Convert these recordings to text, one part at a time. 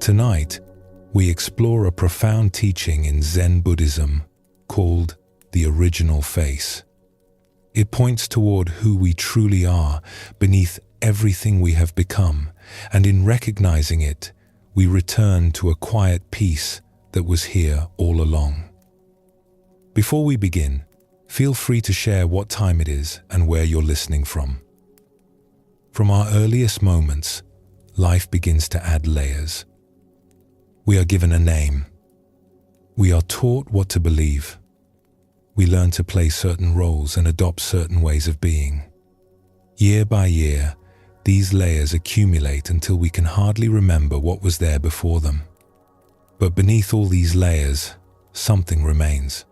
Tonight, we explore a profound teaching in Zen Buddhism called the original face. It points toward who we truly are beneath everything we have become, and in recognizing it, we return to a quiet peace that was here all along. Before we begin, feel free to share what time it is and where you're listening from. From our earliest moments, life begins to add layers. We are given a name. We are taught what to believe. We learn to play certain roles and adopt certain ways of being. Year by year, these layers accumulate until we can hardly remember what was there before them. But beneath all these layers, something remains.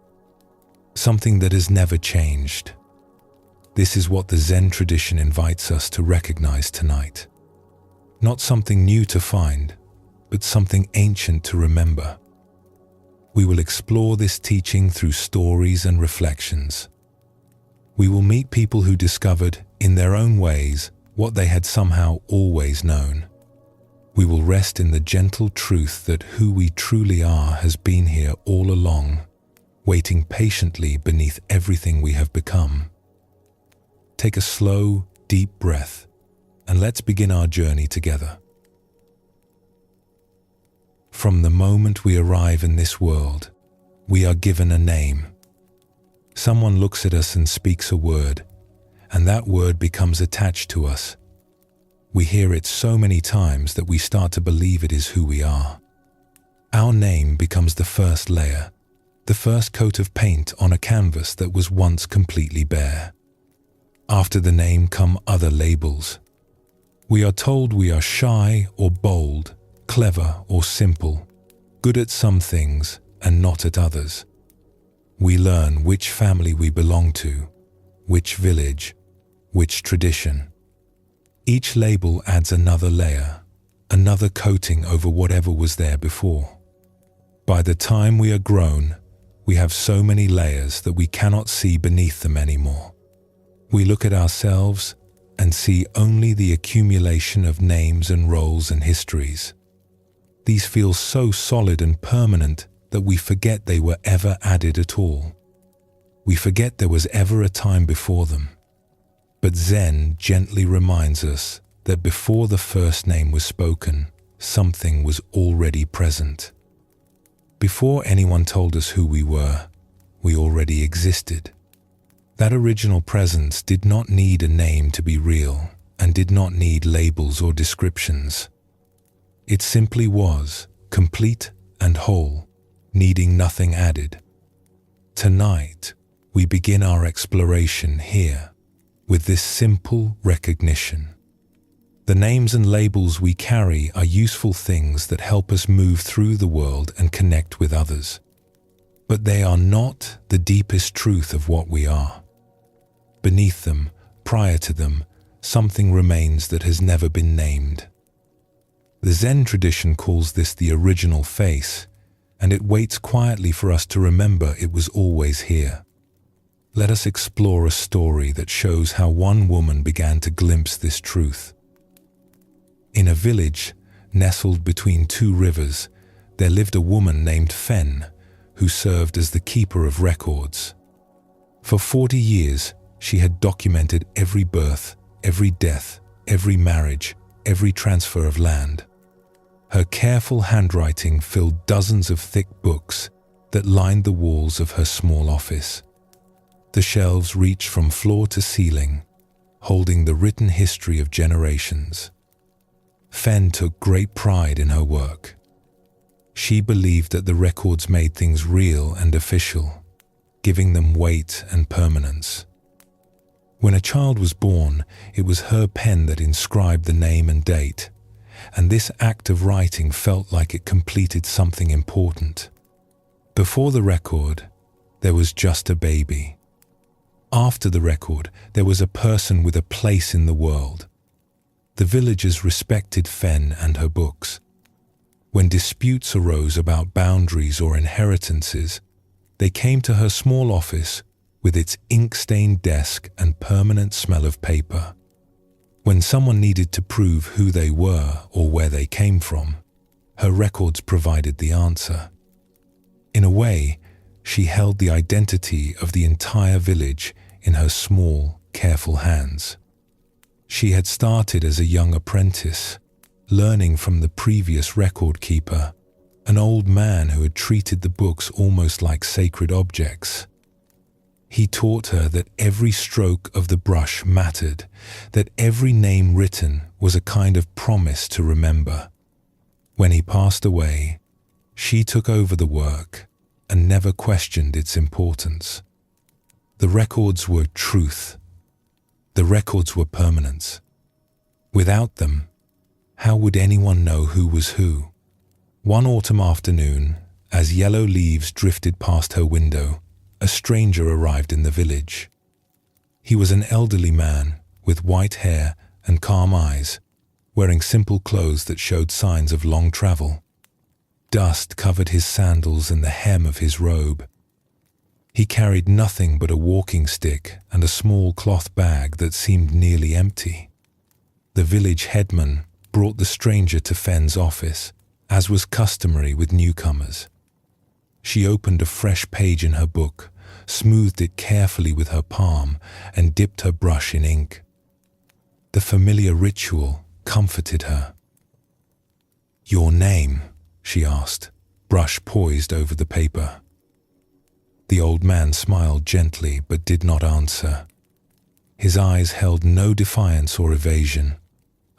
Something that has never changed. This is what the Zen tradition invites us to recognize tonight. Not something new to find, but something ancient to remember. We will explore this teaching through stories and reflections. We will meet people who discovered, in their own ways, what they had somehow always known. We will rest in the gentle truth that who we truly are has been here all along, waiting patiently beneath everything we have become. Take a slow, deep breath, and let's begin our journey together. From the moment we arrive in this world, we are given a name. Someone looks at us and speaks a word, and that word becomes attached to us. We hear it so many times that we start to believe it is who we are. Our name becomes the first layer, the first coat of paint on a canvas that was once completely bare. After the name come other labels. We are told we are shy or bold, clever or simple, good at some things and not at others. We learn which family we belong to, which village, which tradition. Each label adds another layer, another coating over whatever was there before. By the time we are grown, we have so many layers that we cannot see beneath them anymore. We look at ourselves and see only the accumulation of names and roles and histories. These feel so solid and permanent that we forget they were ever added at all. We forget there was ever a time before them. But Zen gently reminds us that before the first name was spoken, something was already present. Before anyone told us who we were, we already existed. That original presence did not need a name to be real and did not need labels or descriptions. It simply was, complete and whole, needing nothing added. Tonight, we begin our exploration here with this simple recognition. The names and labels we carry are useful things that help us move through the world and connect with others. But they are not the deepest truth of what we are. Beneath them, prior to them, something remains that has never been named. The Zen tradition calls this the original face, and it waits quietly for us to remember it was always here. Let us explore a story that shows how one woman began to glimpse this truth. In a village, nestled between two rivers, there lived a woman named Fen, who served as the keeper of records. For 40 years, she had documented every birth, every death, every marriage, every transfer of land. Her careful handwriting filled dozens of thick books that lined the walls of her small office. The shelves reached from floor to ceiling, holding the written history of generations. Fen took great pride in her work. She believed that the records made things real and official, giving them weight and permanence. When a child was born, it was her pen that inscribed the name and date, and this act of writing felt like it completed something important. Before the record, there was just a baby. After the record, there was a person with a place in the world. The villagers respected Fen and her books. When disputes arose about boundaries or inheritances, they came to her small office with its ink-stained desk and permanent smell of paper. When someone needed to prove who they were or where they came from, Her records provided the answer. In a way, she held the identity of the entire village in her small, careful hands. She had started as a young apprentice, learning from the previous record keeper, an old man who had treated the books almost like sacred objects. He taught her that every stroke of the brush mattered, that every name written was a kind of promise to remember. When he passed away, she took over the work and never questioned its importance. The records were truth. The records were permanence. Without them, how would anyone know who was who? One autumn afternoon, as yellow leaves drifted past her window, a stranger arrived in the village. He was an elderly man with white hair and calm eyes, wearing simple clothes that showed signs of long travel. Dust covered his sandals and the hem of his robe. He carried nothing but a walking stick and a small cloth bag that seemed nearly empty. The village headman brought the stranger to Fen's office, as was customary with newcomers. She opened a fresh page in her book, smoothed it carefully with her palm, and dipped her brush in ink. The familiar ritual comforted her. "Your name?" she asked, brush poised over the paper. The old man smiled gently but did not answer. His eyes held no defiance or evasion,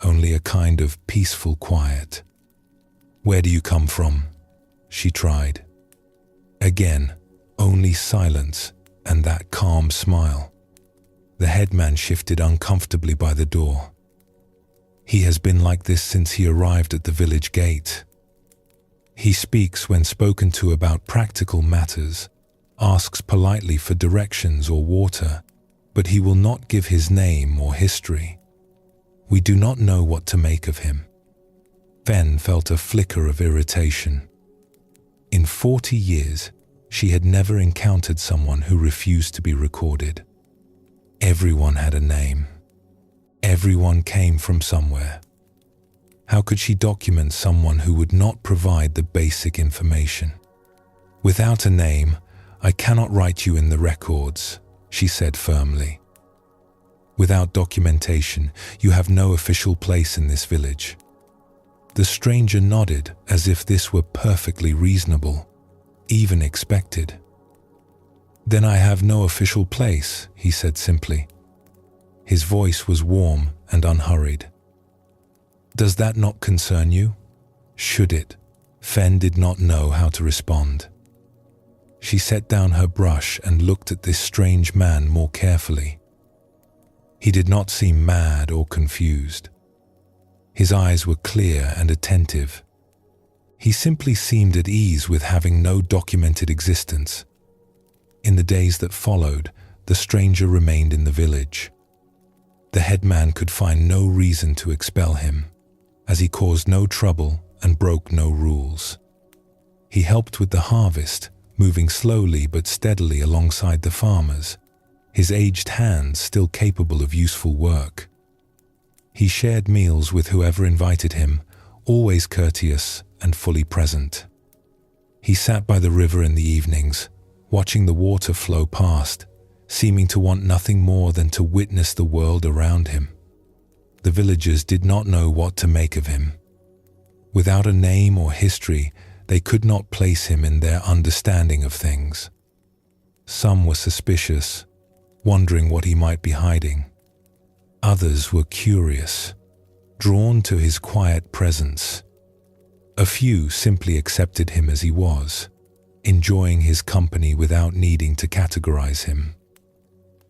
only a kind of peaceful quiet. "Where do you come from?" she tried. Again, only silence and that calm smile. The headman shifted uncomfortably by the door. He has been like this since he arrived at the village gate. He speaks when spoken to about practical matters, asks politely for directions or water, but he will not give his name or history. We do not know what to make of him. Fen felt a flicker of irritation. In 40 years, she had never encountered someone who refused to be recorded. Everyone had a name. Everyone came from somewhere. How could she document someone who would not provide the basic information? "Without a name, I cannot write you in the records," she said firmly. "Without documentation, you have no official place in this village." The stranger nodded as if this were perfectly reasonable, even expected. "Then I have no official place," he said simply. His voice was warm and unhurried. "Does that not concern you? Should it?" Fen did not know how to respond. She set down her brush and looked at this strange man more carefully. He did not seem mad or confused. His eyes were clear and attentive. He simply seemed at ease with having no documented existence. In the days that followed, the stranger remained in the village. The headman could find no reason to expel him, as he caused no trouble and broke no rules. He helped with the harvest, moving slowly but steadily alongside the farmers, his aged hands still capable of useful work. He shared meals with whoever invited him, always courteous and fully present. He sat by the river in the evenings, watching the water flow past, seeming to want nothing more than to witness the world around him. The villagers did not know what to make of him. Without a name or history, they could not place him in their understanding of things. Some were suspicious, wondering what he might be hiding. Others were curious, drawn to his quiet presence. A few simply accepted him as he was, enjoying his company without needing to categorize him.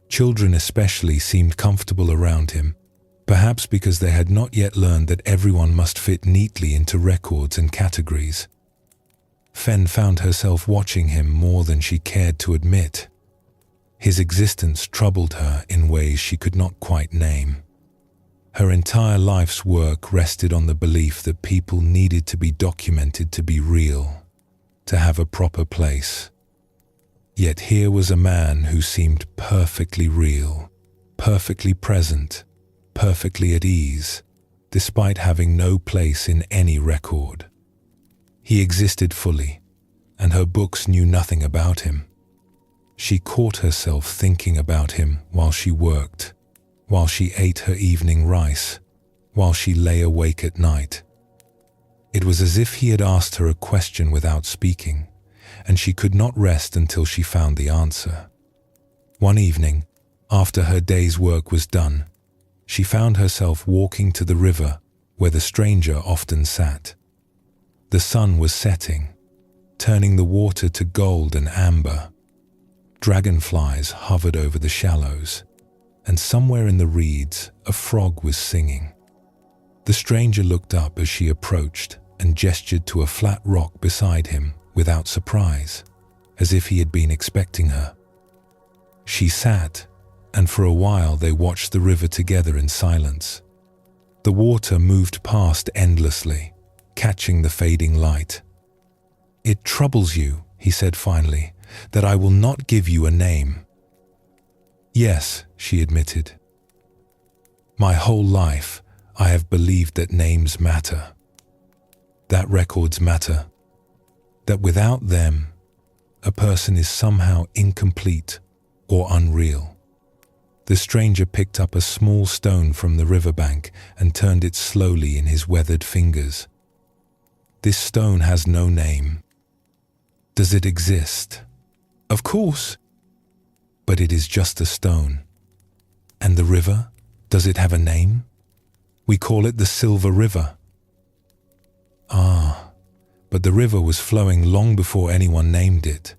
Children especially seemed comfortable around him, perhaps because they had not yet learned that everyone must fit neatly into records and categories. Fen found herself watching him more than she cared to admit. His existence troubled her in ways she could not quite name. Her entire life's work rested on the belief that people needed to be documented to be real, to have a proper place. Yet here was a man who seemed perfectly real, perfectly present, perfectly at ease, despite having no place in any record. He existed fully, and her books knew nothing about him. She caught herself thinking about him while she worked, while she ate her evening rice, while she lay awake at night. It was as if he had asked her a question without speaking, and she could not rest until she found the answer. One evening, after her day's work was done, she found herself walking to the river where the stranger often sat. The sun was setting, turning the water to gold and amber. Dragonflies hovered over the shallows, and somewhere in the reeds a frog was singing. The stranger looked up as she approached and gestured to a flat rock beside him without surprise, as if he had been expecting her. She sat, and for a while they watched the river together in silence. The water moved past endlessly, catching the fading light. "It troubles you," he said finally, "that I will not give you a name." "Yes," she admitted. "My whole life I have believed that names matter, that records matter, that without them a person is somehow incomplete or unreal." The stranger picked up a small stone from the riverbank and turned it slowly in his weathered fingers. "This stone has no name. Does it exist?" "Of course." "But it is just a stone. And the river, does it have a name?" "We call it the Silver River." "Ah, but the river was flowing long before anyone named it,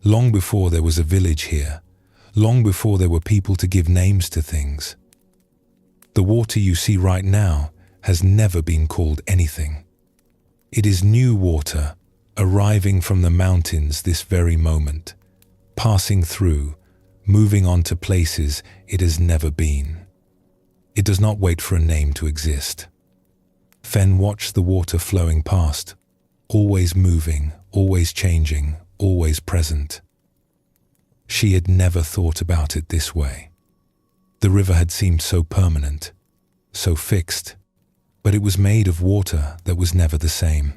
long before there was a village here, long before there were people to give names to things. The water you see right now has never been called anything. It is new water, arriving from the mountains this very moment, passing through, moving on to places it has never been. It does not wait for a name to exist." Fen watched the water flowing past, always moving, always changing, always present. She had never thought about it this way. The river had seemed so permanent, so fixed, but it was made of water that was never the same.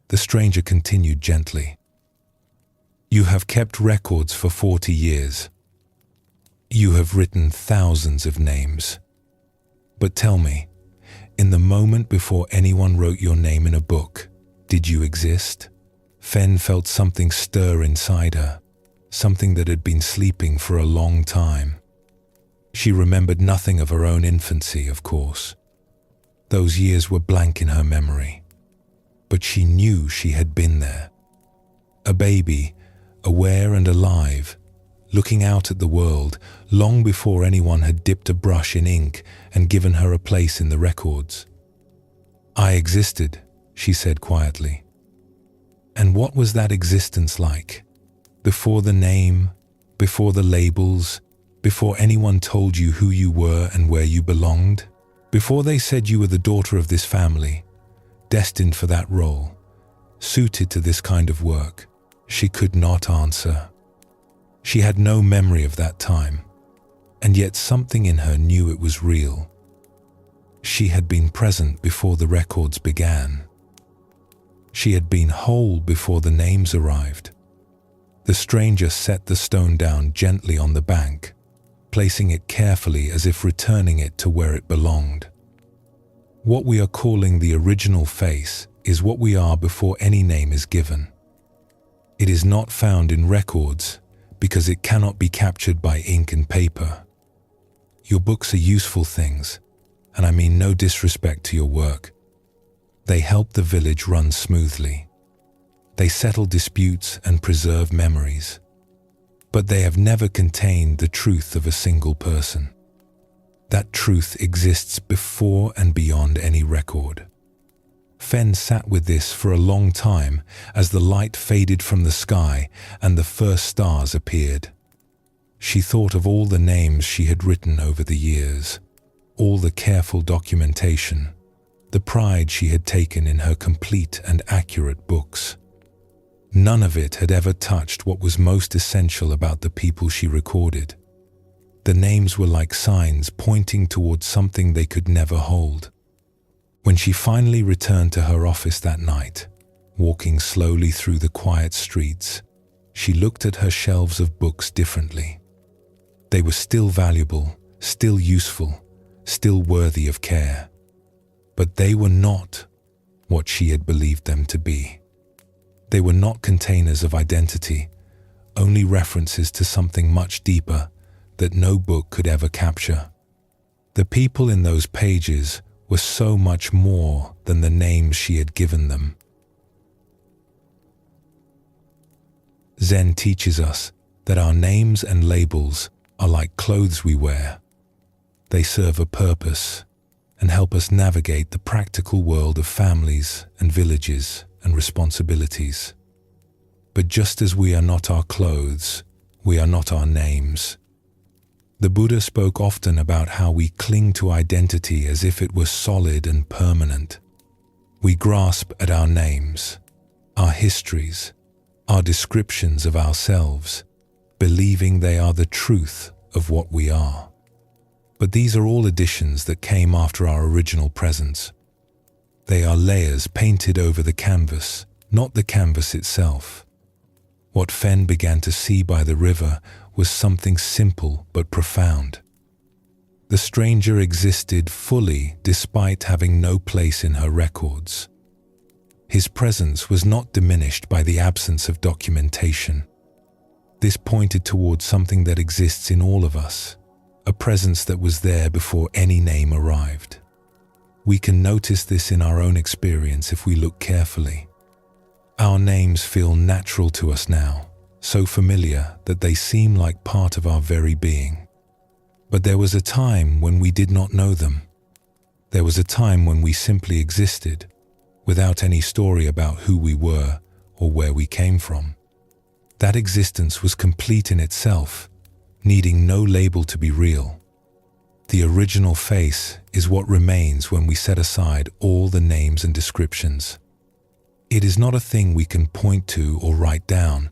The stranger continued gently. "You have kept records for 40 years. You have written thousands of names. But tell me, in the moment before anyone wrote your name in a book, did you exist?" Fen felt something stir inside her, something that had been sleeping for a long time. She remembered nothing of her own infancy, of course. Those years were blank in her memory. But she knew she had been there. A baby, aware and alive, looking out at the world long before anyone had dipped a brush in ink and given her a place in the records. "I existed," she said quietly. "And what was that existence like? Before the name, before the labels, before anyone told you who you were and where you belonged? Before they said you were the daughter of this family, destined for that role, suited to this kind of work?" She could not answer. She had no memory of that time, and yet something in her knew it was real. She had been present before the records began. She had been whole before the names arrived. The stranger set the stone down gently on the bank, placing it carefully as if returning it to where it belonged. What we are calling the original face is what we are before any name is given. It is not found in records because it cannot be captured by ink and paper. Your books are useful things, and I mean no disrespect to your work. They help the village run smoothly. They settle disputes and preserve memories. But they have never contained the truth of a single person. That truth exists before and beyond any record. Fen sat with this for a long time as the light faded from the sky and the first stars appeared. She thought of all the names she had written over the years, all the careful documentation, the pride she had taken in her complete and accurate books. None of it had ever touched what was most essential about the people she recorded. The names were like signs pointing towards something they could never hold. When she finally returned to her office that night, walking slowly through the quiet streets, she looked at her shelves of books differently. They were still valuable, still useful, still worthy of care. But they were not what she had believed them to be. They were not containers of identity, only references to something much deeper that no book could ever capture. The people in those pages were so much more than the names she had given them. Zen teaches us that our names and labels are like clothes we wear. They serve a purpose and help us navigate the practical world of families and villages and responsibilities. But just as we are not our clothes, we are not our names. The Buddha spoke often about how we cling to identity as if it were solid and permanent. We grasp at our names, our histories, our descriptions of ourselves, believing they are the truth of what we are. But these are all additions that came after our original presence. They are layers painted over the canvas, not the canvas itself. What Fen began to see by the river was something simple but profound. The stranger existed fully despite having no place in her records. His presence was not diminished by the absence of documentation. This pointed towards something that exists in all of us, a presence that was there before any name arrived. We can notice this in our own experience if we look carefully. Our names feel natural to us now, so familiar that they seem like part of our very being. But there was a time when we did not know them. There was a time when we simply existed, without any story about who we were or where we came from. That existence was complete in itself, needing no label to be real. The original face is what remains when we set aside all the names and descriptions. It is not a thing we can point to or write down,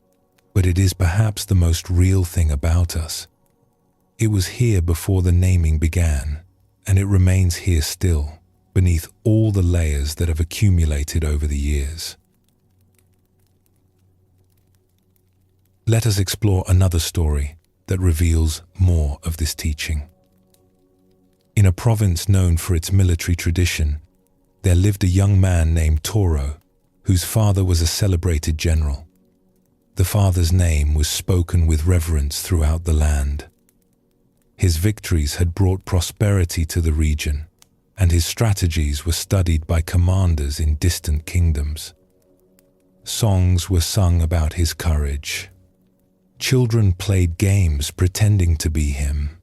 but it is perhaps the most real thing about us. It was here before the naming began, and it remains here still, beneath all the layers that have accumulated over the years. Let us explore another story that reveals more of this teaching. In a province known for its military tradition, there lived a young man named Toro, whose father was a celebrated general. The father's name was spoken with reverence throughout the land. His victories had brought prosperity to the region, and his strategies were studied by commanders in distant kingdoms. Songs were sung about his courage. Children played games pretending to be him.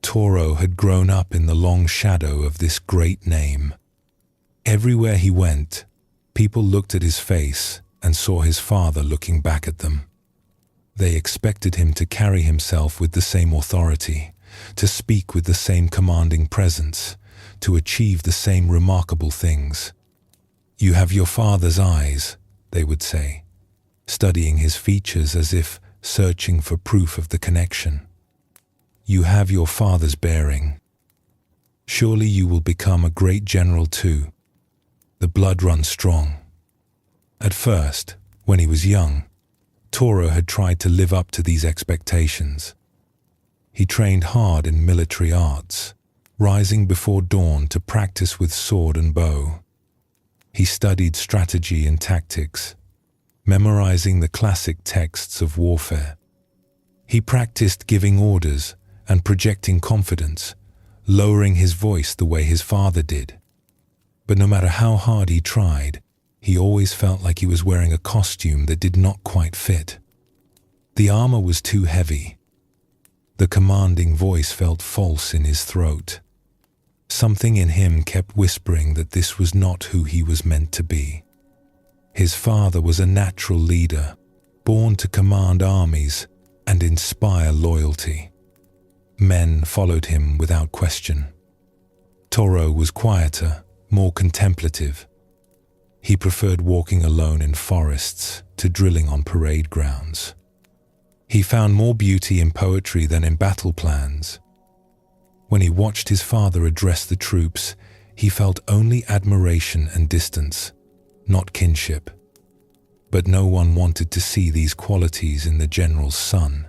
Toro had grown up in the long shadow of this great name. Everywhere he went, people looked at his face and saw his father looking back at them. They expected him to carry himself with the same authority, to speak with the same commanding presence, to achieve the same remarkable things. "You have your father's eyes," they would say, studying his features as if searching for proof of the connection. "You have your father's bearing. Surely you will become a great general too. The blood runs strong." At first, when he was young, Toro had tried to live up to these expectations. He trained hard in military arts, rising before dawn to practice with sword and bow. He studied strategy and tactics, memorizing the classic texts of warfare. He practiced giving orders and projecting confidence, lowering his voice the way his father did. But no matter how hard he tried, he always felt like he was wearing a costume that did not quite fit. The armor was too heavy. The commanding voice felt false in his throat. Something in him kept whispering that this was not who he was meant to be. His father was a natural leader, born to command armies and inspire loyalty. Men followed him without question. Toro was quieter, more contemplative. He preferred walking alone in forests to drilling on parade grounds. He found more beauty in poetry than in battle plans. When he watched his father address the troops, he felt only admiration and distance, not kinship. But no one wanted to see these qualities in the general's son.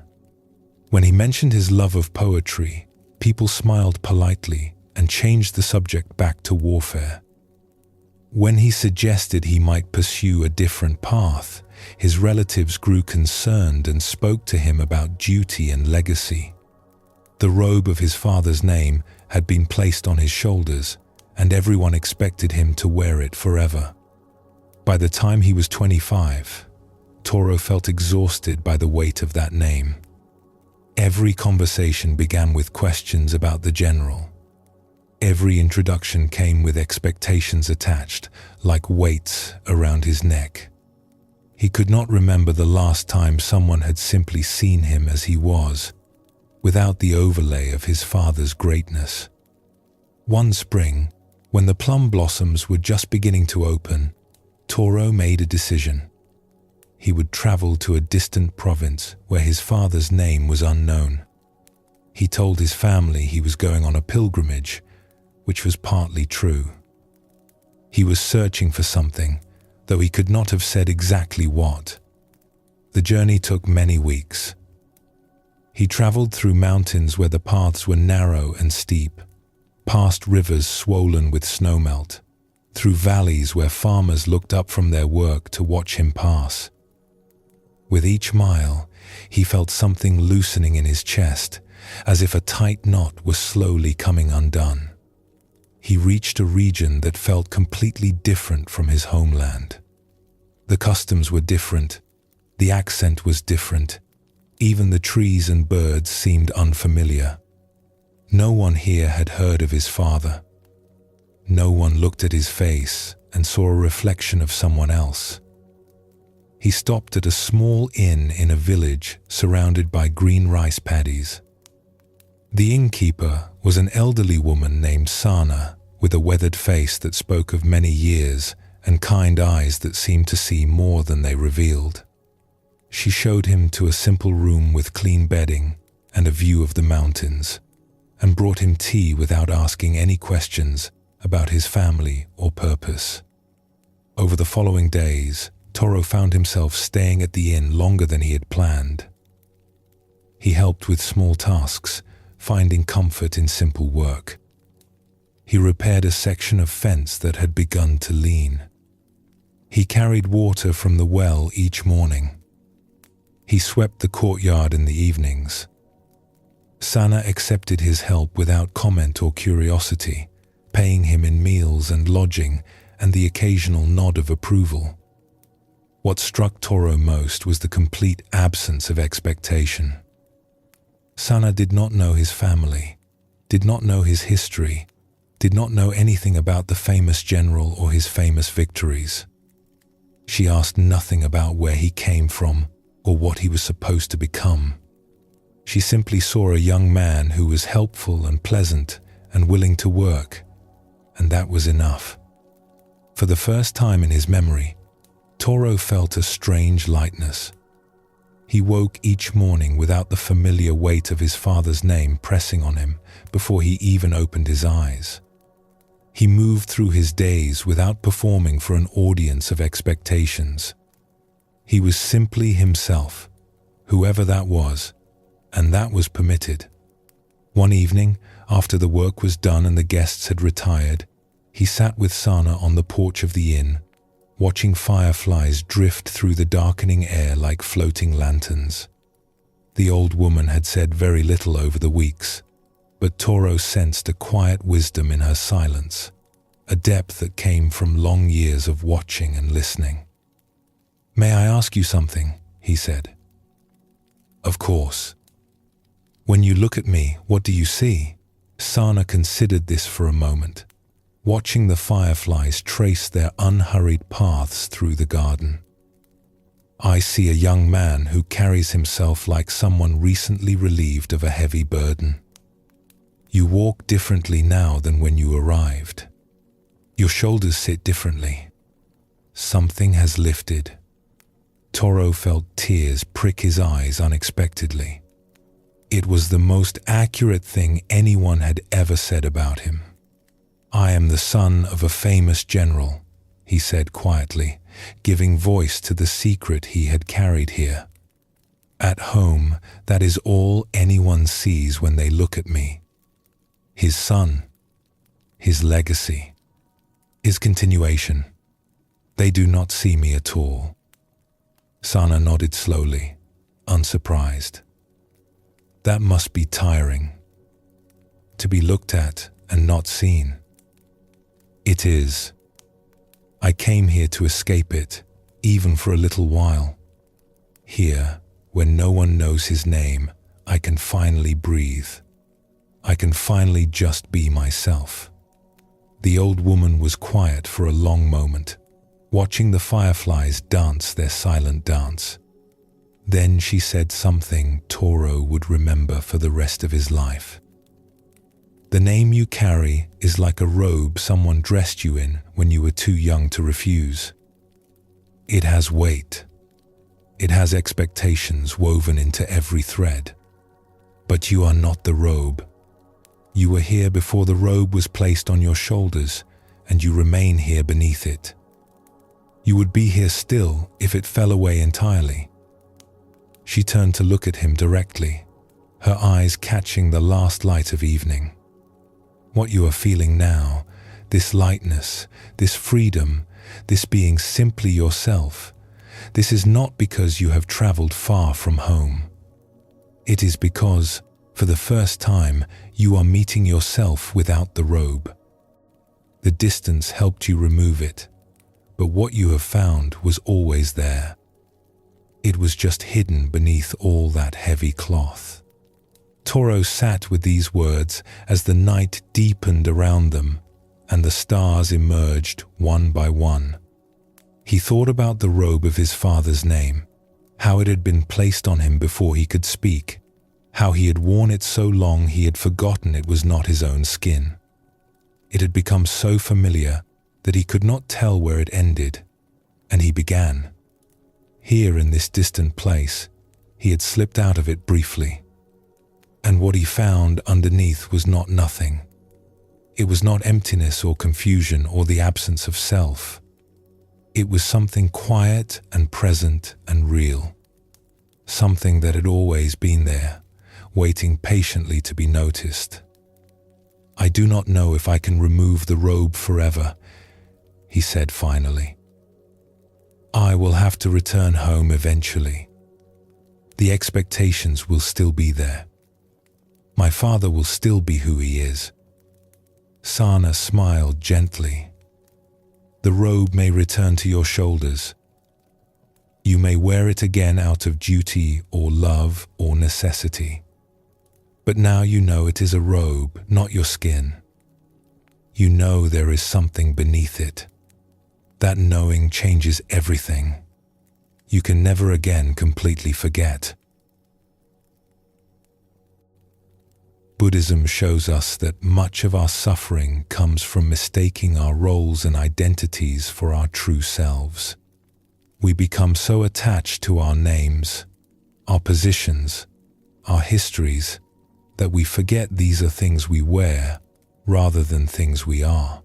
When he mentioned his love of poetry, people smiled politely and changed the subject back to warfare. When he suggested he might pursue a different path, his relatives grew concerned and spoke to him about duty and legacy. The robe of his father's name had been placed on his shoulders, and everyone expected him to wear it forever. By the time he was 25, Toro felt exhausted by the weight of that name. Every conversation began with questions about the general. Every introduction came with expectations attached, like weights around his neck. He could not remember the last time someone had simply seen him as he was, without the overlay of his father's greatness. One spring, when the plum blossoms were just beginning to open, Toro made a decision. He would travel to a distant province where his father's name was unknown. He told his family he was going on a pilgrimage, which was partly true. He was searching for something, though he could not have said exactly what. The journey took many weeks. He traveled through mountains where the paths were narrow and steep, past rivers swollen with snowmelt, through valleys where farmers looked up from their work to watch him pass. With each mile, he felt something loosening in his chest, as if a tight knot was slowly coming undone. He reached a region that felt completely different from his homeland. The customs were different, the accent was different, even the trees and birds seemed unfamiliar. No one here had heard of his father. No one looked at his face and saw a reflection of someone else. He stopped at a small inn in a village surrounded by green rice paddies. The innkeeper was an elderly woman named Sana, with a weathered face that spoke of many years and kind eyes that seemed to see more than they revealed. She showed him to a simple room with clean bedding and a view of the mountains, and brought him tea without asking any questions about his family or purpose. Over the following days, Toro found himself staying at the inn longer than he had planned. He helped with small tasks, finding comfort in simple work. He repaired a section of fence that had begun to lean. He carried water from the well each morning. He swept the courtyard in the evenings. Sana accepted his help without comment or curiosity, paying him in meals and lodging and the occasional nod of approval. What struck Toro most was the complete absence of expectation. Sana did not know his family, did not know his history, did not know anything about the famous general or his famous victories. She asked nothing about where he came from or what he was supposed to become. She simply saw a young man who was helpful and pleasant and willing to work, and that was enough. For the first time in his memory, Toro felt a strange lightness. He woke each morning without the familiar weight of his father's name pressing on him before he even opened his eyes. He moved through his days without performing for an audience of expectations. He was simply himself, whoever that was, and that was permitted. One evening, after the work was done and the guests had retired, he sat with Sana on the porch of the inn, watching fireflies drift through the darkening air like floating lanterns. The old woman had said very little over the weeks, but Toro sensed a quiet wisdom in her silence, a depth that came from long years of watching and listening. "May I ask you something?" he said. "Of course." "When you look at me, what do you see?" Sana considered this for a moment, watching the fireflies trace their unhurried paths through the garden. "I see a young man who carries himself like someone recently relieved of a heavy burden. You walk differently now than when you arrived. Your shoulders sit differently. Something has lifted." Toro felt tears prick his eyes unexpectedly. It was the most accurate thing anyone had ever said about him. "I am the son of a famous general," he said quietly, giving voice to the secret he had carried here. At home, that is all anyone sees when they look at me. His son, his legacy, his continuation. They do not see me at all. Sana nodded slowly, unsurprised. That must be tiring, to be looked at and not seen. It is. I came here to escape it, even for a little while. Here, when no one knows his name, I can finally breathe. I can finally just be myself. The old woman was quiet for a long moment, watching the fireflies dance their silent dance. Then she said something Toro would remember for the rest of his life. The name you carry is like a robe someone dressed you in when you were too young to refuse. It has weight. It has expectations woven into every thread. But you are not the robe. You were here before the robe was placed on your shoulders, and you remain here beneath it. You would be here still if it fell away entirely. She turned to look at him directly, her eyes catching the last light of evening. What you are feeling now, this lightness, this freedom, this being simply yourself, this is not because you have traveled far from home. It is because, for the first time, you are meeting yourself without the robe. The distance helped you remove it, but what you have found was always there. It was just hidden beneath all that heavy cloth. Toro sat with these words as the night deepened around them and the stars emerged one by one. He thought about the robe of his father's name, how it had been placed on him before he could speak, how he had worn it so long he had forgotten it was not his own skin. It had become so familiar that he could not tell where it ended, and he began. Here in this distant place, he had slipped out of it briefly. And what he found underneath was not nothing. It was not emptiness or confusion or the absence of self. It was something quiet and present and real. Something that had always been there, waiting patiently to be noticed. I do not know if I can remove the robe forever, he said finally. I will have to return home eventually. The expectations will still be there. My father will still be who he is. Sana smiled gently. The robe may return to your shoulders. You may wear it again out of duty or love or necessity. But now you know it is a robe, not your skin. You know there is something beneath it. That knowing changes everything. You can never again completely forget. Buddhism shows us that much of our suffering comes from mistaking our roles and identities for our true selves. We become so attached to our names, our positions, our histories, that we forget these are things we wear rather than things we are.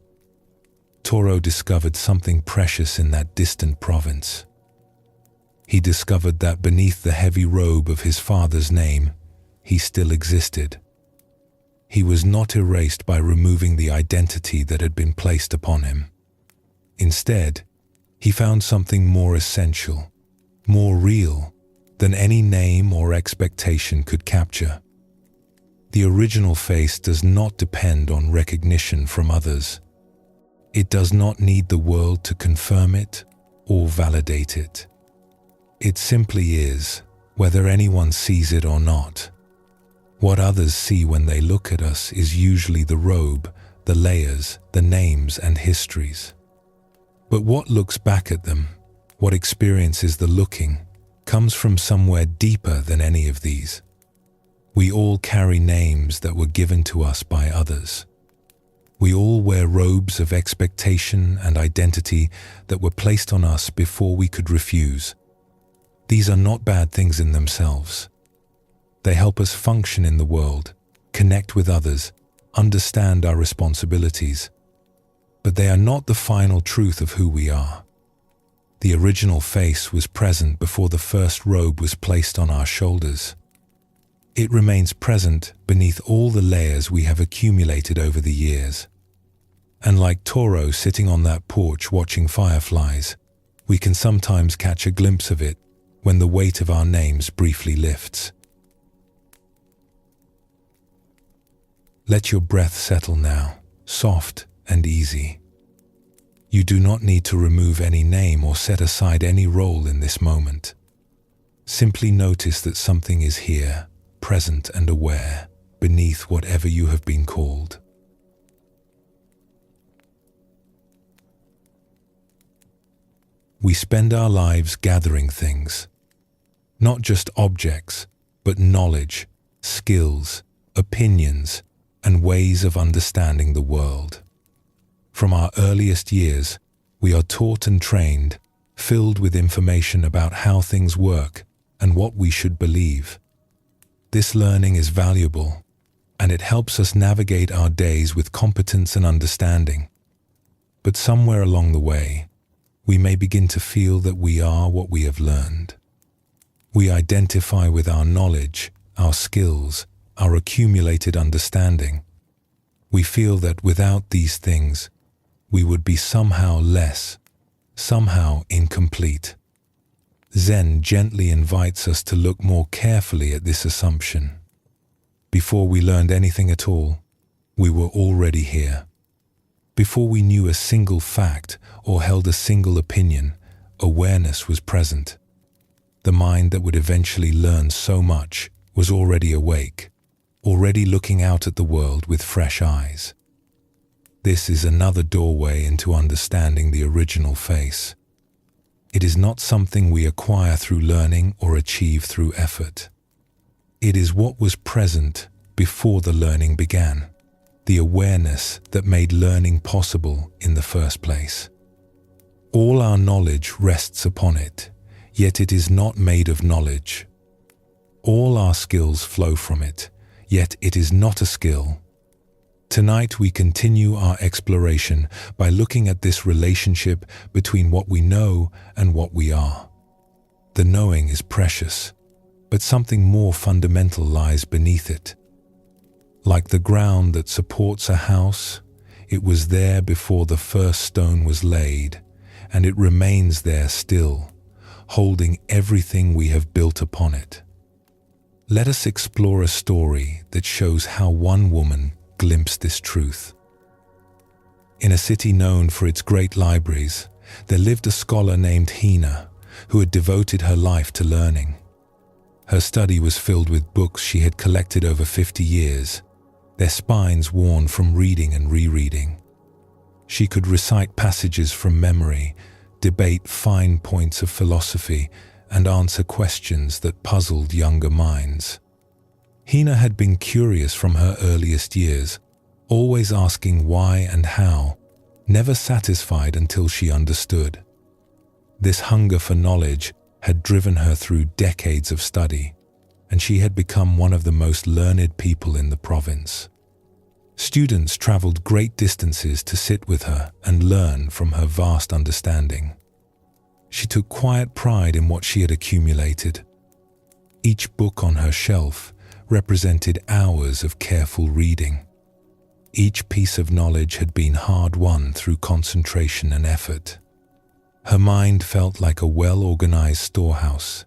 Toro discovered something precious in that distant province. He discovered that beneath the heavy robe of his father's name, he still existed. He was not erased by removing the identity that had been placed upon him. Instead, he found something more essential, more real than any name or expectation could capture. The original face does not depend on recognition from others. It does not need the world to confirm it or validate it. It simply is, whether anyone sees it or not. What others see when they look at us is usually the robe, the layers, the names and histories. But what looks back at them, what experiences the looking, comes from somewhere deeper than any of these. We all carry names that were given to us by others. We all wear robes of expectation and identity that were placed on us before we could refuse. These are not bad things in themselves. They help us function in the world, connect with others, understand our responsibilities. but they are not the final truth of who we are. The original face was present before the first robe was placed on our shoulders. It remains present beneath all the layers we have accumulated over the years. And like Toro sitting on that porch watching fireflies, we can sometimes catch a glimpse of it when the weight of our names briefly lifts. Let your breath settle now, soft and easy. You do not need to remove any name or set aside any role in this moment. Simply notice that something is here, present and aware, beneath whatever you have been called. We spend our lives gathering things, not just objects, but knowledge, skills, opinions, and ways of understanding the world. From our earliest years, we are taught and trained, filled with information about how things work and what we should believe. This learning is valuable, and it helps us navigate our days with competence and understanding. But somewhere along the way, we may begin to feel that we are what we have learned. We identify with our knowledge, our skills, our accumulated understanding. We feel that without these things, we would be somehow less, somehow incomplete. Zen gently invites us to look more carefully at this assumption. Before we learned anything at all, we were already here. Before we knew a single fact or held a single opinion, awareness was present. The mind that would eventually learn so much was already awake, already looking out at the world with fresh eyes. This is another doorway into understanding the original face. It is not something we acquire through learning or achieve through effort. It is what was present before the learning began, the awareness that made learning possible in the first place. All our knowledge rests upon it, yet it is not made of knowledge. All our skills flow from it, yet it is not a skill. Tonight we continue our exploration by looking at this relationship between what we know and what we are. The knowing is precious, but something more fundamental lies beneath it. Like the ground that supports a house, it was there before the first stone was laid, and it remains there still, holding everything we have built upon it. Let us explore a story that shows how one woman glimpsed this truth. In a city known for its great libraries, there lived a scholar named Hina, who had devoted her life to learning. Her study was filled with books she had collected over 50 years, their spines worn from reading and rereading. She could recite passages from memory, debate fine points of philosophy, and answer questions that puzzled younger minds. Hina had been curious from her earliest years, always asking why and how, never satisfied until she understood. This hunger for knowledge had driven her through decades of study, and she had become one of the most learned people in the province. Students traveled great distances to sit with her and learn from her vast understanding. She took quiet pride in what she had accumulated. Each book on her shelf represented hours of careful reading. Each piece of knowledge had been hard-won through concentration and effort. Her mind felt like a well-organized storehouse,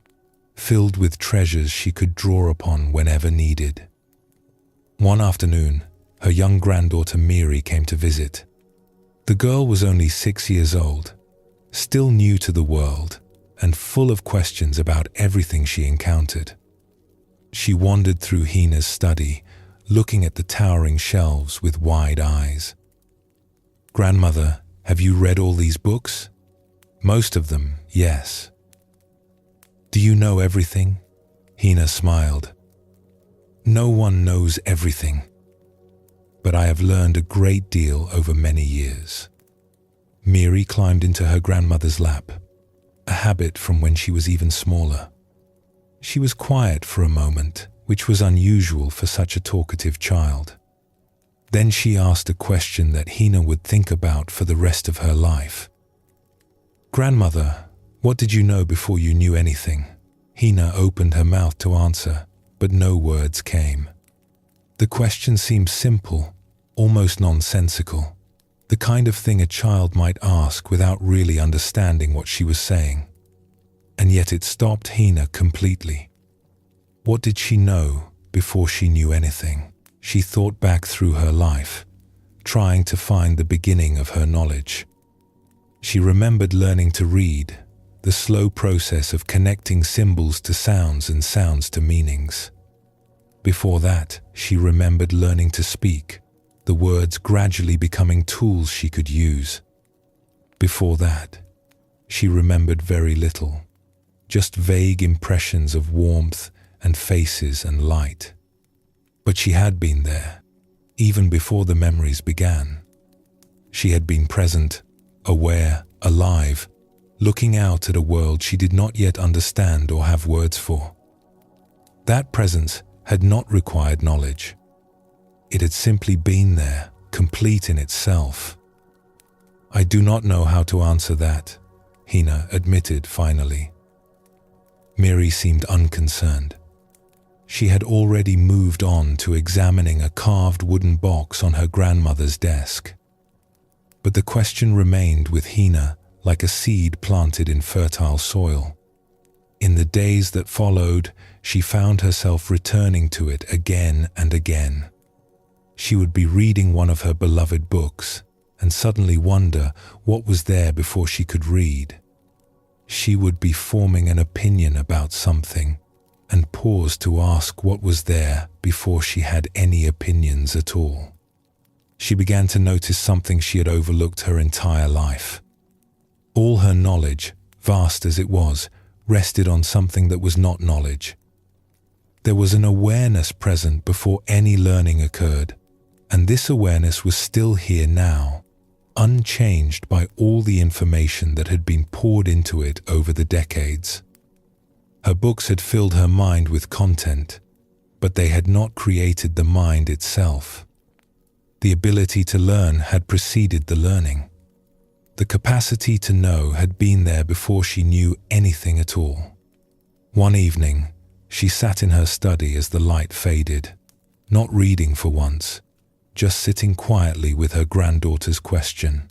filled with treasures she could draw upon whenever needed. One afternoon, her young granddaughter Miri came to visit. The girl was only 6 years old, still new to the world, and full of questions about everything she encountered. She wandered through Hina's study, looking at the towering shelves with wide eyes. "Grandmother, have you read all these books?" "Most of them, yes." "Do you know everything?" Hina smiled. "No one knows everything, but I have learned a great deal over many years." Miri climbed into her grandmother's lap, a habit from when she was even smaller. She was quiet for a moment, which was unusual for such a talkative child. Then she asked a question that Hina would think about for the rest of her life. "Grandmother, what did you know before you knew anything?" Hina opened her mouth to answer, but no words came. The question seemed simple, almost nonsensical, the kind of thing a child might ask without really understanding what she was saying. And yet it stopped Hina completely. What did she know before she knew anything? She thought back through her life, trying to find the beginning of her knowledge. She remembered learning to read, the slow process of connecting symbols to sounds and sounds to meanings. Before that, she remembered learning to speak, the words gradually becoming tools she could use. Before that, she remembered very little, just vague impressions of warmth and faces and light. But she had been there, even before the memories began. She had been present, aware, alive, looking out at a world she did not yet understand or have words for. That presence had not required knowledge. It had simply been there, complete in itself. "I do not know how to answer that," Hina admitted finally. Miri seemed unconcerned. She had already moved on to examining a carved wooden box on her grandmother's desk. But the question remained with Hina like a seed planted in fertile soil. In the days that followed, she found herself returning to it again and again. She would be reading one of her beloved books and suddenly wonder what was there before she could read. She would be forming an opinion about something and pause to ask what was there before she had any opinions at all. She began to notice something she had overlooked her entire life. All her knowledge, vast as it was, rested on something that was not knowledge. There was an awareness present before any learning occurred, and this awareness was still here now, unchanged by all the information that had been poured into it over the decades. Her books had filled her mind with content, but they had not created the mind itself. The ability to learn had preceded the learning. The capacity to know had been there before she knew anything at all. One evening, she sat in her study as the light faded, not reading for once, just sitting quietly with her granddaughter's question.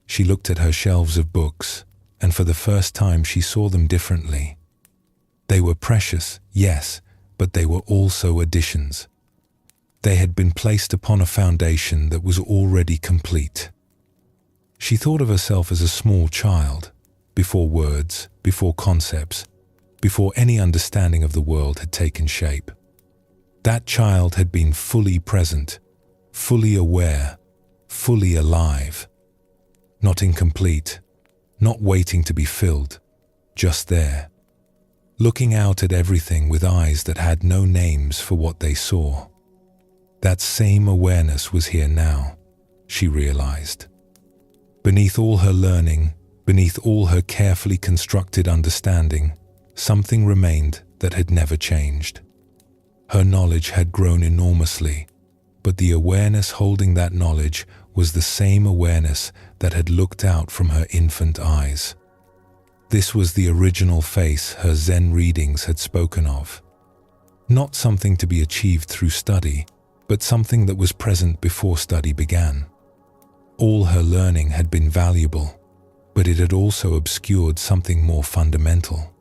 She looked at her shelves of books, and for the first time she saw them differently. They were precious, yes, but they were also additions. They had been placed upon a foundation that was already complete. She thought of herself as a small child, before words, before concepts, before any understanding of the world had taken shape. That child had been fully present, fully aware, fully alive. Not incomplete, not waiting to be filled, just there, looking out at everything with eyes that had no names for what they saw. That same awareness was here now, she realized. Beneath all her learning, beneath all her carefully constructed understanding, something remained that had never changed. Her knowledge had grown enormously, but the awareness holding that knowledge was the same awareness that had looked out from her infant eyes. This was the original face her Zen readings had spoken of. Not something to be achieved through study, but something that was present before study began. All her learning had been valuable, but it had also obscured something more fundamental.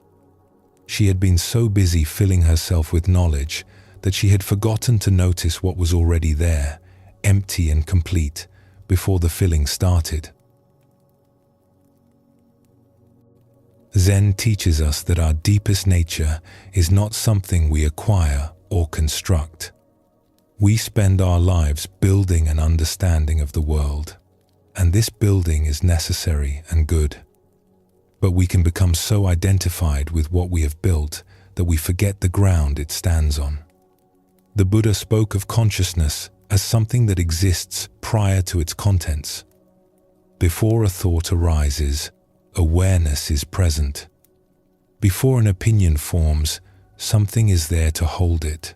She had been so busy filling herself with knowledge that she had forgotten to notice what was already there, empty and complete, before the filling started. Zen teaches us that our deepest nature is not something we acquire or construct. We spend our lives building an understanding of the world, and this building is necessary and good. But we can become so identified with what we have built that we forget the ground it stands on. The Buddha spoke of consciousness as something that exists prior to its contents. Before a thought arises, awareness is present. Before an opinion forms, something is there to hold it.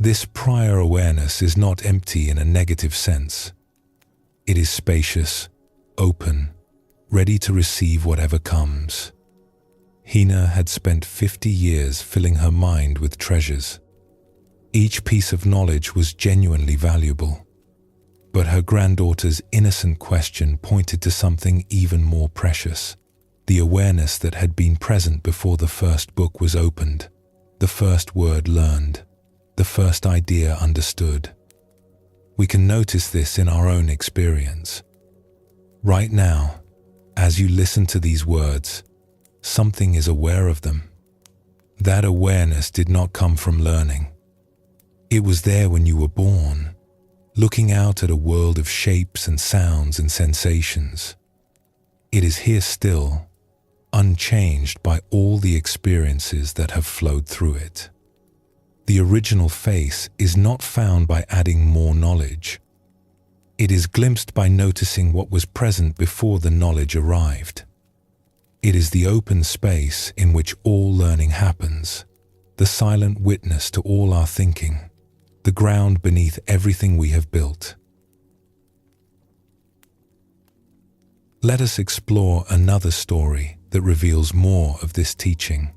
This prior awareness is not empty in a negative sense. It is spacious, open, ready to receive whatever comes. Hina had spent 50 years filling her mind with treasures. Each piece of knowledge was genuinely valuable. But her granddaughter's innocent question pointed to something even more precious. The awareness that had been present before the first book was opened, the first word learned, the first idea understood. We can notice this in our own experience. Right now, as you listen to these words, something is aware of them. That awareness did not come from learning. It was there when you were born, looking out at a world of shapes and sounds and sensations. It is here still, unchanged by all the experiences that have flowed through it. The original face is not found by adding more knowledge. It is glimpsed by noticing what was present before the knowledge arrived. It is the open space in which all learning happens, the silent witness to all our thinking, the ground beneath everything we have built. Let us explore another story that reveals more of this teaching.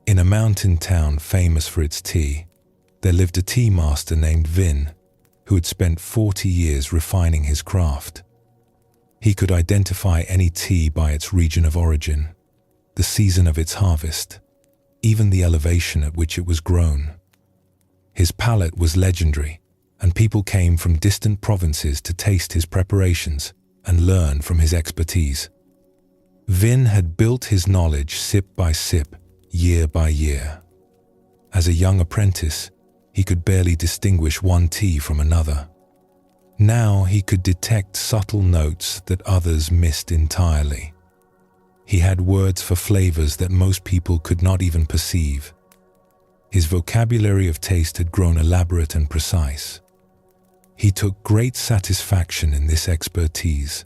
In a mountain town famous for its tea, there lived a tea master named Vin, who had spent 40 years refining his craft. He could identify any tea by its region of origin, the season of its harvest, even the elevation at which it was grown. His palate was legendary, and people came from distant provinces to taste his preparations and learn from his expertise. Vin had built his knowledge sip by sip, year by year. As a young apprentice, he could barely distinguish one tea from another. Now he could detect subtle notes that others missed entirely. He had words for flavors that most people could not even perceive. His vocabulary of taste had grown elaborate and precise. He took great satisfaction in this expertise.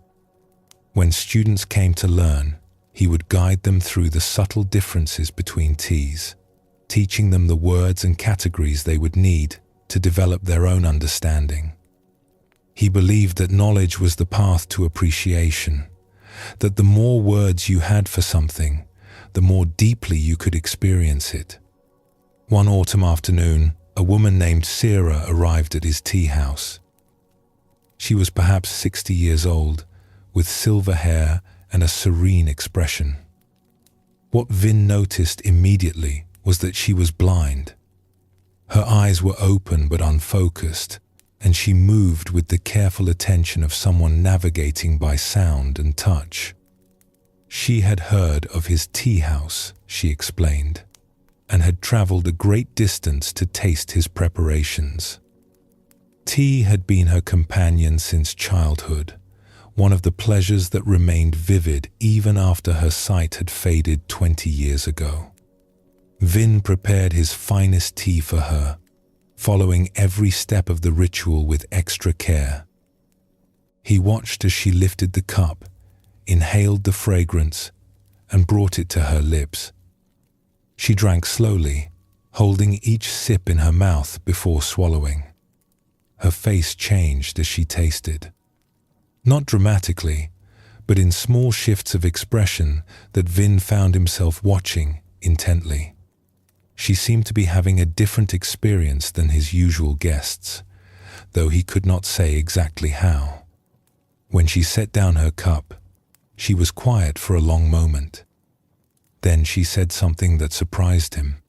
When students came to learn, he would guide them through the subtle differences between teas, teaching them the words and categories they would need to develop their own understanding. He believed that knowledge was the path to appreciation, that the more words you had for something, the more deeply you could experience it. One autumn afternoon, a woman named Sarah arrived at his tea house. She was perhaps 60 years old, with silver hair and a serene expression. What Vin noticed immediately was that she was blind. Her eyes were open but unfocused, and she moved with the careful attention of someone navigating by sound and touch. She had heard of his tea house, she explained, and had traveled a great distance to taste his preparations. Tea had been her companion since childhood, one of the pleasures that remained vivid even after her sight had faded 20 years ago. Vin prepared his finest tea for her, following every step of the ritual with extra care. He watched as she lifted the cup, inhaled the fragrance, and brought it to her lips. She drank slowly, holding each sip in her mouth before swallowing. Her face changed as she tasted. Not dramatically, but in small shifts of expression that Vin found himself watching intently. She seemed to be having a different experience than his usual guests, though he could not say exactly how. When she set down her cup, she was quiet for a long moment. Then she said something that surprised him.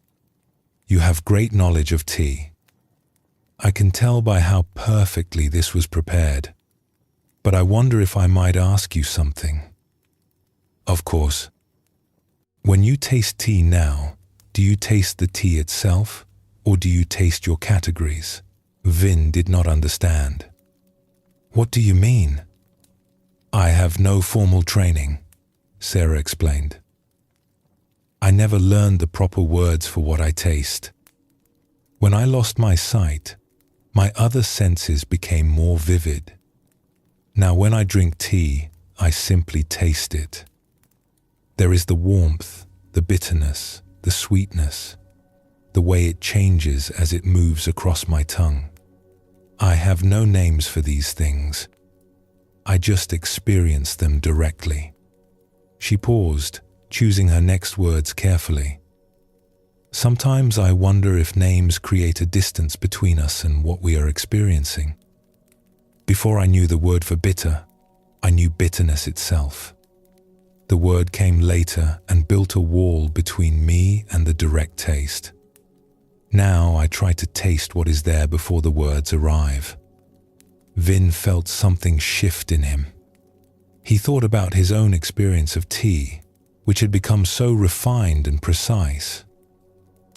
"You have great knowledge of tea. I can tell by how perfectly this was prepared, but I wonder if I might ask you something." "Of course." "When you taste tea now, do you taste the tea itself, or do you taste your categories?" Vin did not understand. "What do you mean?" "I have no formal training," Sarah explained. "I never learned the proper words for what I taste. When I lost my sight, my other senses became more vivid. Now when I drink tea, I simply taste it. There is the warmth, the bitterness, the sweetness. the way it changes as it moves across my tongue. I have no names for these things. I just experience them directly. She paused, choosing her next words carefully. Sometimes I wonder if names create a distance between us and what we are experiencing. Before I knew the word for bitter, I knew bitterness itself. The word came later and built a wall between me and the direct taste. Now I try to taste what is there before the words arrive. Vin felt something shift in him. He thought about his own experience of tea, which had become so refined and precise.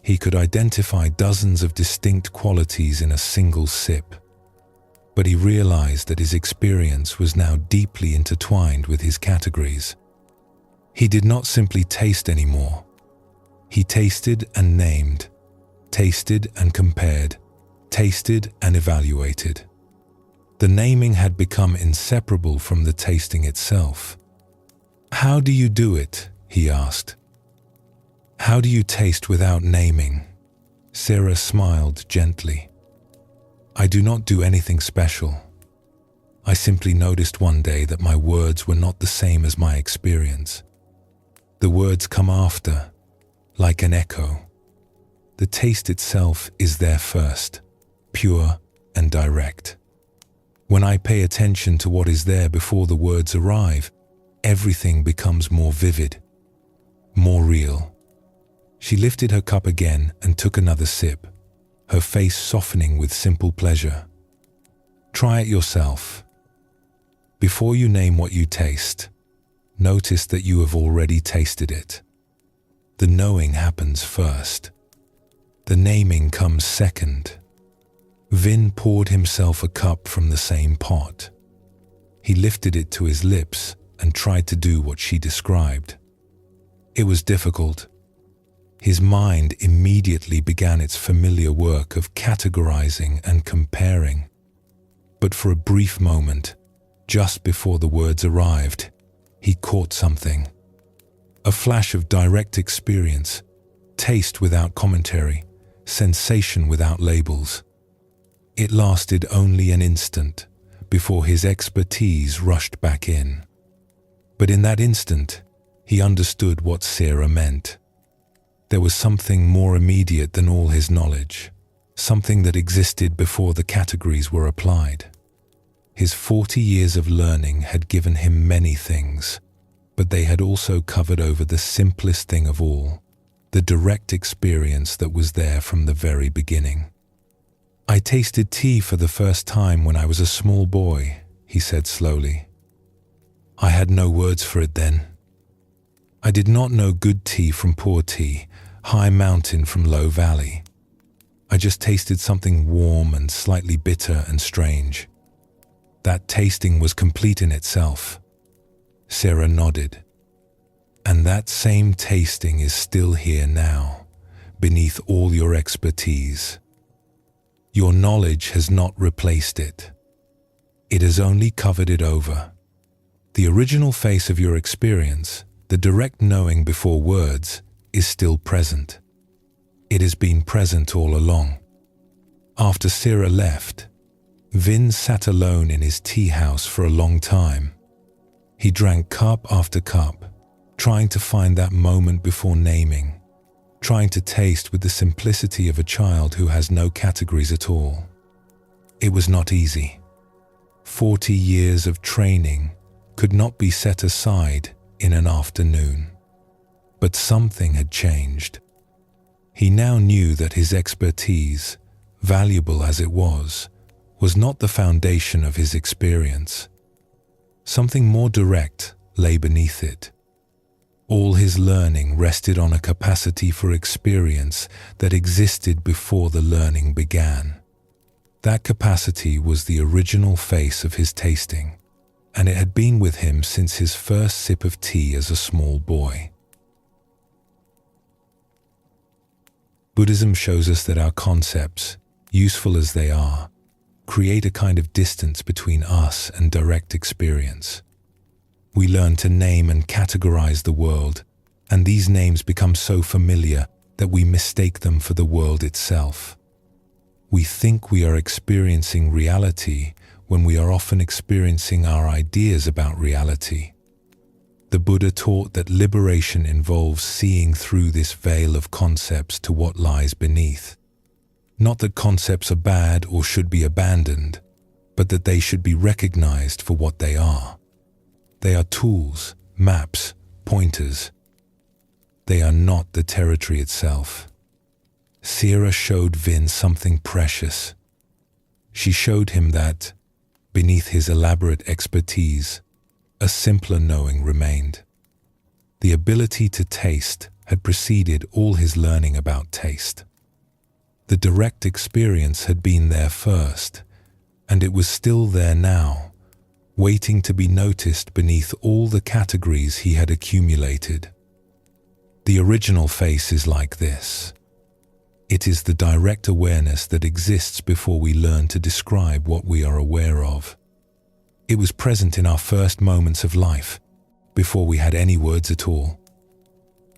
He could identify dozens of distinct qualities in a single sip. But he realized that his experience was now deeply intertwined with his categories. He did not simply taste anymore. He tasted and named, tasted and compared, tasted and evaluated. The naming had become inseparable from the tasting itself. "How do you do it?" he asked. "How do you taste without naming?" Sarah smiled gently. "I do not do anything special. I simply noticed one day that my words were not the same as my experience. The words come after, like an echo. The taste itself is there first, pure and direct. When I pay attention to what is there before the words arrive, everything becomes more vivid, more real." She lifted her cup again and took another sip, her face softening with simple pleasure. "Try it yourself. Before you name what you taste, notice that you have already tasted it. The knowing happens first. The naming comes second." Vin poured himself a cup from the same pot. He lifted it to his lips and tried to do what she described. It was difficult. His mind immediately began its familiar work of categorizing and comparing. But for a brief moment, just before the words arrived, he caught something. A flash of direct experience, taste without commentary, sensation without labels. It lasted only an instant before his expertise rushed back in. But in that instant, he understood what Sarah meant. There was something more immediate than all his knowledge, something that existed before the categories were applied. His 40 years of learning had given him many things, but they had also covered over the simplest thing of all, the direct experience that was there from the very beginning. "I tasted tea for the first time when I was a small boy," he said slowly. "I had no words for it then. I did not know good tea from poor tea, high mountain from low valley. I just tasted something warm and slightly bitter and strange. That tasting was complete in itself." Sarah nodded. "And that same tasting is still here now, beneath all your expertise. Your knowledge has not replaced it. It has only covered it over. The original face of your experience, the direct knowing before words, is still present. It has been present all along." After Sarah left, Vin sat alone in his tea house for a long time. He drank cup after cup, trying to find that moment before naming, trying to taste with the simplicity of a child who has no categories at all. It was not easy. 40 years of training could not be set aside in an afternoon. But something had changed. He now knew that his expertise, valuable as it was not the foundation of his experience. Something more direct lay beneath it. All his learning rested on a capacity for experience that existed before the learning began. That capacity was the original face of his tasting, and it had been with him since his first sip of tea as a small boy. Buddhism shows us that our concepts, useful as they are, create a kind of distance between us and direct experience. We learn to name and categorize the world, and these names become so familiar that we mistake them for the world itself. We think we are experiencing reality when we are often experiencing our ideas about reality. The Buddha taught that liberation involves seeing through this veil of concepts to what lies beneath. Not that concepts are bad or should be abandoned, but that they should be recognized for what they are. They are tools, maps, pointers. They are not the territory itself. Sierra showed Vin something precious. She showed him that, beneath his elaborate expertise, a simpler knowing remained. The ability to taste had preceded all his learning about taste. The direct experience had been there first, and it was still there now, waiting to be noticed beneath all the categories he had accumulated. The original face is like this. It is the direct awareness that exists before we learn to describe what we are aware of. It was present in our first moments of life, before we had any words at all.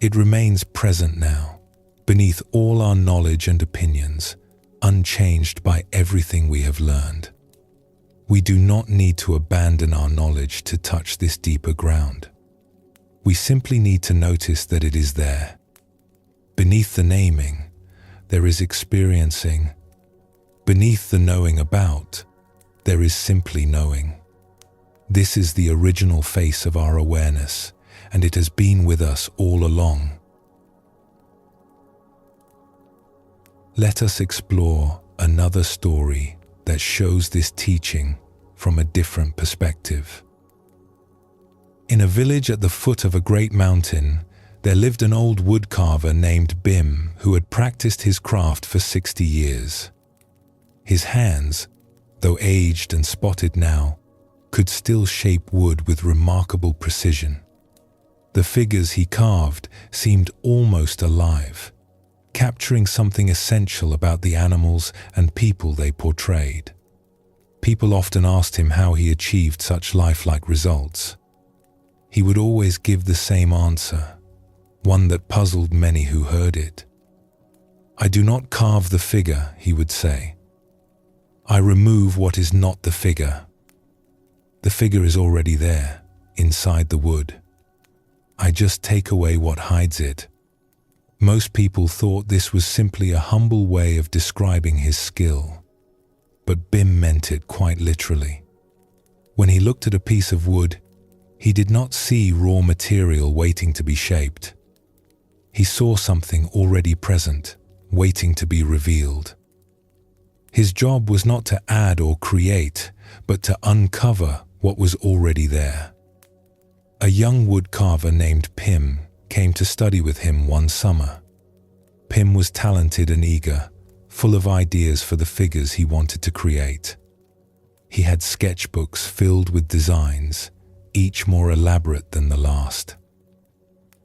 It remains present now, beneath all our knowledge and opinions, unchanged by everything we have learned. We do not need to abandon our knowledge to touch this deeper ground. We simply need to notice that it is there. Beneath the naming, there is experiencing. Beneath the knowing about, there is simply knowing. This is the original face of our awareness, and it has been with us all along. Let us explore another story that shows this teaching from a different perspective. In a village at the foot of a great mountain, there lived an old woodcarver named Bim who had practiced his craft for 60 years. His hands, though aged and spotted now, could still shape wood with remarkable precision. The figures he carved seemed almost alive, capturing something essential about the animals and people they portrayed. People often asked him how he achieved such lifelike results. He would always give the same answer, one that puzzled many who heard it. "I do not carve the figure," he would say. "I remove what is not the figure. The figure is already there, inside the wood. I just take away what hides it." Most people thought this was simply a humble way of describing his skill, but Bim meant it quite literally. When he looked at a piece of wood, he did not see raw material waiting to be shaped. He saw something already present, waiting to be revealed. His job was not to add or create, but to uncover what was already there. A young woodcarver named Pim came to study with him one summer. Pim was talented and eager, full of ideas for the figures he wanted to create. He had sketchbooks filled with designs, each more elaborate than the last.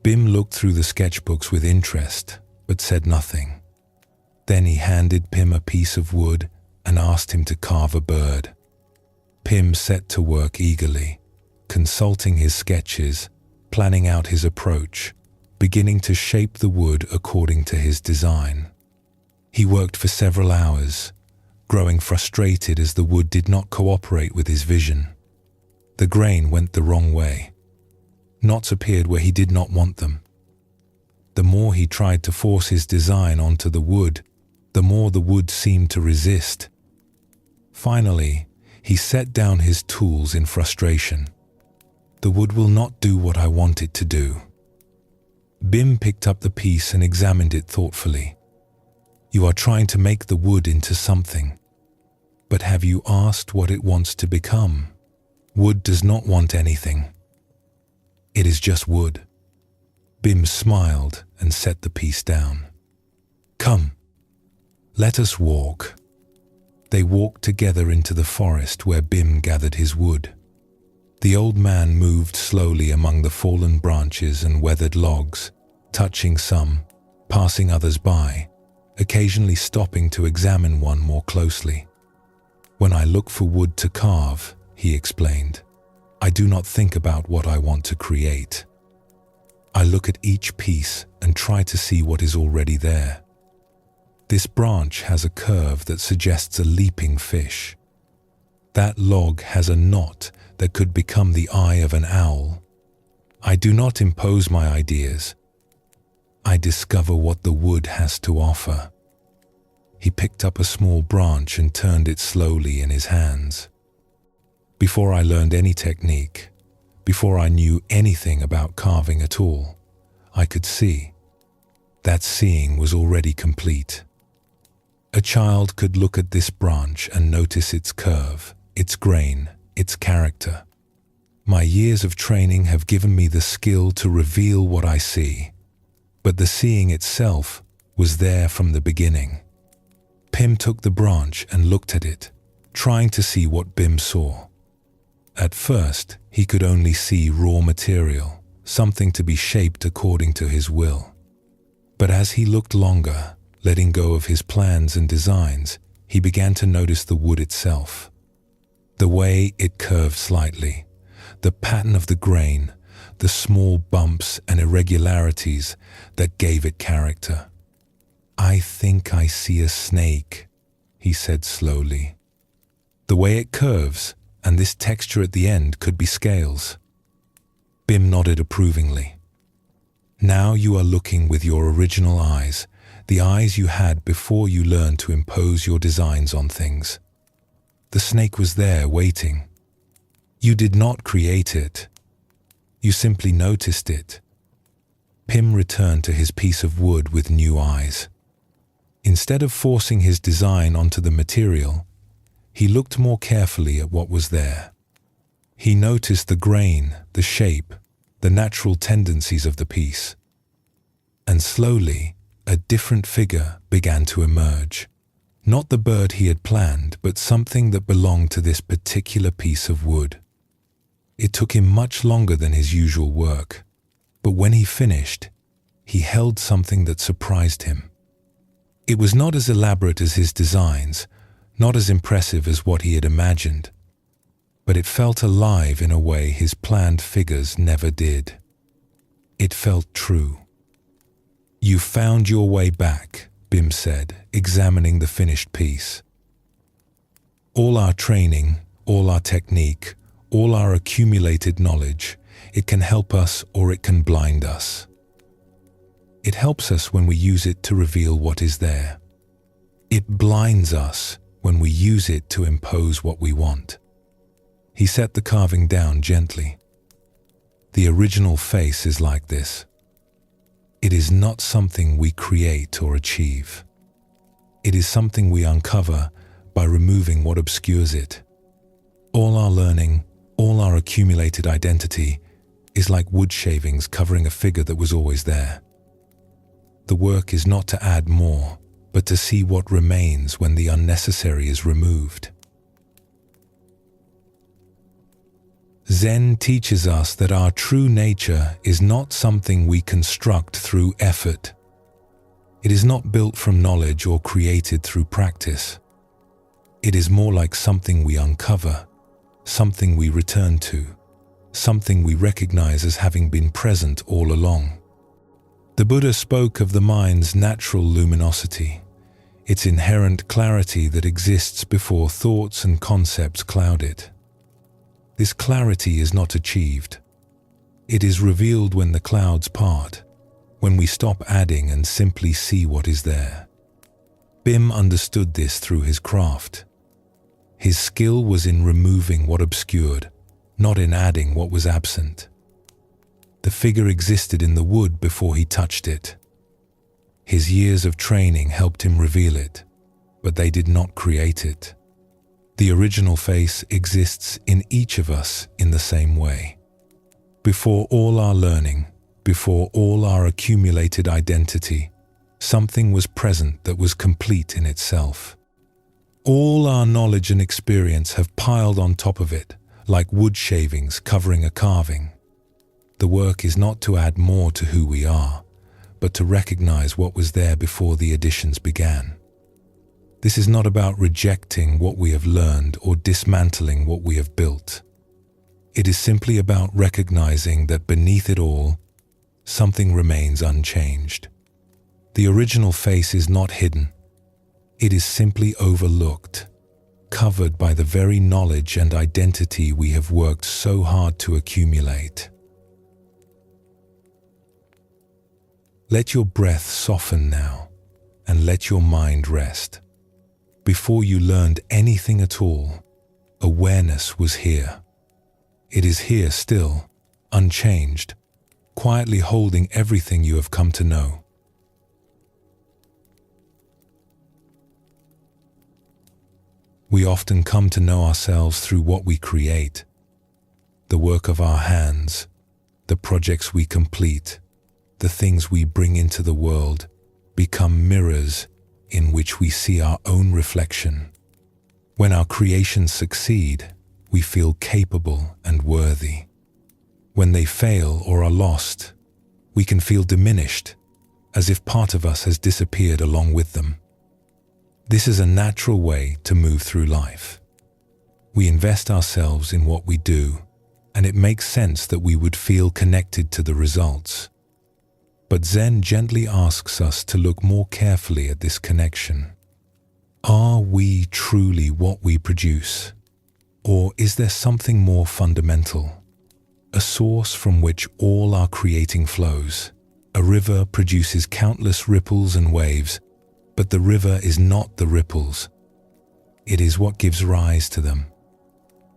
Bim looked through the sketchbooks with interest, but said nothing. Then he handed Pim a piece of wood and asked him to carve a bird. Pim set to work eagerly, consulting his sketches, planning out his approach, beginning to shape the wood according to his design. He worked for several hours, growing frustrated as the wood did not cooperate with his vision. The grain went the wrong way. Knots appeared where he did not want them. The more he tried to force his design onto the wood, the more the wood seemed to resist. Finally, he set down his tools in frustration. "The wood will not do what I want it to do." Bim picked up the piece and examined it thoughtfully. "You are trying to make the wood into something. But have you asked what it wants to become? Wood does not want anything. It is just wood." Bim smiled and set the piece down. "Come, let us walk." They walked together into the forest where Bim gathered his wood. The old man moved slowly among the fallen branches and weathered logs, touching some, passing others by, occasionally stopping to examine one more closely. "When I look for wood to carve," he explained, "I do not think about what I want to create. I look at each piece and try to see what is already there. This branch has a curve that suggests a leaping fish. That log has a knot that could become the eye of an owl. I do not impose my ideas. I discover what the wood has to offer. He picked up a small branch and turned it slowly in his hands. Before I learned any technique, before I knew anything about carving at all, I could see. That seeing was already complete. A child could look at this branch and notice its curve, its grain, its character. My years of training have given me the skill to reveal what I see, but the seeing itself was there from the beginning. Pim took the branch and looked at it, trying to see what Bim saw. At first, he could only see raw material, something to be shaped according to his will. But as he looked longer, letting go of his plans and designs, he began to notice the wood itself. The way it curved slightly, the pattern of the grain, the small bumps and irregularities that gave it character. "I think I see a snake," he said slowly. "The way it curves, and this texture at the end could be scales." Bim nodded approvingly. "Now you are looking with your original eyes, the eyes you had before you learned to impose your designs on things. The snake was there waiting. You did not create it. You simply noticed it." Pim returned to his piece of wood with new eyes. Instead of forcing his design onto the material, he looked more carefully at what was there. He noticed the grain, the shape, the natural tendencies of the piece. And slowly, a different figure began to emerge. Not the bird he had planned, but something that belonged to this particular piece of wood. It took him much longer than his usual work, but when he finished, he held something that surprised him. It was not as elaborate as his designs, not as impressive as what he had imagined, but it felt alive in a way his planned figures never did. It felt true. "You found your way back," Bim said, examining the finished piece. "All our training, all our technique, all our accumulated knowledge, it can help us or it can blind us. It helps us when we use it to reveal what is there. It blinds us when we use it to impose what we want." He set the carving down gently. "The original face is like this. It is not something we create or achieve. It is something we uncover by removing what obscures it. All our learning, all our accumulated identity is like wood shavings covering a figure that was always there. The work is not to add more, but to see what remains when the unnecessary is removed." Zen teaches us that our true nature is not something we construct through effort. It is not built from knowledge or created through practice. It is more like something we uncover, something we return to, something we recognize as having been present all along. The Buddha spoke of the mind's natural luminosity, its inherent clarity that exists before thoughts and concepts cloud it. This clarity is not achieved. It is revealed when the clouds part, when we stop adding and simply see what is there. Bim understood this through his craft. His skill was in removing what obscured, not in adding what was absent. The figure existed in the wood before he touched it. His years of training helped him reveal it, but they did not create it. The original face exists in each of us in the same way. Before all our learning, before all our accumulated identity, something was present that was complete in itself. All our knowledge and experience have piled on top of it, like wood shavings covering a carving. The work is not to add more to who we are, but to recognize what was there before the additions began. This is not about rejecting what we have learned or dismantling what we have built. It is simply about recognizing that beneath it all, something remains unchanged. The original face is not hidden. It is simply overlooked, covered by the very knowledge and identity we have worked so hard to accumulate. Let your breath soften now, and let your mind rest. Before you learned anything at all, awareness was here. It is here still, unchanged, quietly holding everything you have come to know. We often come to know ourselves through what we create, the work of our hands, the projects we complete, the things we bring into the world become mirrors in which we see our own reflection. When our creations succeed, we feel capable and worthy. When they fail or are lost, we can feel diminished, as if part of us has disappeared along with them. This is a natural way to move through life. We invest ourselves in what we do, and it makes sense that we would feel connected to the results. But Zen gently asks us to look more carefully at this connection. Are we truly what we produce? Or is there something more fundamental? A source from which all our creating flows. A river produces countless ripples and waves, but the river is not the ripples. It is what gives rise to them.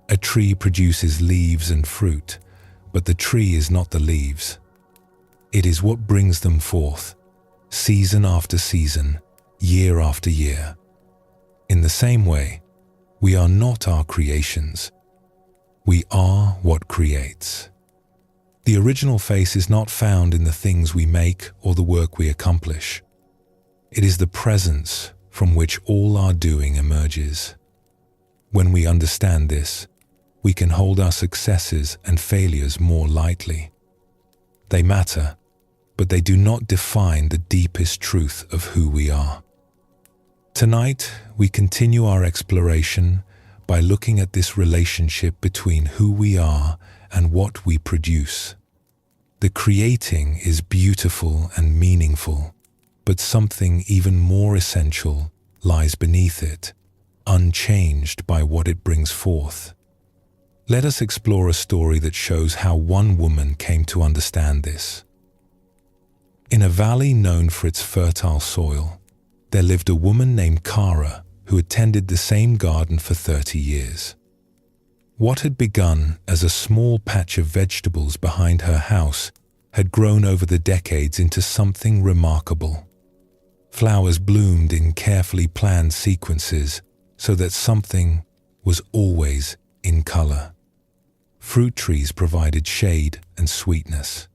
A tree produces leaves and fruit, but the tree is not the leaves. It is what brings them forth, season after season, year after year. In the same way, we are not our creations. We are what creates. The original face is not found in the things we make or the work we accomplish. It is the presence from which all our doing emerges. When we understand this, we can hold our successes and failures more lightly. They matter, but they do not define the deepest truth of who we are. Tonight, we continue our exploration by looking at this relationship between who we are and what we produce. The creating is beautiful and meaningful, but something even more essential lies beneath it, unchanged by what it brings forth. Let us explore a story that shows how one woman came to understand this. In a valley known for its fertile soil, there lived a woman named Kara who attended the same garden for 30 years. What had begun as a small patch of vegetables behind her house had grown over the decades into something remarkable. Flowers bloomed in carefully planned sequences so that something was always in color. Fruit trees provided shade and sweetness.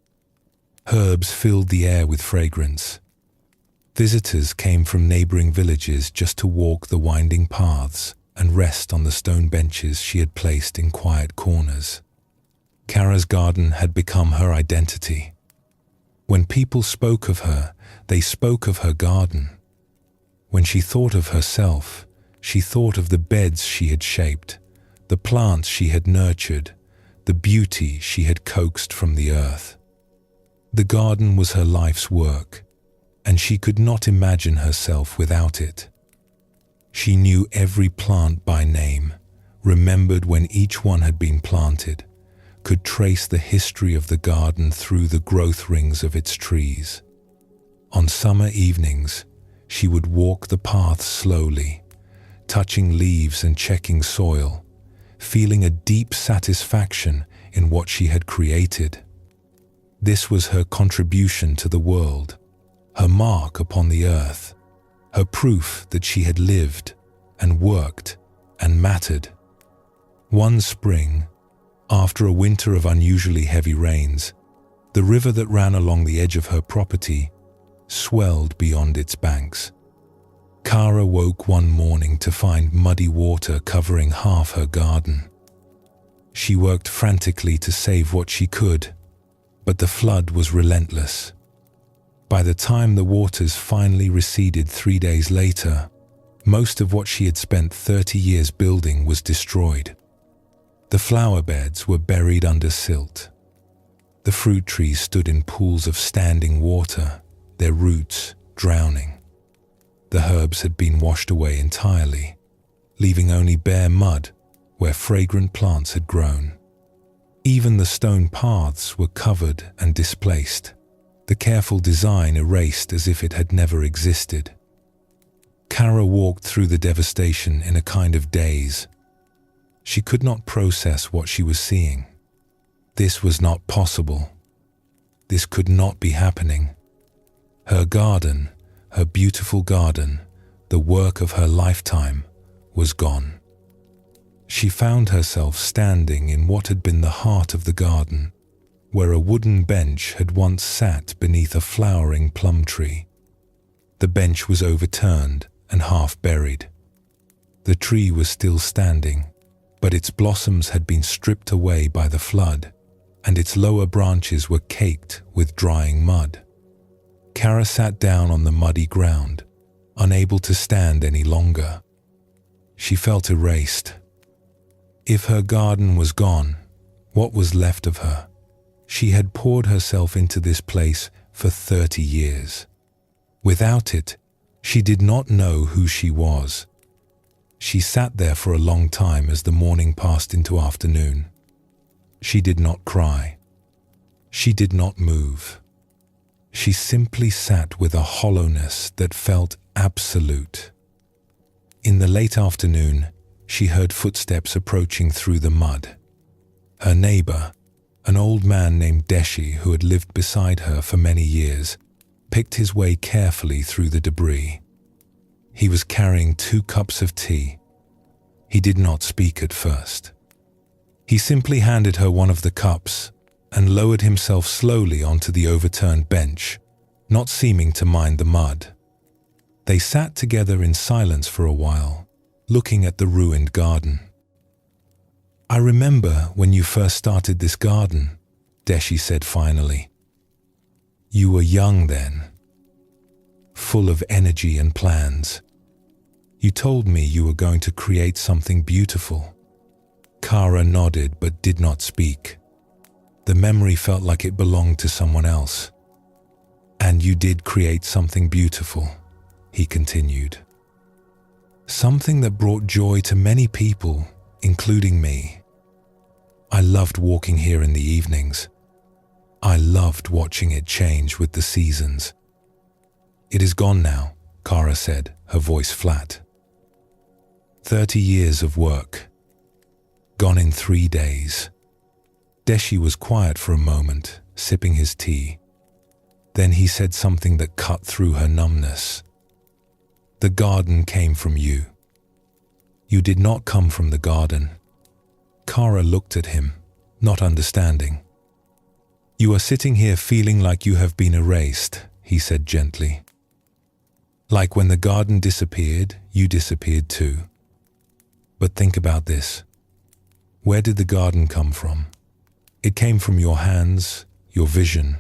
Herbs filled the air with fragrance. Visitors came from neighboring villages just to walk the winding paths and rest on the stone benches she had placed in quiet corners. Kara's garden had become her identity. When people spoke of her, they spoke of her garden. When she thought of herself, she thought of the beds she had shaped, the plants she had nurtured, the beauty she had coaxed from the earth. The garden was her life's work, and she could not imagine herself without it. She knew every plant by name, remembered when each one had been planted, could trace the history of the garden through the growth rings of its trees. On summer evenings, she would walk the paths slowly, touching leaves and checking soil, feeling a deep satisfaction in what she had created. This was her contribution to the world, her mark upon the earth, her proof that she had lived and worked and mattered. One spring, after a winter of unusually heavy rains, the river that ran along the edge of her property swelled beyond its banks. Kara woke one morning to find muddy water covering half her garden. She worked frantically to save what she could, but the flood was relentless. By the time the waters finally receded 3 days later, most of what she had spent 30 years building was destroyed. The flower beds were buried under silt. The fruit trees stood in pools of standing water, their roots drowning. The herbs had been washed away entirely, leaving only bare mud where fragrant plants had grown. Even the stone paths were covered and displaced, the careful design erased as if it had never existed. Kara walked through the devastation in a kind of daze. She could not process what she was seeing. This was not possible. This could not be happening. Her garden, her beautiful garden, the work of her lifetime, was gone. She found herself standing in what had been the heart of the garden, where a wooden bench had once sat beneath a flowering plum tree. The bench was overturned and half buried. The tree was still standing, but its blossoms had been stripped away by the flood, and its lower branches were caked with drying mud. Kara sat down on the muddy ground, unable to stand any longer. She felt erased. If her garden was gone, what was left of her? She had poured herself into this place for 30 years. Without it, she did not know who she was. She sat there for a long time as the morning passed into afternoon. She did not cry. She did not move. She simply sat with a hollowness that felt absolute. In the late afternoon, she heard footsteps approaching through the mud. Her neighbor, an old man named Deshi who had lived beside her for many years, picked his way carefully through the debris. He was carrying 2 cups of tea. He did not speak at first. He simply handed her one of the cups and lowered himself slowly onto the overturned bench, not seeming to mind the mud. They sat together in silence for a while, looking at the ruined garden. "I remember when you first started this garden," Deshi said finally. "You were young then, full of energy and plans. You told me you were going to create something beautiful." Kara nodded but did not speak. The memory felt like it belonged to someone else. "And you did create something beautiful," he continued. "Something that brought joy to many people, including me. I loved walking here in the evenings. I loved watching it change with the seasons." "It is gone now," Kara said, her voice flat. 30 years of work. Gone in 3 days. Deshi was quiet for a moment, sipping his tea. Then he said something that cut through her numbness. "The garden came from you. You did not come from the garden." Kara looked at him, not understanding. "You are sitting here feeling like you have been erased," he said gently. "Like when the garden disappeared, you disappeared too. But think about this. Where did the garden come from? It came from your hands, your vision,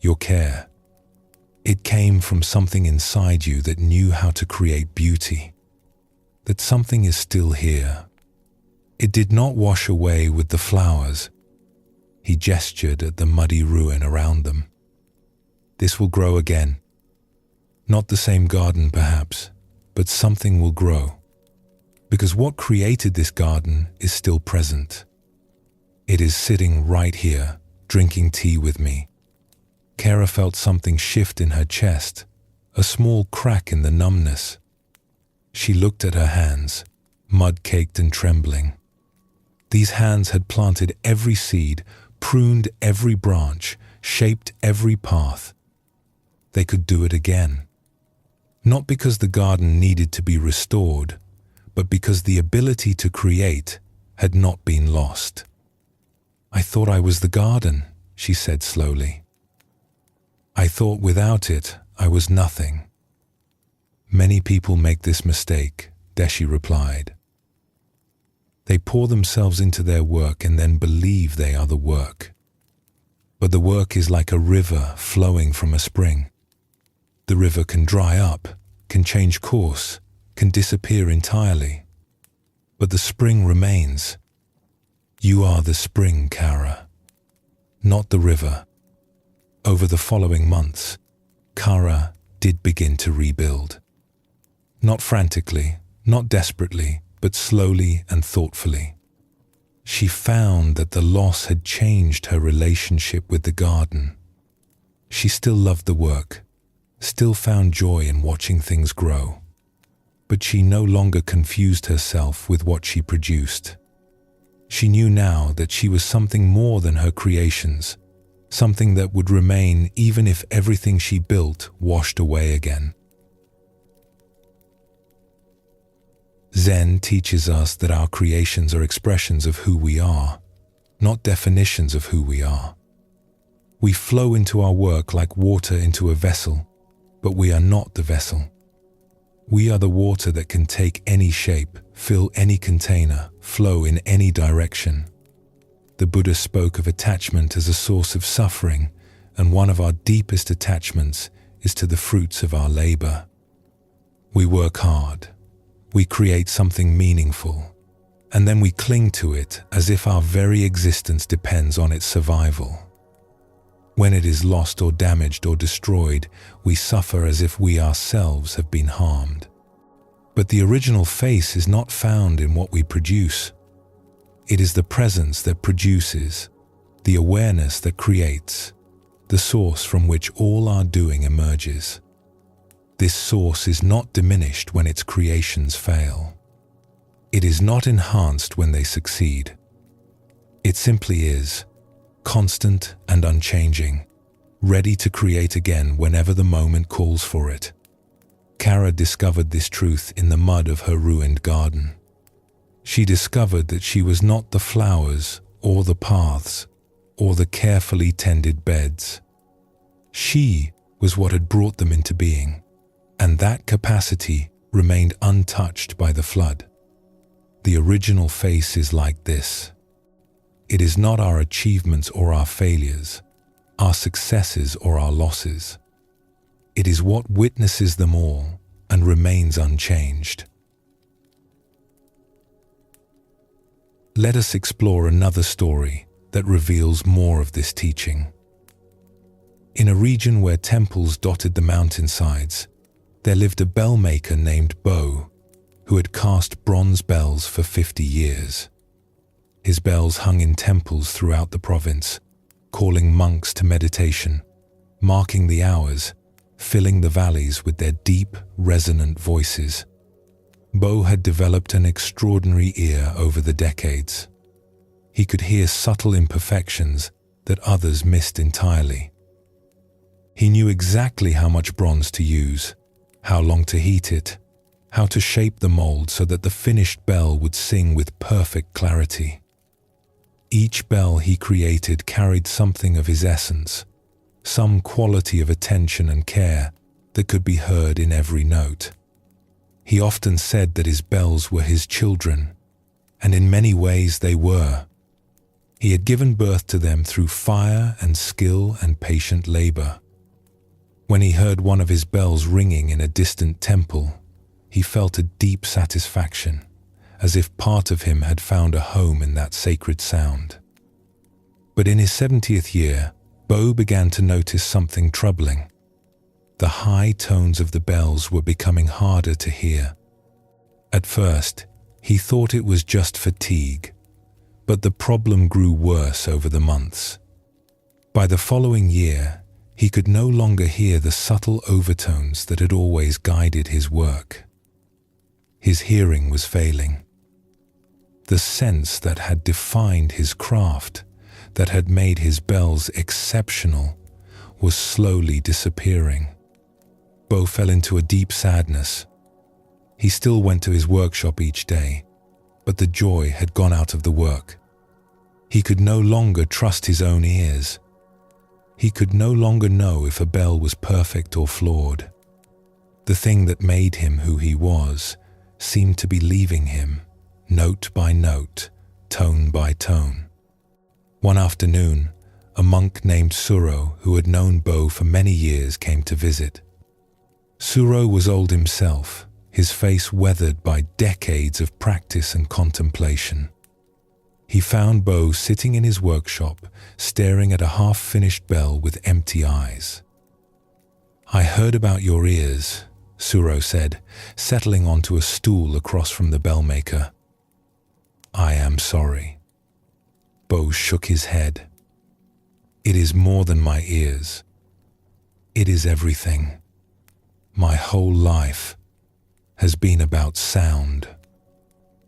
your care. It came from something inside you that knew how to create beauty. That something is still here. It did not wash away with the flowers." He gestured at the muddy ruin around them. "This will grow again. Not the same garden perhaps, but something will grow. Because what created this garden is still present. It is sitting right here, drinking tea with me." Kara felt something shift in her chest, a small crack in the numbness. She looked at her hands, mud-caked and trembling. These hands had planted every seed, pruned every branch, shaped every path. They could do it again. Not because the garden needed to be restored, but because the ability to create had not been lost. "I thought I was the garden," she said slowly. "I thought without it, I was nothing." "Many people make this mistake," Deshi replied. "They pour themselves into their work and then believe they are the work. But the work is like a river flowing from a spring. The river can dry up, can change course, can disappear entirely. But the spring remains. You are the spring, Kara. not the river. Over the following months, Kara did begin to rebuild. Not frantically, not desperately, but slowly and thoughtfully. She found that the loss had changed her relationship with the garden. She still loved the work, still found joy in watching things grow. But she no longer confused herself with what she produced. She knew now that she was something more than her creations, something that would remain even if everything she built washed away again. Zen teaches us that our creations are expressions of who we are, not definitions of who we are. We flow into our work like water into a vessel, but we are not the vessel. We are the water that can take any shape, fill any container, flow in any direction. The Buddha spoke of attachment as a source of suffering, and one of our deepest attachments is to the fruits of our labor. We work hard. We create something meaningful, and then we cling to it as if our very existence depends on its survival. When it is lost or damaged or destroyed, we suffer as if we ourselves have been harmed. But the original face is not found in what we produce. It is the presence that produces, the awareness that creates, the source from which all our doing emerges. This source is not diminished when its creations fail. It is not enhanced when they succeed. It simply is, constant and unchanging, ready to create again whenever the moment calls for it. Kara discovered this truth in the mud of her ruined garden. She discovered that she was not the flowers or the paths or the carefully tended beds. She was what had brought them into being, and that capacity remained untouched by the flood. The original face is like this. It is not our achievements or our failures, our successes or our losses. It is what witnesses them all and remains unchanged. Let us explore another story that reveals more of this teaching. In a region where temples dotted the mountainsides, there lived a bell maker named Bo, who had cast bronze bells for 50 years. His bells hung in temples throughout the province, calling monks to meditation, marking the hours, filling the valleys with their deep, resonant voices. Bo had developed an extraordinary ear over the decades. He could hear subtle imperfections that others missed entirely. He knew exactly how much bronze to use, how long to heat it, how to shape the mold so that the finished bell would sing with perfect clarity. Each bell he created carried something of his essence, some quality of attention and care that could be heard in every note. He often said that his bells were his children, and in many ways they were. He had given birth to them through fire and skill and patient labor. When he heard one of his bells ringing in a distant temple, he felt a deep satisfaction, as if part of him had found a home in that sacred sound. But in his 70th year, Bo began to notice something troubling. The high tones of the bells were becoming harder to hear. At first, he thought it was just fatigue, but the problem grew worse over the months. By the following year, he could no longer hear the subtle overtones that had always guided his work. His hearing was failing. The sense that had defined his craft, that had made his bells exceptional, was slowly disappearing. Bo fell into a deep sadness. He still went to his workshop each day, but the joy had gone out of the work. He could no longer trust his own ears. He could no longer know if a bell was perfect or flawed. The thing that made him who he was seemed to be leaving him, note by note, tone by tone. One afternoon, a monk named Suro, who had known Bo for many years, came to visit. Suro was old himself, his face weathered by decades of practice and contemplation. He found Bo sitting in his workshop, staring at a half-finished bell with empty eyes. "I heard about your ears," Suro said, settling onto a stool across from the bellmaker. "I am sorry." Bo shook his head. "It is more than my ears. It is everything. My whole life has been about sound,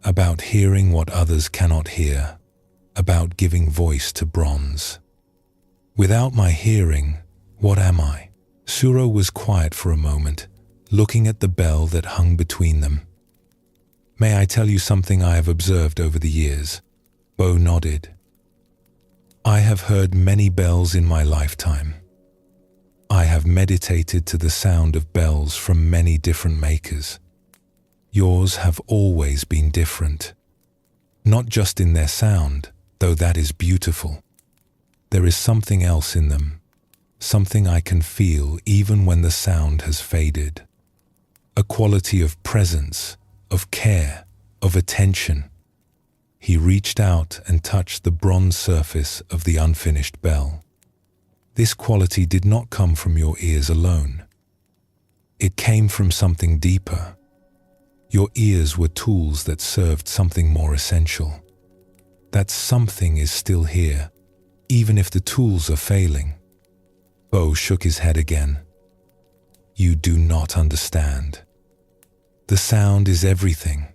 about hearing what others cannot hear, about giving voice to bronze. Without my hearing, what am I?" Suro was quiet for a moment, looking at the bell that hung between them. "May I tell you something I have observed over the years?" Bo nodded. "I have heard many bells in my lifetime. I have meditated to the sound of bells from many different makers. Yours have always been different. Not just in their sound, though that is beautiful. There is something else in them, something I can feel even when the sound has faded. A quality of presence, of care, of attention." He reached out and touched the bronze surface of the unfinished bell. "This quality did not come from your ears alone. It came from something deeper. Your ears were tools that served something more essential. That something is still here, even if the tools are failing." Bo shook his head again. "You do not understand. The sound is everything.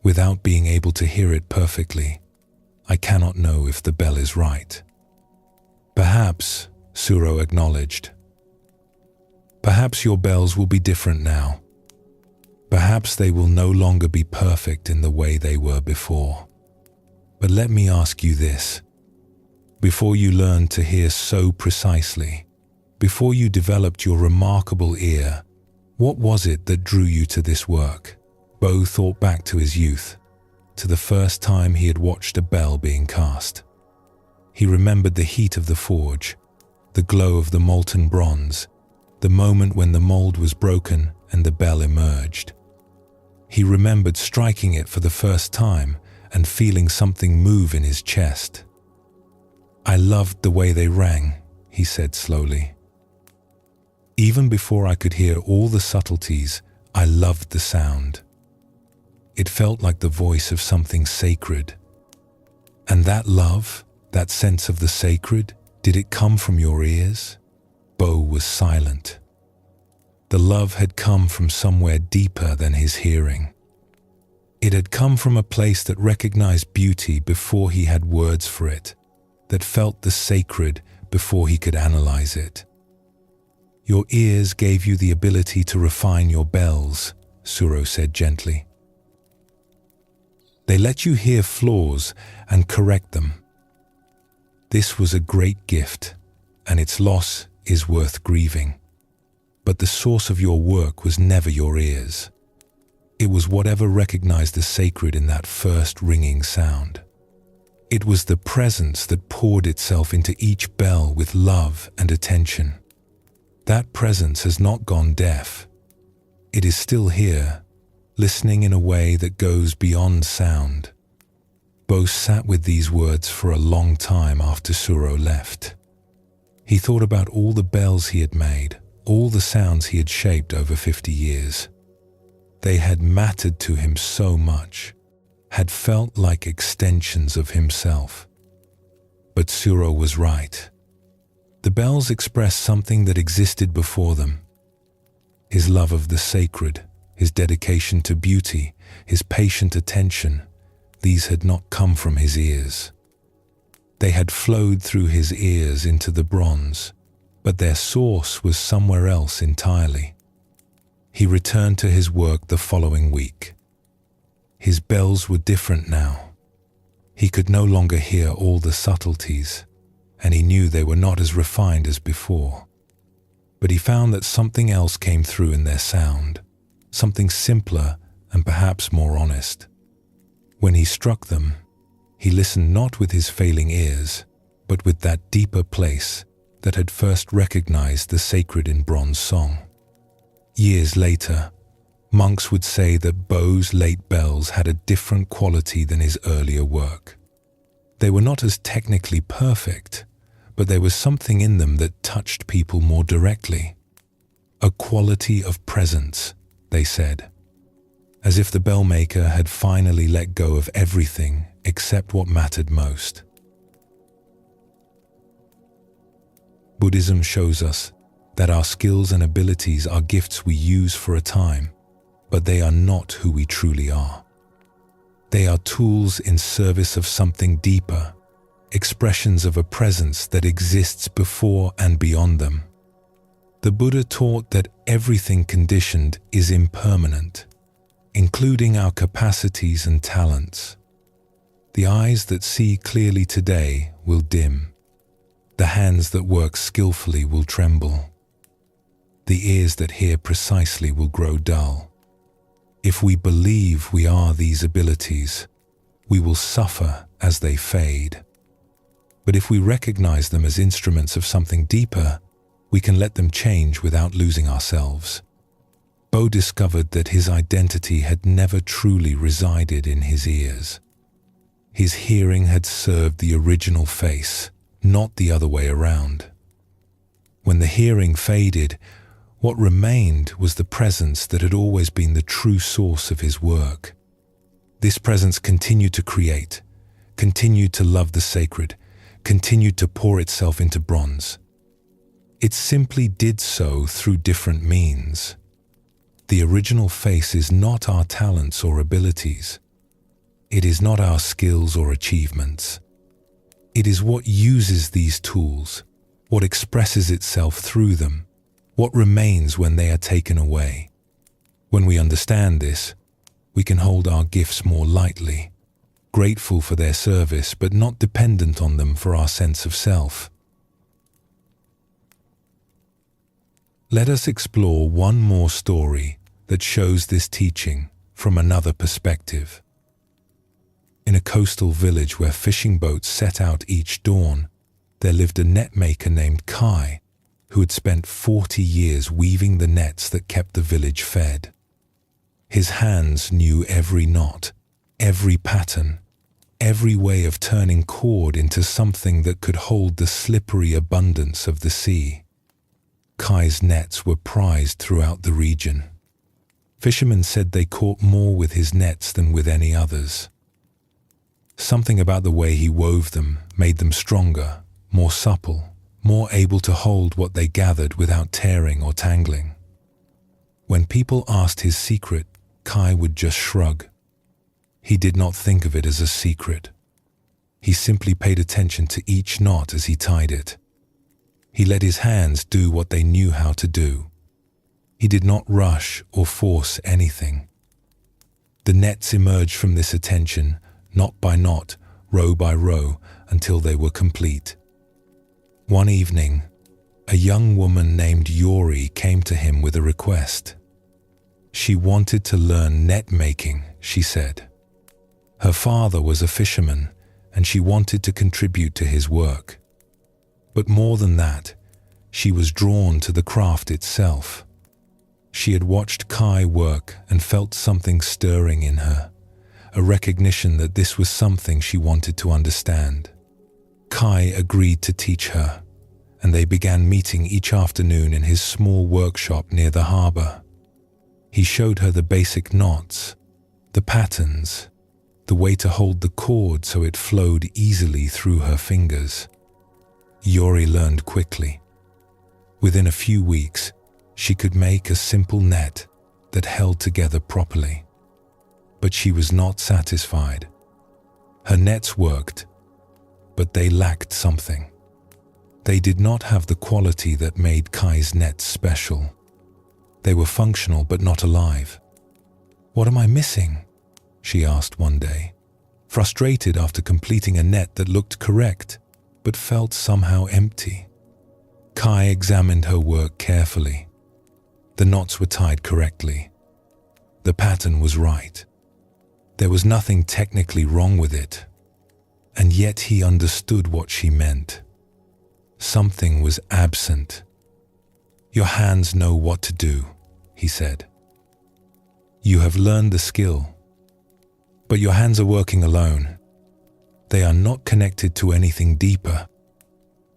Without being able to hear it perfectly, I cannot know if the bell is right." "Perhaps," Suro acknowledged. "Perhaps your bells will be different now. Perhaps they will no longer be perfect in the way they were before. But let me ask you this. Before you learned to hear so precisely, before you developed your remarkable ear, what was it that drew you to this work?" Bo thought back to his youth, to the first time he had watched a bell being cast. He remembered the heat of the forge, the glow of the molten bronze, the moment when the mold was broken and the bell emerged. He remembered striking it for the first time and feeling something move in his chest. "I loved the way they rang," he said slowly. "Even before I could hear all the subtleties, I loved the sound. It felt like the voice of something sacred. And that love, that sense of the sacred, did it come from your ears?" Bo was silent. The love had come from somewhere deeper than his hearing. It had come from a place that recognized beauty before he had words for it, that felt the sacred before he could analyze it. "Your ears gave you the ability to refine your bells," Suro said gently. "They let you hear flaws and correct them. This was a great gift, and its loss is worth grieving. But the source of your work was never your ears. It was whatever recognized the sacred in that first ringing sound. It was the presence that poured itself into each bell with love and attention. That presence has not gone deaf. It is still here, listening in a way that goes beyond sound." Bo sat with these words for a long time after Suro left. He thought about all the bells he had made, all the sounds he had shaped over 50 years. They had mattered to him so much, had felt like extensions of himself. But Suro was right. The bells expressed something that existed before them. His love of the sacred, his dedication to beauty, his patient attention, these had not come from his ears. They had flowed through his ears into the bronze, but their source was somewhere else entirely. He returned to his work the following week. His bells were different now. He could no longer hear all the subtleties, and he knew they were not as refined as before. But he found that something else came through in their sound, something simpler and perhaps more honest. When he struck them, he listened not with his failing ears, but with that deeper place that had first recognized the sacred in bronze song. Years later, monks would say that Bo's late bells had a different quality than his earlier work. They were not as technically perfect, but there was something in them that touched people more directly. A quality of presence, they said, as if the bell maker had finally let go of everything except what mattered most. Buddhism shows us that our skills and abilities are gifts we use for a time, but they are not who we truly are. They are tools in service of something deeper, expressions of a presence that exists before and beyond them. The Buddha taught that everything conditioned is impermanent, including our capacities and talents. The eyes that see clearly today will dim. The hands that work skillfully will tremble. The ears that hear precisely will grow dull. If we believe we are these abilities, we will suffer as they fade. But if we recognize them as instruments of something deeper, we can let them change without losing ourselves. Bo discovered that his identity had never truly resided in his ears. His hearing had served the original face, not the other way around. When the hearing faded, what remained was the presence that had always been the true source of his work. This presence continued to create, continued to love the sacred, continued to pour itself into bronze. It simply did so through different means. The original face is not our talents or abilities. It is not our skills or achievements. It is what uses these tools, what expresses itself through them, what remains when they are taken away. When we understand this, we can hold our gifts more lightly, grateful for their service but not dependent on them for our sense of self. Let us explore one more story that shows this teaching from another perspective. In a coastal village where fishing boats set out each dawn, there lived a net maker named Kai, who had spent 40 years weaving the nets that kept the village fed. His hands knew every knot, every pattern, every way of turning cord into something that could hold the slippery abundance of the sea. Kai's nets were prized throughout the region. Fishermen said they caught more with his nets than with any others. Something about the way he wove them made them stronger, more supple, more able to hold what they gathered without tearing or tangling. When people asked his secret, Kai would just shrug. He did not think of it as a secret. He simply paid attention to each knot as he tied it. He let his hands do what they knew how to do. He did not rush or force anything. The nets emerged from this attention, knot by knot, row by row, until they were complete. One evening, a young woman named Yori came to him with a request. She wanted to learn net making, she said. Her father was a fisherman, and she wanted to contribute to his work. But more than that, she was drawn to the craft itself. She had watched Kai work and felt something stirring in her, a recognition that this was something she wanted to understand. Kai agreed to teach her, and they began meeting each afternoon in his small workshop near the harbor. He showed her the basic knots, the patterns, the way to hold the cord so it flowed easily through her fingers. Yori learned quickly. Within a few weeks, she could make a simple net that held together properly. But she was not satisfied. Her nets worked, but they lacked something. They did not have the quality that made Kai's nets special. They were functional but not alive. "What am I missing?" she asked one day, frustrated after completing a net that looked correct but felt somehow empty. Kai examined her work carefully. The knots were tied correctly. The pattern was right. There was nothing technically wrong with it, and yet he understood what she meant. Something was absent. "Your hands know what to do," he said. "You have learned the skill, but your hands are working alone. They are not connected to anything deeper.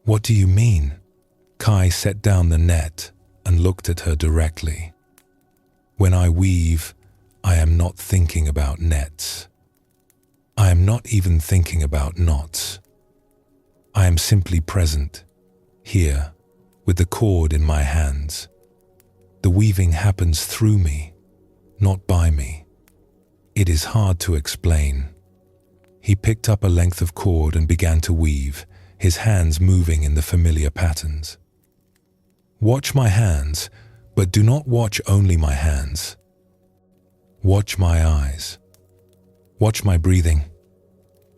What do you mean? Kai set down the net and looked at her directly. When I weave, I am not thinking about nets. I am not even thinking about knots. I am simply present, here, with the cord in my hands. The weaving happens through me, not by me. It is hard to explain. He picked up a length of cord and began to weave, his hands moving in the familiar patterns. Watch my hands, but do not watch only my hands. Watch my eyes. Watch my breathing.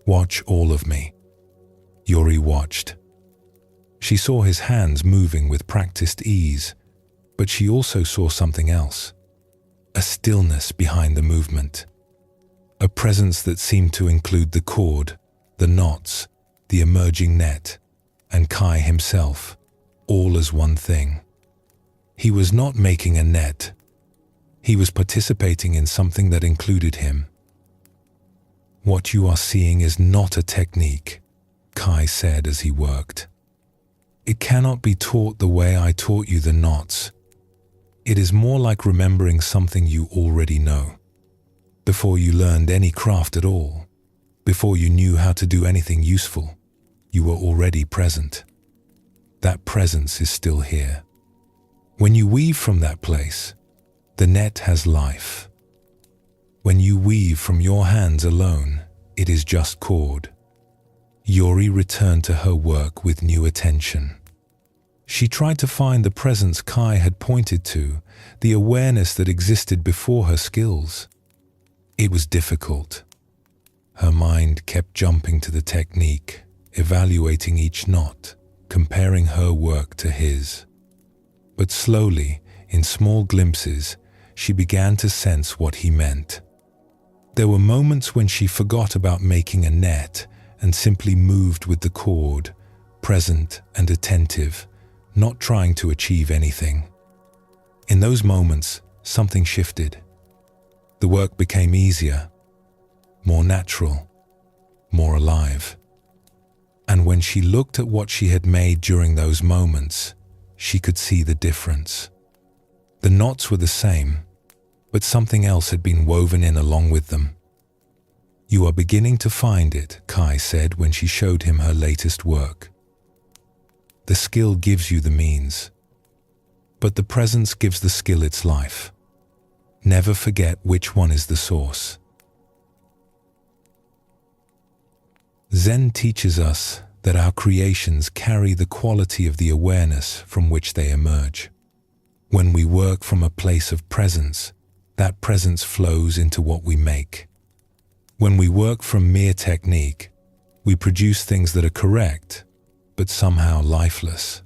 Watch all of me. Yuri watched. She saw his hands moving with practiced ease, but she also saw something else. A stillness behind the movement. A presence that seemed to include the cord, the knots, the emerging net, and Kai himself, all as one thing. He was not making a net. He was participating in something that included him. What you are seeing is not a technique, Kai said as he worked. It cannot be taught the way I taught you the knots. It is more like remembering something you already know. Before you learned any craft at all, before you knew how to do anything useful, you were already present. That presence is still here. When you weave from that place, the net has life. When you weave from your hands alone, it is just cord. Yuri returned to her work with new attention. She tried to find the presence Kai had pointed to, the awareness that existed before her skills. It was difficult. Her mind kept jumping to the technique, evaluating each knot, comparing her work to his. But slowly, in small glimpses, she began to sense what he meant. There were moments when she forgot about making a net and simply moved with the cord, present and attentive, not trying to achieve anything. In those moments, something shifted. The work became easier, more natural, more alive. And when she looked at what she had made during those moments, she could see the difference. The knots were the same, but something else had been woven in along with them. You are beginning to find it, Kai said when she showed him her latest work. The skill gives you the means, but the presence gives the skill its life. Never forget which one is the source. Zen teaches us that our creations carry the quality of the awareness from which they emerge. When we work from a place of presence, that presence flows into what we make. When we work from mere technique, we produce things that are correct, but somehow lifeless.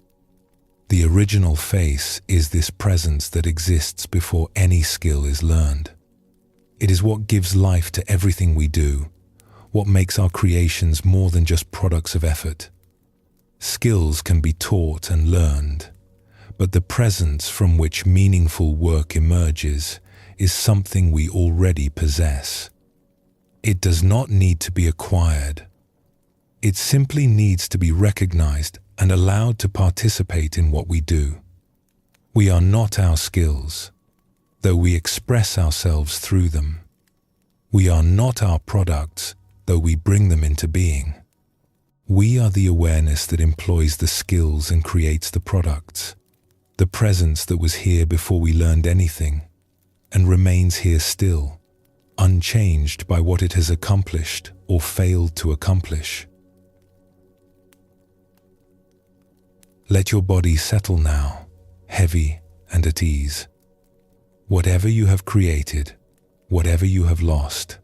The original face is this presence that exists before any skill is learned. It is what gives life to everything we do, what makes our creations more than just products of effort. Skills can be taught and learned, but the presence from which meaningful work emerges is something we already possess. It does not need to be acquired. It simply needs to be recognized and allowed to participate in what we do. We are not our skills, though we express ourselves through them. We are not our products, though we bring them into being. We are the awareness that employs the skills and creates the products, the presence that was here before we learned anything, and remains here still, unchanged by what it has accomplished or failed to accomplish. Let your body settle now, heavy and at ease. Whatever you have created, whatever you have lost,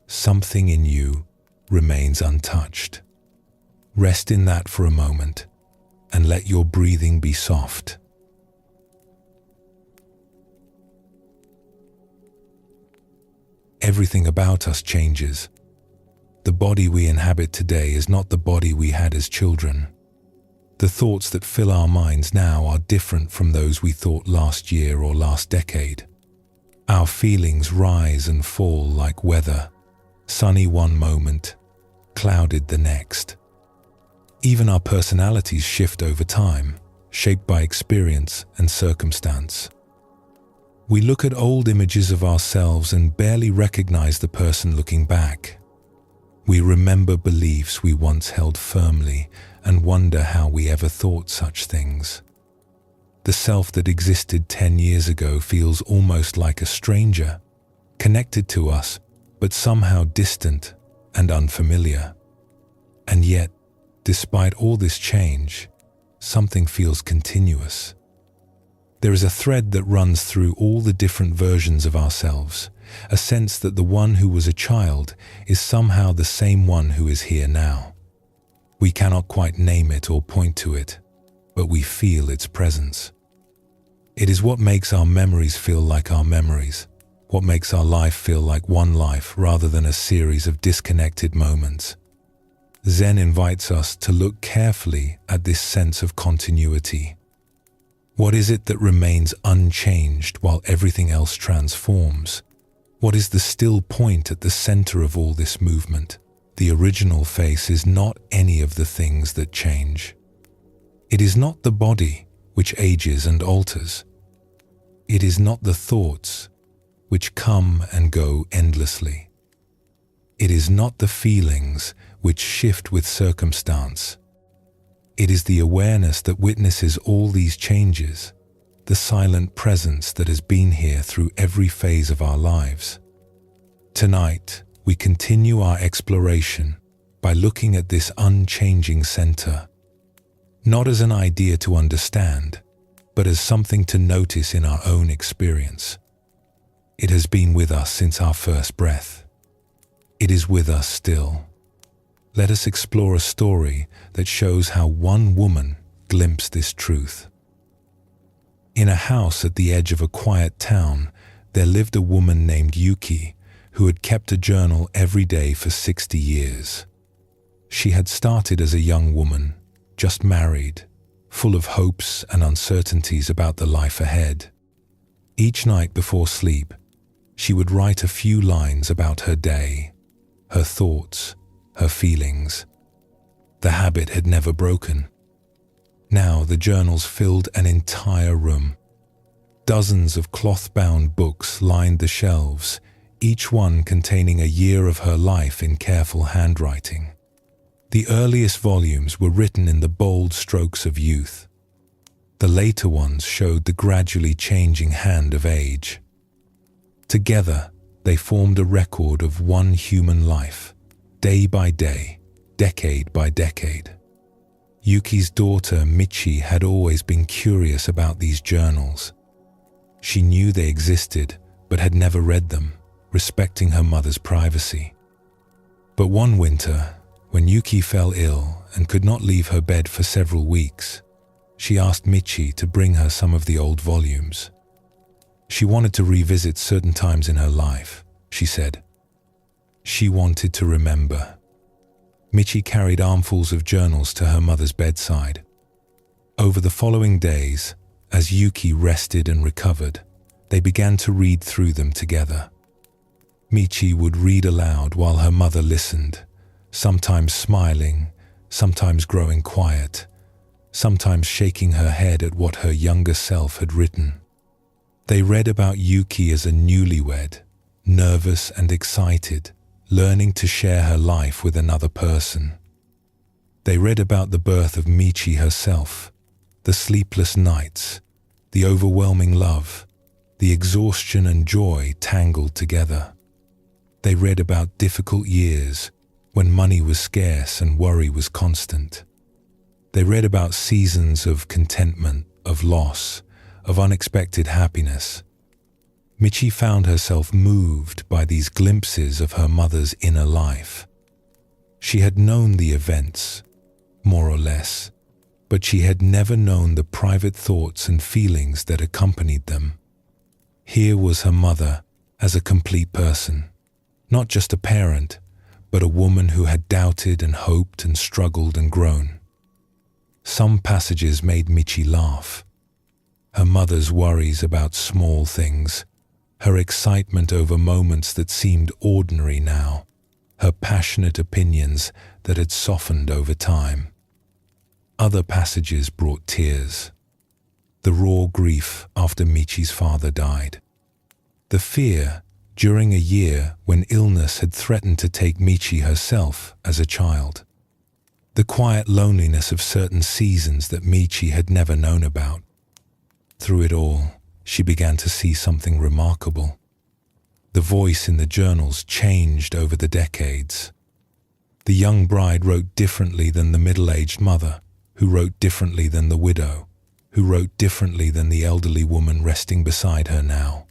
something in you remains untouched. Rest in that for a moment and let your breathing be soft. Everything about us changes. The body we inhabit today is not the body we had as children. The thoughts that fill our minds now are different from those we thought last year or last decade. Our feelings rise and fall like weather, sunny one moment, clouded the next. Even our personalities shift over time, shaped by experience and circumstance. We look at old images of ourselves and barely recognize the person looking back. We remember beliefs we once held firmly and wonder how we ever thought such things. The self that existed 10 years ago feels almost like a stranger, connected to us, but somehow distant and unfamiliar. And yet, despite all this change, something feels continuous. There is a thread that runs through all the different versions of ourselves, a sense that the one who was a child is somehow the same one who is here now. We cannot quite name it or point to it, but we feel its presence. It is what makes our memories feel like our memories, what makes our life feel like one life rather than a series of disconnected moments. Zen invites us to look carefully at this sense of continuity. What is it that remains unchanged while everything else transforms? What is the still point at the center of all this movement? The original face is not any of the things that change. It is not the body, which ages and alters. It is not the thoughts, which come and go endlessly. It is not the feelings, which shift with circumstance. It is the awareness that witnesses all these changes, the silent presence that has been here through every phase of our lives. Tonight, we continue our exploration by looking at this unchanging center, not as an idea to understand, but as something to notice in our own experience. It has been with us since our first breath. It is with us still. Let us explore a story that shows how one woman glimpsed this truth. In a house at the edge of a quiet town, there lived a woman named Yuki who had kept a journal every day for 60 years. She had started as a young woman, just married, full of hopes and uncertainties about the life ahead. Each night before sleep, she would write a few lines about her day, her thoughts, her feelings. The habit had never broken. Now the journals filled an entire room. Dozens of cloth-bound books lined the shelves, each one containing a year of her life in careful handwriting. The earliest volumes were written in the bold strokes of youth. The later ones showed the gradually changing hand of age. Together, they formed a record of one human life, day by day, decade by decade. Yuki's daughter, Michi, had always been curious about these journals. She knew they existed, but had never read them, respecting her mother's privacy. But one winter, when Yuki fell ill and could not leave her bed for several weeks, she asked Michi to bring her some of the old volumes. She wanted to revisit certain times in her life, she said. She wanted to remember. Michi carried armfuls of journals to her mother's bedside. Over the following days, as Yuki rested and recovered, they began to read through them together. Michi would read aloud while her mother listened, sometimes smiling, sometimes growing quiet, sometimes shaking her head at what her younger self had written. They read about Yuki as a newlywed, nervous and excited, learning to share her life with another person. They read about the birth of Michi herself, the sleepless nights, the overwhelming love, the exhaustion and joy tangled together. They read about difficult years when money was scarce and worry was constant. They read about seasons of contentment, of loss, of unexpected happiness. Michi found herself moved by these glimpses of her mother's inner life. She had known the events, more or less, but she had never known the private thoughts and feelings that accompanied them. Here was her mother as a complete person, not just a parent, but a woman who had doubted and hoped and struggled and grown. Some passages made Michi laugh. Her mother's worries about small things, her excitement over moments that seemed ordinary now, her passionate opinions that had softened over time. Other passages brought tears. The raw grief after Michi's father died. The fear during a year when illness had threatened to take Michi herself as a child. The quiet loneliness of certain seasons that Michi had never known about. Through it all, she began to see something remarkable. The voice in the journals changed over the decades. The young bride wrote differently than the middle-aged mother, who wrote differently than the widow, who wrote differently than the elderly woman resting beside her now.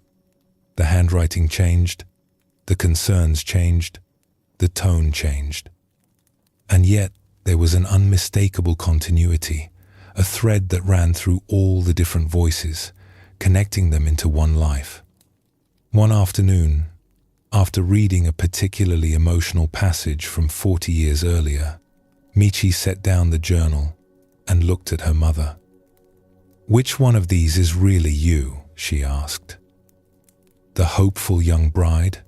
The handwriting changed, the concerns changed, the tone changed. And yet there was an unmistakable continuity, a thread that ran through all the different voices, connecting them into one life. One afternoon, after reading a particularly emotional passage from 40 years earlier, Michi set down the journal and looked at her mother. "Which one of these is really you?" she asked. The hopeful young bride?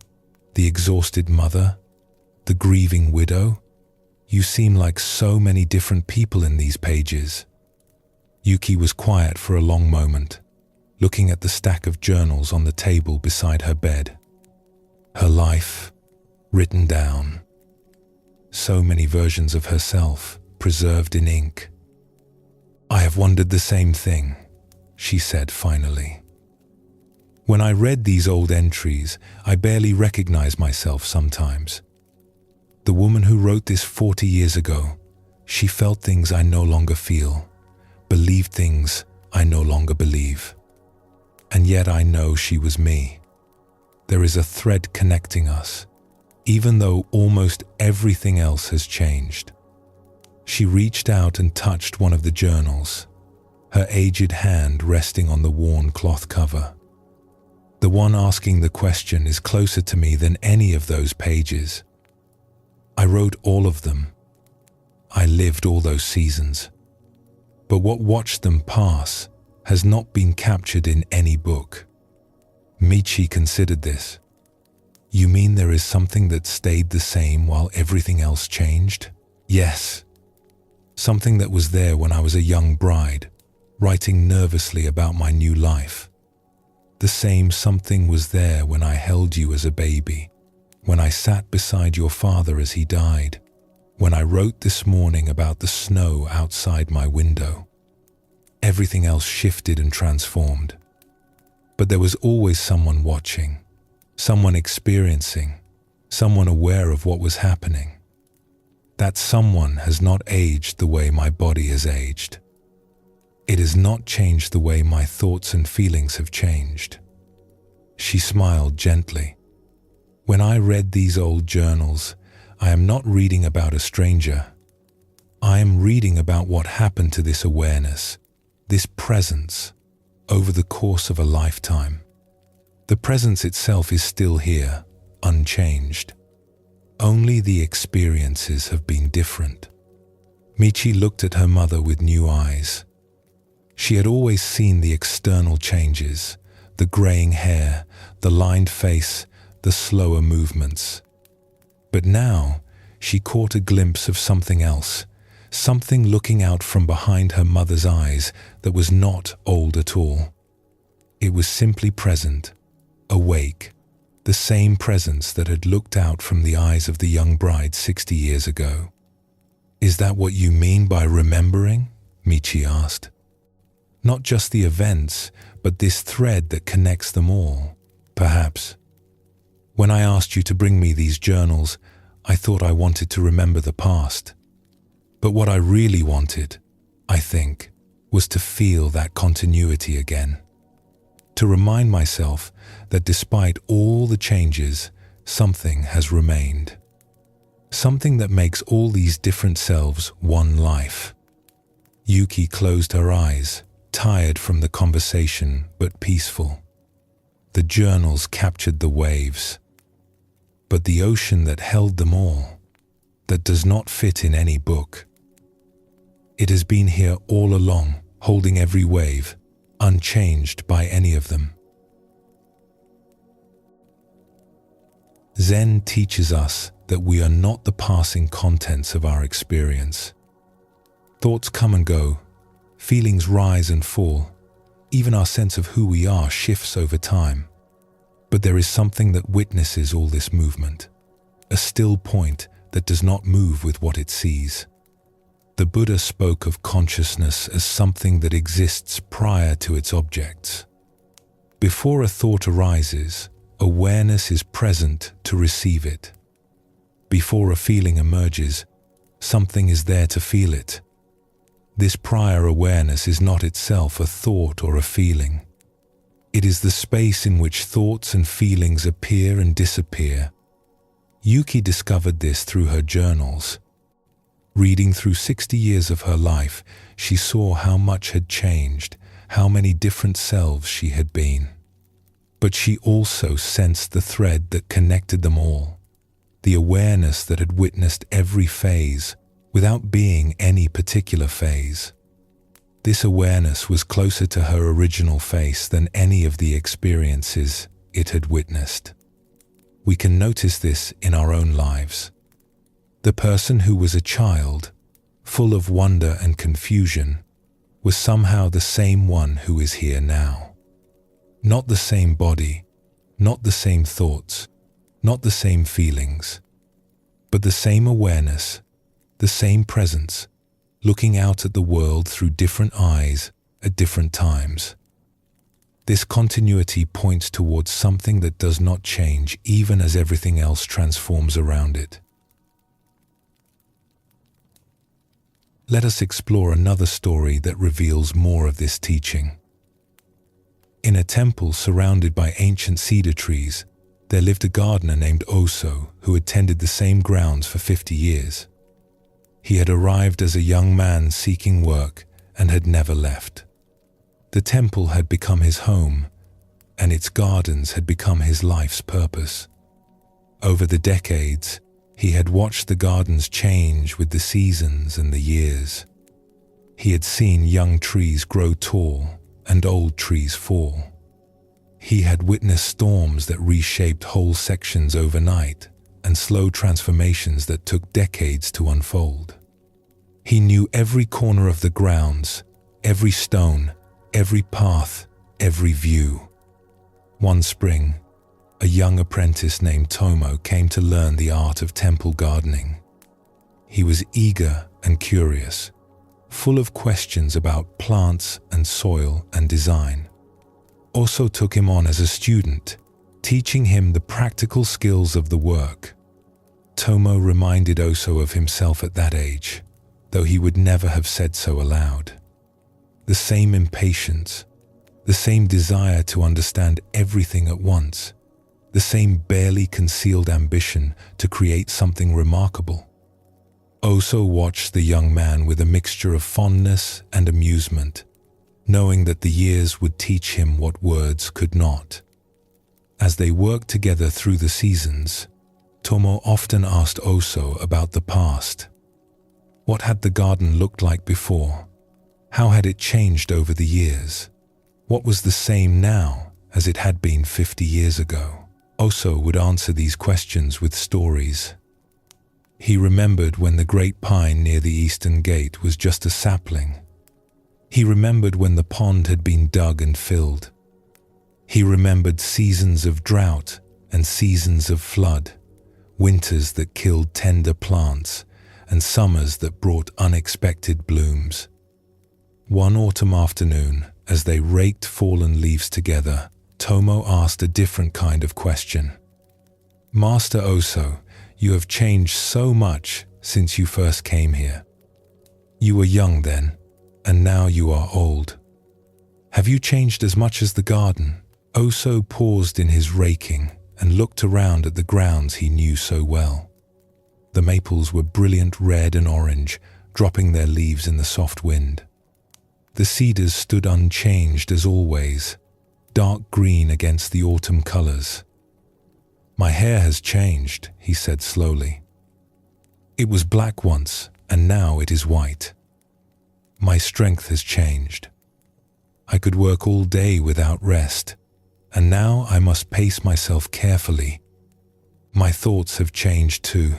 The exhausted mother? The grieving widow? You seem like so many different people in these pages. Yuki was quiet for a long moment, looking at the stack of journals on the table beside her bed. Her life, written down. So many versions of herself, preserved in ink. "I have wondered the same thing," she said finally. "When I read these old entries, I barely recognize myself sometimes. The woman who wrote this 40 years ago, she felt things I no longer feel, believed things I no longer believe. And yet I know she was me. There is a thread connecting us, even though almost everything else has changed." She reached out and touched one of the journals, her aged hand resting on the worn cloth cover. "The one asking the question is closer to me than any of those pages. I wrote all of them. I lived all those seasons. But what watched them pass has not been captured in any book." Michi considered this. "You mean there is something that stayed the same while everything else changed?" "Yes. Something that was there when I was a young bride, writing nervously about my new life. The same something was there when I held you as a baby, when I sat beside your father as he died, when I wrote this morning about the snow outside my window. Everything else shifted and transformed. But there was always someone watching, someone experiencing, someone aware of what was happening. That someone has not aged the way my body has aged. It has not changed the way my thoughts and feelings have changed." She smiled gently. "When I read these old journals, I am not reading about a stranger. I am reading about what happened to this awareness, this presence, over the course of a lifetime. The presence itself is still here, unchanged. Only the experiences have been different." Michi looked at her mother with new eyes. She had always seen the external changes, the graying hair, the lined face, the slower movements. But now she caught a glimpse of something else, something looking out from behind her mother's eyes that was not old at all. It was simply present, awake, the same presence that had looked out from the eyes of the young bride 60 years ago. "Is that what you mean by remembering?" Michi asked. "Not just the events, but this thread that connects them all, perhaps. When I asked you to bring me these journals, I thought I wanted to remember the past. But what I really wanted, I think, was to feel that continuity again. To remind myself that despite all the changes, something has remained. Something that makes all these different selves one life." Yuki closed her eyes, tired from the conversation but peaceful. The journals captured the waves. But the ocean that held them all, that does not fit in any book. It has been here all along, holding every wave, unchanged by any of them. Zen teaches us that we are not the passing contents of our experience. Thoughts come and go, feelings rise and fall, even our sense of who we are shifts over time. But there is something that witnesses all this movement, a still point that does not move with what it sees. The Buddha spoke of consciousness as something that exists prior to its objects. Before a thought arises, awareness is present to receive it. Before a feeling emerges, something is there to feel it. This prior awareness is not itself a thought or a feeling. It is the space in which thoughts and feelings appear and disappear. Yuki discovered this through her journals. Reading through 60 years of her life, she saw how much had changed, how many different selves she had been. But she also sensed the thread that connected them all, the awareness that had witnessed every phase without being any particular phase. This awareness was closer to her original face than any of the experiences it had witnessed. We can notice this in our own lives. The person who was a child, full of wonder and confusion, was somehow the same one who is here now. Not the same body, not the same thoughts, not the same feelings, but the same awareness, the same presence, looking out at the world through different eyes at different times. This continuity points towards something that does not change even as everything else transforms around it. Let us explore another story that reveals more of this teaching. In a temple surrounded by ancient cedar trees, there lived a gardener named Oso who had tended the same grounds for 50 years. He had arrived as a young man seeking work and had never left. The temple had become his home, and its gardens had become his life's purpose. Over the decades, he had watched the gardens change with the seasons and the years. He had seen young trees grow tall and old trees fall. He had witnessed storms that reshaped whole sections overnight and slow transformations that took decades to unfold. He knew every corner of the grounds, every stone, every path, every view. One spring, a young apprentice named Tomo came to learn the art of temple gardening. He was eager and curious, full of questions about plants and soil and design. Oso took him on as a student, teaching him the practical skills of the work. Tomo reminded Oso of himself at that age, though he would never have said so aloud. The same impatience, the same desire to understand everything at once, the same barely concealed ambition to create something remarkable. Oso watched the young man with a mixture of fondness and amusement, knowing that the years would teach him what words could not. As they worked together through the seasons, Tomo often asked Oso about the past. What had the garden looked like before? How had it changed over the years? What was the same now as it had been 50 years ago? Oso would answer these questions with stories. He remembered when the great pine near the eastern gate was just a sapling. He remembered when the pond had been dug and filled. He remembered seasons of drought and seasons of flood, winters that killed tender plants, and summers that brought unexpected blooms. One autumn afternoon, as they raked fallen leaves together, Tomo asked a different kind of question. "Master Oso, you have changed so much since you first came here. You were young then, and now you are old. Have you changed as much as the garden?" Oso paused in his raking and looked around at the grounds he knew so well. The maples were brilliant red and orange, dropping their leaves in the soft wind. The cedars stood unchanged as always, dark green against the autumn colors. "My hair has changed," he said slowly. "It was black once, and now it is white. My strength has changed. I could work all day without rest, and now I must pace myself carefully. my thoughts have changed too.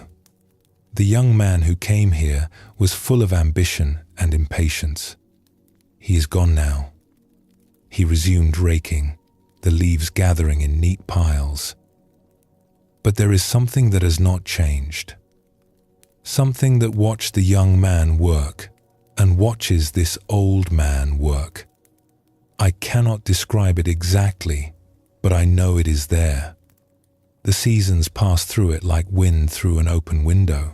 The young man who came here was full of ambition and impatience. He is gone now. He resumed raking, the leaves gathering in neat piles. But there is something that has not changed. Something that watched the young man work and watches this old man work. I cannot describe it exactly, but I know it is there. The seasons pass through it like wind through an open window.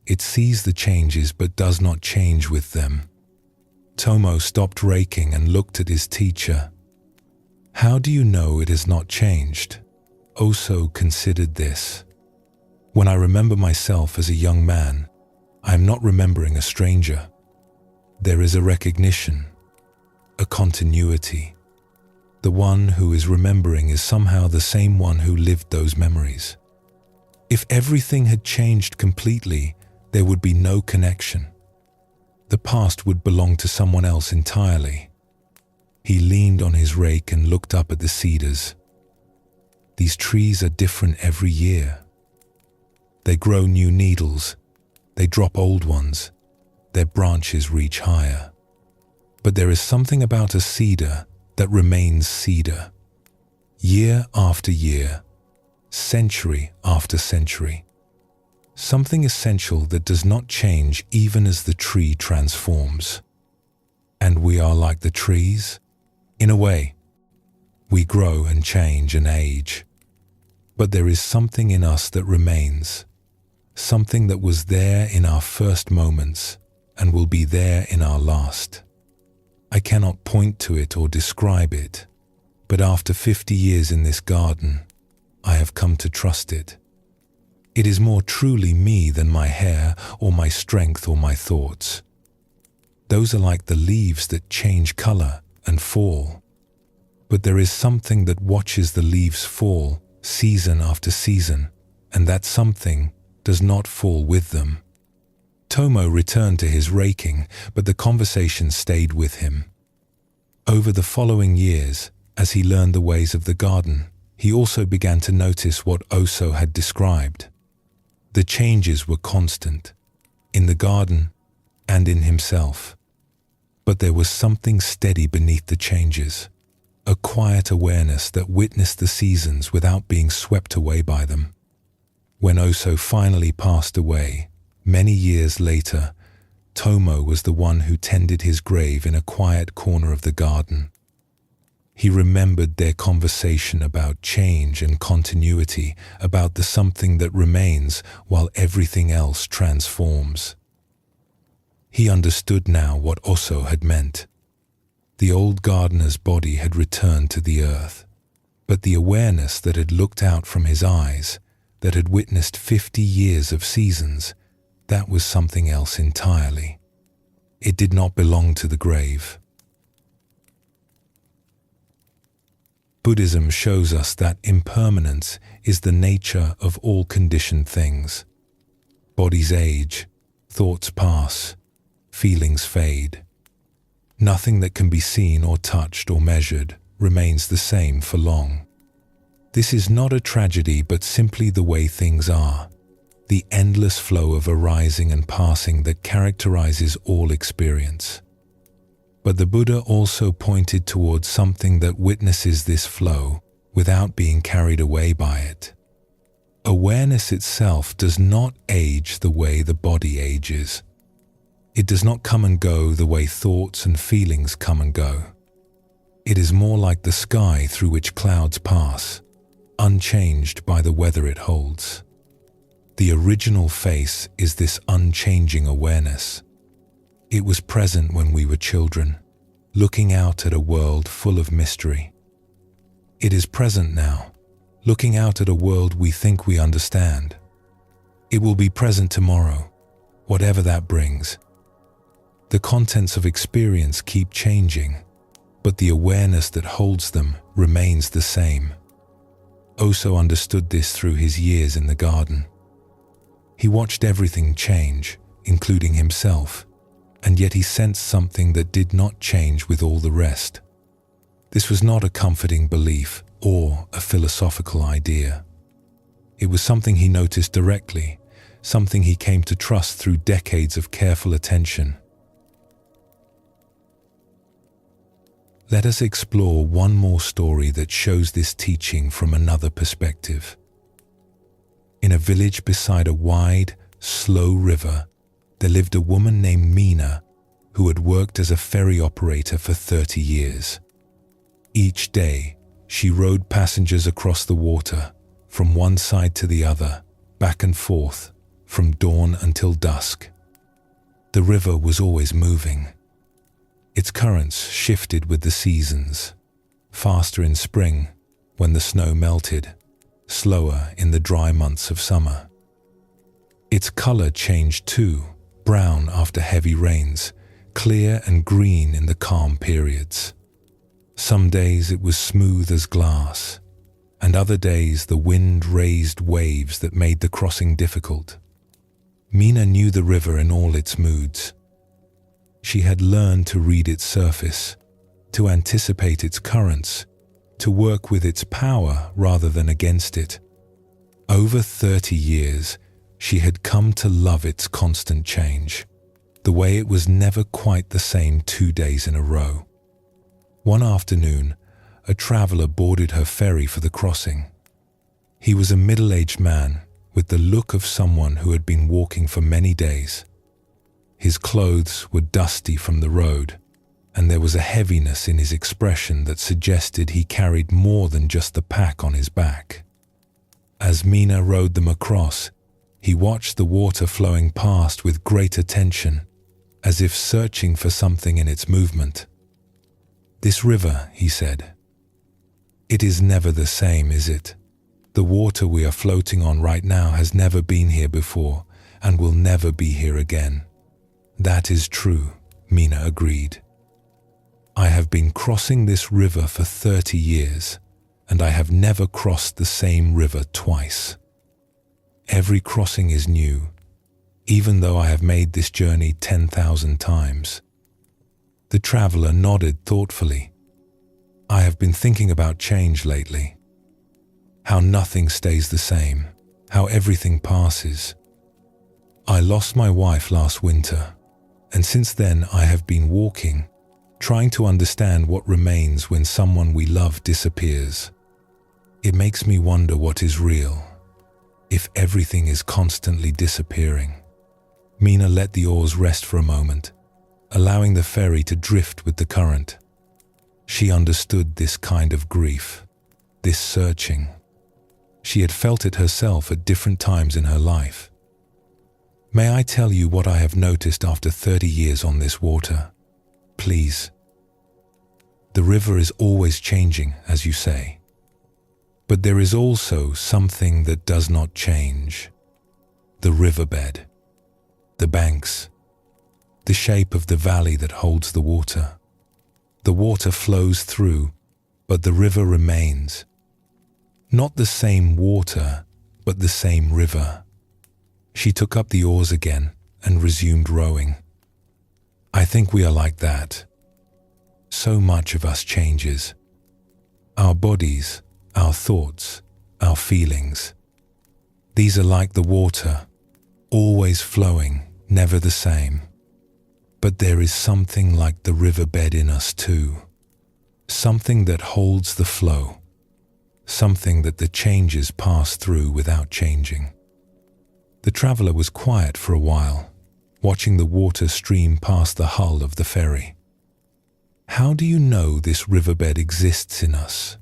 It sees the changes but does not change with them. Tomo stopped raking and looked at his teacher. How do you know it has not changed? Oso considered this. When I remember myself as a young man, I am not remembering a stranger. There is a recognition, a continuity. The one who is remembering is somehow the same one who lived those memories. If everything had changed completely, there would be no connection. The past would belong to someone else entirely. He leaned on his rake and looked up at the cedars. These trees are different every year. They grow new needles. They drop old ones. Their branches reach higher. But there is something about a cedar that remains cedar. Year after year, century after century. Something essential that does not change even as the tree transforms. And we are like the trees? In a way, we grow and change and age. But there is something in us that remains. Something that was there in our first moments and will be there in our last. I cannot point to it or describe it, but after 50 years in this garden, I have come to trust it. It is more truly me than my hair or my strength or my thoughts. Those are like the leaves that change color and fall. But there is something that watches the leaves fall season after season, and that something does not fall with them. Tomo returned to his raking, but the conversation stayed with him. Over the following years, as he learned the ways of the garden, he also began to notice what Oso had described. The changes were constant, in the garden and in himself. But there was something steady beneath the changes, a quiet awareness that witnessed the seasons without being swept away by them. When Oso finally passed away, many years later, Tomo was the one who tended his grave in a quiet corner of the garden. He remembered their conversation about change and continuity, about the something that remains while everything else transforms. He understood now what Oso had meant. The old gardener's body had returned to the earth, but the awareness that had looked out from his eyes, that had witnessed 50 years of seasons, that was something else entirely. It did not belong to the grave. Buddhism shows us that impermanence is the nature of all conditioned things. Bodies age, thoughts pass, feelings fade. Nothing that can be seen or touched or measured remains the same for long. This is not a tragedy, but simply the way things are, the endless flow of arising and passing that characterizes all experience. But the Buddha also pointed towards something that witnesses this flow without being carried away by it. Awareness itself does not age the way the body ages. It does not come and go the way thoughts and feelings come and go. It is more like the sky through which clouds pass, unchanged by the weather it holds. The original face is this unchanging awareness. It was present when we were children, looking out at a world full of mystery. It is present now, looking out at a world we think we understand. It will be present tomorrow, whatever that brings. The contents of experience keep changing, but the awareness that holds them remains the same. Oso understood this through his years in the garden. He watched everything change, including himself, and yet he sensed something that did not change with all the rest. This was not a comforting belief or a philosophical idea. It was something he noticed directly, something he came to trust through decades of careful attention. Let us explore one more story that shows this teaching from another perspective. In a village beside a wide, slow river, there lived a woman named Mina who had worked as a ferry operator for 30 years. Each day, she rowed passengers across the water, from one side to the other, back and forth, from dawn until dusk. The river was always moving. Its currents shifted with the seasons, faster in spring when the snow melted, slower in the dry months of summer. Its color changed too, brown after heavy rains, clear and green in the calm periods. Some days it was smooth as glass, and other days the wind raised waves that made the crossing difficult. Mina knew the river in all its moods. She had learned to read its surface, to anticipate its currents, to work with its power rather than against it. Over 30 years, she had come to love its constant change, the way it was never quite the same 2 days in a row. One afternoon, a traveler boarded her ferry for the crossing. He was a middle-aged man with the look of someone who had been walking for many days. His clothes were dusty from the road, and there was a heaviness in his expression that suggested he carried more than just the pack on his back. As Mina rowed them across, he watched the water flowing past with great attention, as if searching for something in its movement. "This river," he said. "It is never the same, is it? The water we are floating on right now has never been here before and will never be here again." "That is true," Mina agreed. "I have been crossing this river for 30 years, and I have never crossed the same river twice. Every crossing is new, even though I have made this journey 10,000 times." The traveler nodded thoughtfully. "I have been thinking about change lately. How nothing stays the same, how everything passes. I lost my wife last winter, and since then I have been walking, trying to understand what remains when someone we love disappears. It makes me wonder what is real, if everything is constantly disappearing." Mina let the oars rest for a moment, allowing the ferry to drift with the current. She understood this kind of grief, this searching. She had felt it herself at different times in her life. "May I tell you what I have noticed after 30 years on this water? Please. The river is always changing, as you say. But there is also something that does not change. The riverbed, the banks, the shape of the valley that holds the water. The water flows through, but the river remains. Not the same water, but the same river." She took up the oars again and resumed rowing. "I think we are like that. So much of us changes. Our bodies, our thoughts, our feelings. These are like the water, always flowing, never the same. But there is something like the riverbed in us too. Something that holds the flow. Something that the changes pass through without changing." The traveler was quiet for a while, watching the water stream past the hull of the ferry. "How do you know this riverbed exists in us?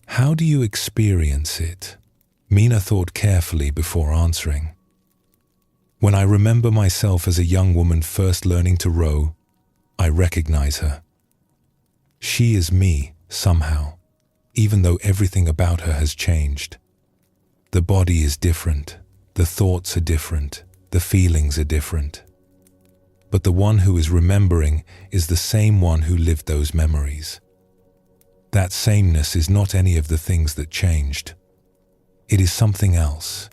How do you experience it?" Mina thought carefully before answering. "When I remember myself as a young woman first learning to row, I recognize her. She is me, somehow, even though everything about her has changed. The body is different, the thoughts are different, the feelings are different. But the one who is remembering is the same one who lived those memories. That sameness is not any of the things that changed. It is something else,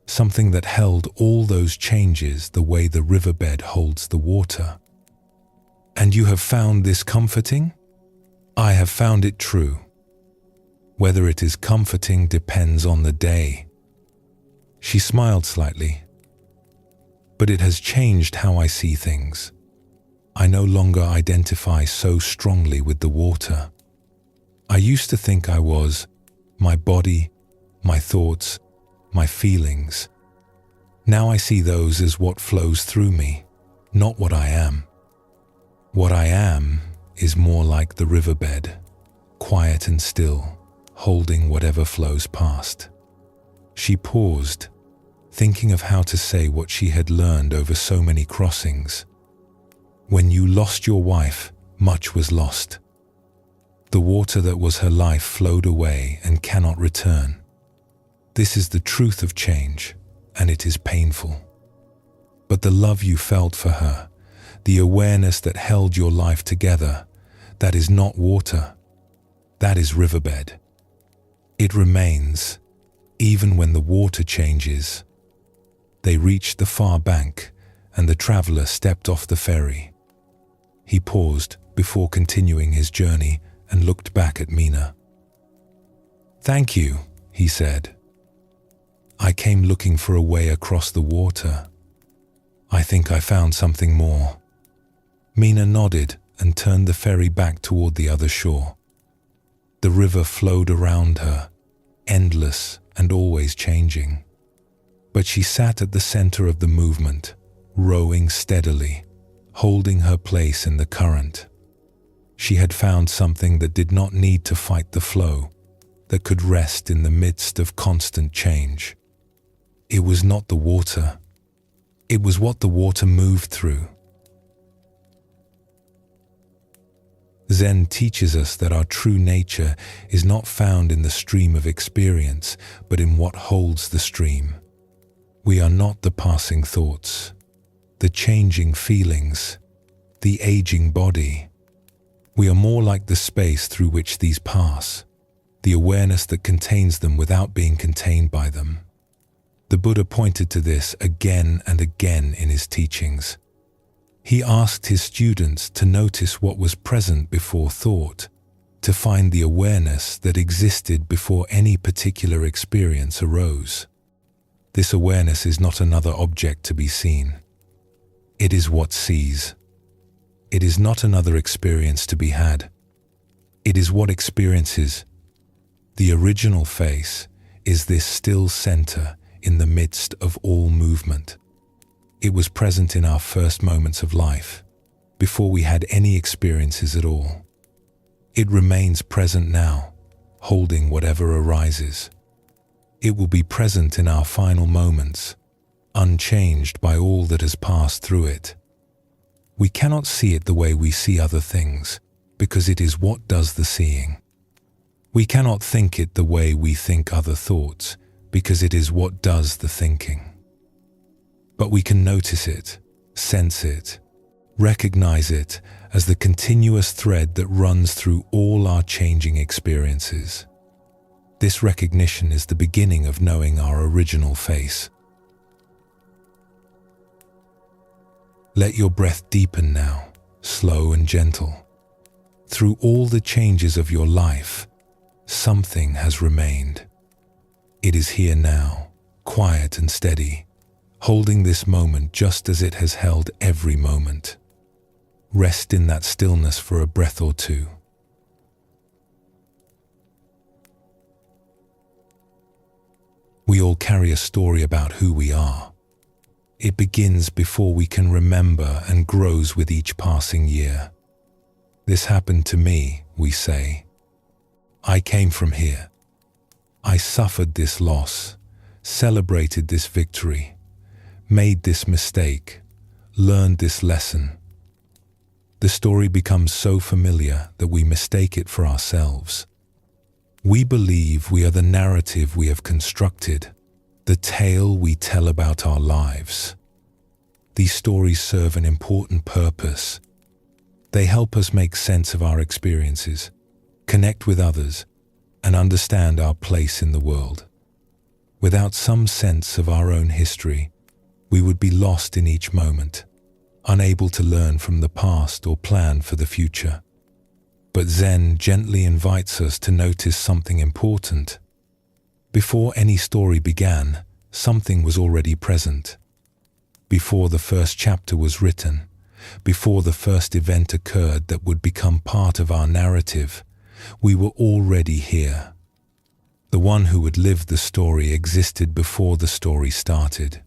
something that held all those changes the way the riverbed holds the water." "And you have found this comforting?" "I have found it true. Whether it is comforting depends on the day. She smiled slightly. But it has changed how I see things. I no longer identify so strongly with the water. I used to think I was my body, my thoughts, my feelings. Now I see those as what flows through me, not what I am. What I am is more like the riverbed, quiet and still, holding whatever flows past. She paused, thinking of how to say what she had learned over so many crossings. When you lost your wife, much was lost. The water that was her life flowed away and cannot return. This is the truth of change, and it is painful. But the love you felt for her, the awareness that held your life together, that is not water. That is riverbed. It remains, even when the water changes. They reached the far bank, and the traveler stepped off the ferry. He paused before continuing his journey and looked back at Mina. "Thank you," he said. "I came looking for a way across the water. I think I found something more." Mina nodded and turned the ferry back toward the other shore. The river flowed around her, endless and always changing. But she sat at the center of the movement, rowing steadily, holding her place in the current. She had found something that did not need to fight the flow, that could rest in the midst of constant change. It was not the water. It was what the water moved through. Zen teaches us that our true nature is not found in the stream of experience, but in what holds the stream. We are not the passing thoughts, the changing feelings, the aging body. We are more like the space through which these pass, the awareness that contains them without being contained by them. The Buddha pointed to this again and again in his teachings. He asked his students to notice what was present before thought, to find the awareness that existed before any particular experience arose. This awareness is not another object to be seen. It is what sees. It is not another experience to be had. It is what experiences. The original face is this still center in the midst of all movement. It was present in our first moments of life, before we had any experiences at all. It remains present now, holding whatever arises. It will be present in our final moments, unchanged by all that has passed through it. We cannot see it the way we see other things, because it is what does the seeing. We cannot think it the way we think other thoughts, because it is what does the thinking. But we can notice it, sense it, recognize it as the continuous thread that runs through all our changing experiences. This recognition is the beginning of knowing our original face. Let your breath deepen now, slow and gentle. Through all the changes of your life, something has remained. It is here now, quiet and steady, holding this moment just as it has held every moment. Rest in that stillness for a breath or two. We all carry a story about who we are. It begins before we can remember and grows with each passing year. This happened to me, we say. I came from here. I suffered this loss, celebrated this victory, made this mistake, learned this lesson. The story becomes so familiar that we mistake it for ourselves. We believe we are the narrative we have constructed, the tale we tell about our lives. These stories serve an important purpose. They help us make sense of our experiences, connect with others, and understand our place in the world. Without some sense of our own history, we would be lost in each moment, unable to learn from the past or plan for the future. But Zen gently invites us to notice something important. Before any story began, something was already present. Before the first chapter was written, before the first event occurred that would become part of our narrative, we were already here. The one who would live the story existed before the story started.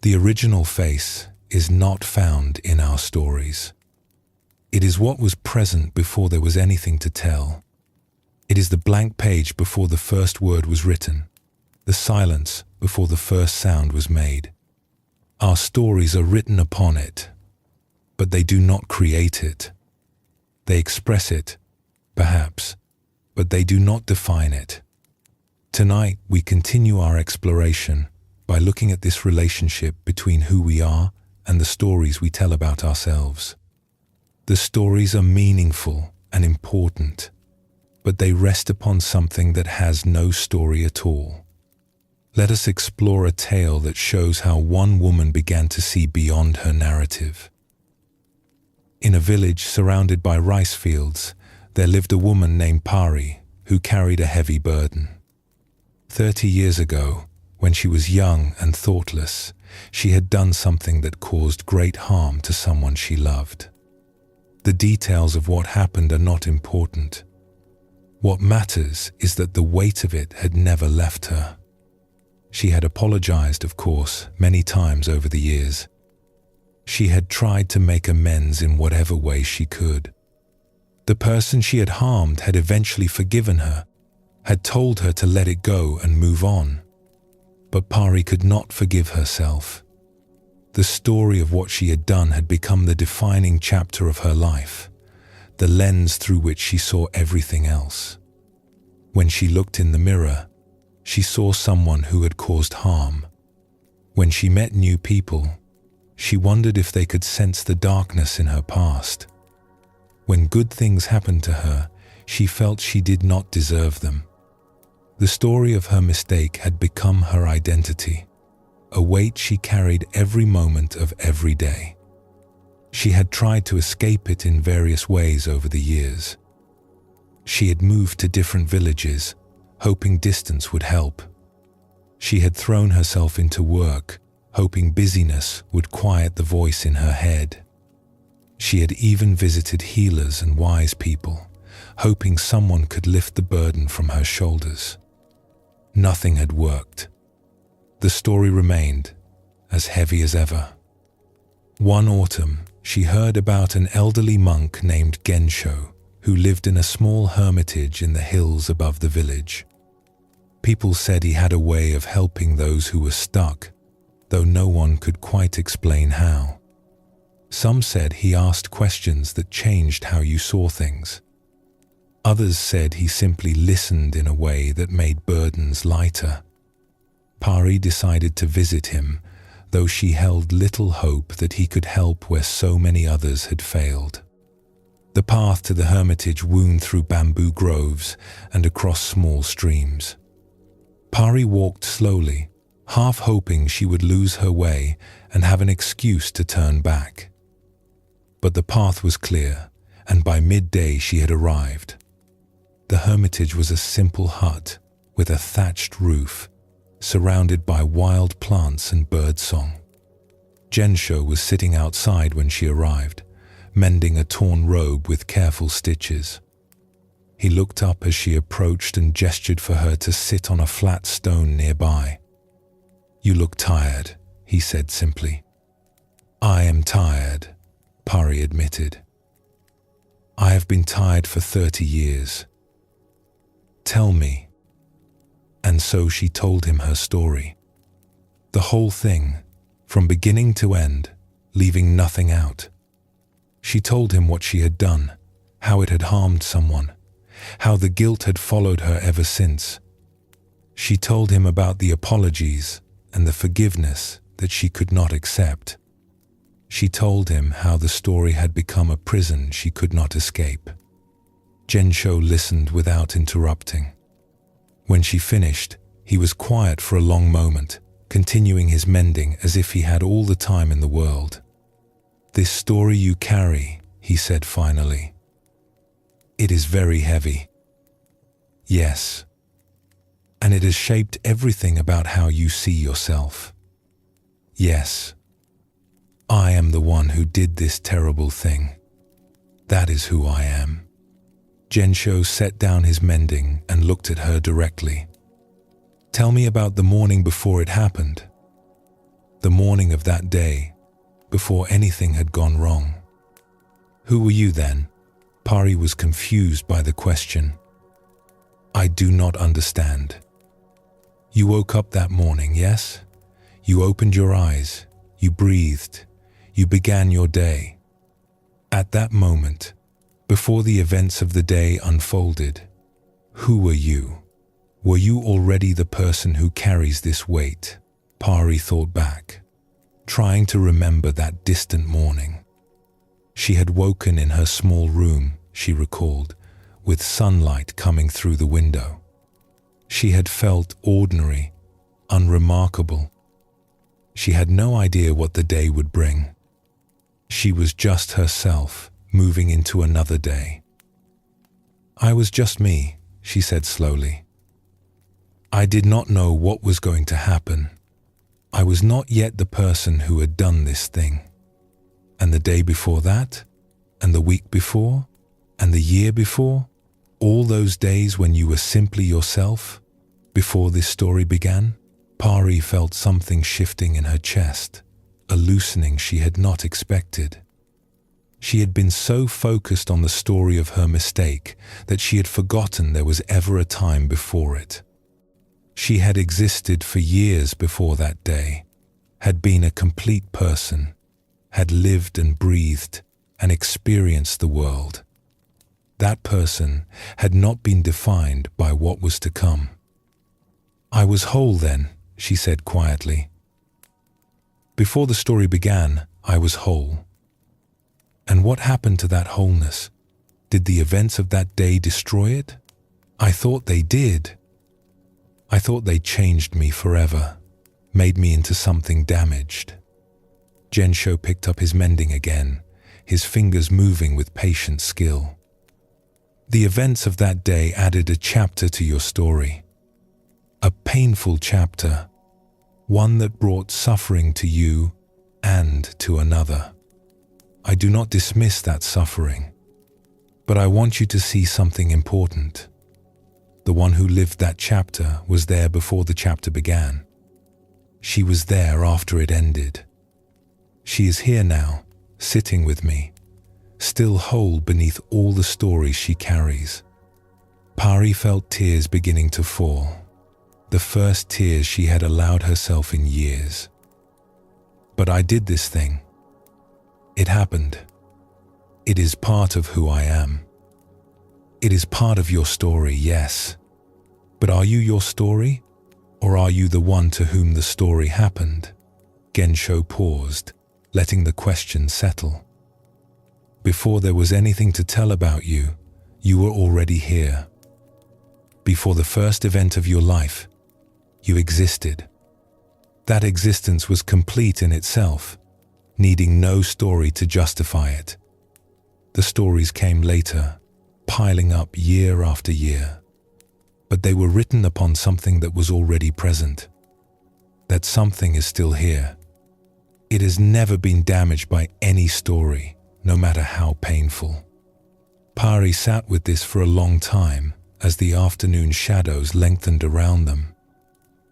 The original face is not found in our stories. It is what was present before there was anything to tell. It is the blank page before the first word was written, the silence before the first sound was made. Our stories are written upon it, but they do not create it. They express it, perhaps, but they do not define it. Tonight, we continue our exploration by looking at this relationship between who we are and the stories we tell about ourselves. The stories are meaningful and important, but they rest upon something that has no story at all. Let us explore a tale that shows how one woman began to see beyond her narrative. In a village surrounded by rice fields, there lived a woman named Pari who carried a heavy burden. 30 years ago, when she was young and thoughtless, she had done something that caused great harm to someone she loved. The details of what happened are not important. What matters is that the weight of it had never left her. She had apologized, of course, many times over the years. She had tried to make amends in whatever way she could. The person she had harmed had eventually forgiven her, had told her to let it go and move on. But Pari could not forgive herself. The story of what she had done had become the defining chapter of her life, the lens through which she saw everything else. When she looked in the mirror, she saw someone who had caused harm. When she met new people, she wondered if they could sense the darkness in her past. When good things happened to her, she felt she did not deserve them. The story of her mistake had become her identity, a weight she carried every moment of every day. She had tried to escape it in various ways over the years. She had moved to different villages, hoping distance would help. She had thrown herself into work, hoping busyness would quiet the voice in her head. She had even visited healers and wise people, hoping someone could lift the burden from her shoulders. Nothing had worked. The story remained as heavy as ever. One autumn, she heard about an elderly monk named Gensho, who lived in a small hermitage in the hills above the village. People said he had a way of helping those who were stuck, though no one could quite explain how. Some said he asked questions that changed how you saw things. Others said he simply listened in a way that made burdens lighter. Pari decided to visit him, though she held little hope that he could help where so many others had failed. The path to the hermitage wound through bamboo groves and across small streams. Pari walked slowly, half hoping she would lose her way and have an excuse to turn back. But the path was clear, and by midday she had arrived. The hermitage was a simple hut with a thatched roof, surrounded by wild plants and birdsong. Gensho was sitting outside when she arrived, mending a torn robe with careful stitches. He looked up as she approached and gestured for her to sit on a flat stone nearby. "You look tired," he said simply. "I am tired," Pari admitted. "I have been tired for 30 years. Tell me." And so she told him her story. The whole thing, from beginning to end, leaving nothing out. She told him what she had done, how it had harmed someone, how the guilt had followed her ever since. She told him about the apologies and the forgiveness that she could not accept. She told him how the story had become a prison she could not escape. Gensho listened without interrupting. When she finished, he was quiet for a long moment, continuing his mending as if he had all the time in the world. "This story you carry," he said finally. "It is very heavy." "Yes." and it has shaped everything about how you see yourself. Yes, I am the one who did this terrible thing. That is who I am. Gensho set down his mending and looked at her directly. Tell me about the morning before it happened. The morning of that day, before anything had gone wrong. Who were you then? Pari was confused by the question. I do not understand. You woke up that morning, yes? You opened your eyes, you breathed, you began your day. At that moment, before the events of the day unfolded, who were you? Were you already the person who carries this weight? Pari thought back, trying to remember that distant morning. She had woken in her small room, she recalled, with sunlight coming through the window. She had felt ordinary, unremarkable. She had no idea what the day would bring. She was just herself, moving into another day. I was just me, she said slowly. I did not know what was going to happen. I was not yet the person who had done this thing. And the day before that, and the week before, and the year before, all those days when you were simply yourself, before this story began, Pari felt something shifting in her chest, a loosening she had not expected. She had been so focused on the story of her mistake that she had forgotten there was ever a time before it. She had existed for years before that day, had been a complete person, had lived and breathed and experienced the world. That person had not been defined by what was to come. I was whole then, she said quietly. Before the story began, I was whole. And what happened to that wholeness? Did the events of that day destroy it? I thought they did. I thought they changed me forever, made me into something damaged. Gensho picked up his mending again, his fingers moving with patient skill. The events of that day added a chapter to your story. A painful chapter, one that brought suffering to you and to another. I do not dismiss that suffering, but I want you to see something important. The one who lived that chapter was there before the chapter began. She was there after it ended. She is here now, sitting with me, still whole beneath all the stories she carries. Pari felt tears beginning to fall, the first tears she had allowed herself in years. But I did this thing. It happened. It is part of who I am. It is part of your story, yes. But are you your story? Or are you the one to whom the story happened? Gensho paused, letting the question settle. Before there was anything to tell about you, you were already here. Before the first event of your life, you existed. That existence was complete in itself, needing no story to justify it. The stories came later, piling up year after year. But they were written upon something that was already present. That something is still here. It has never been damaged by any story, no matter how painful. Pari sat with this for a long time as the afternoon shadows lengthened around them.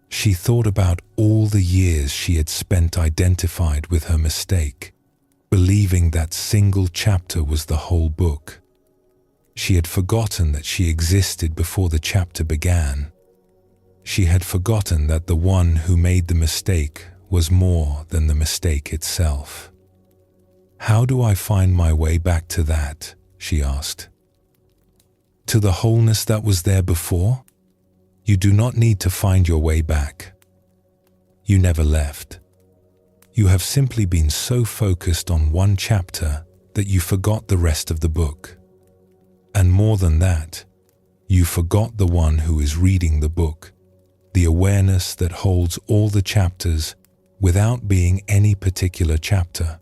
She thought about all the years she had spent identified with her mistake, believing that single chapter was the whole book. She had forgotten that she existed before the chapter began. She had forgotten that the one who made the mistake was more than the mistake itself. How do I find my way back to that? She asked. To the wholeness that was there before? You do not need to find your way back. You never left. You have simply been so focused on one chapter that you forgot the rest of the book. And more than that, you forgot the one who is reading the book, the awareness that holds all the chapters without being any particular chapter.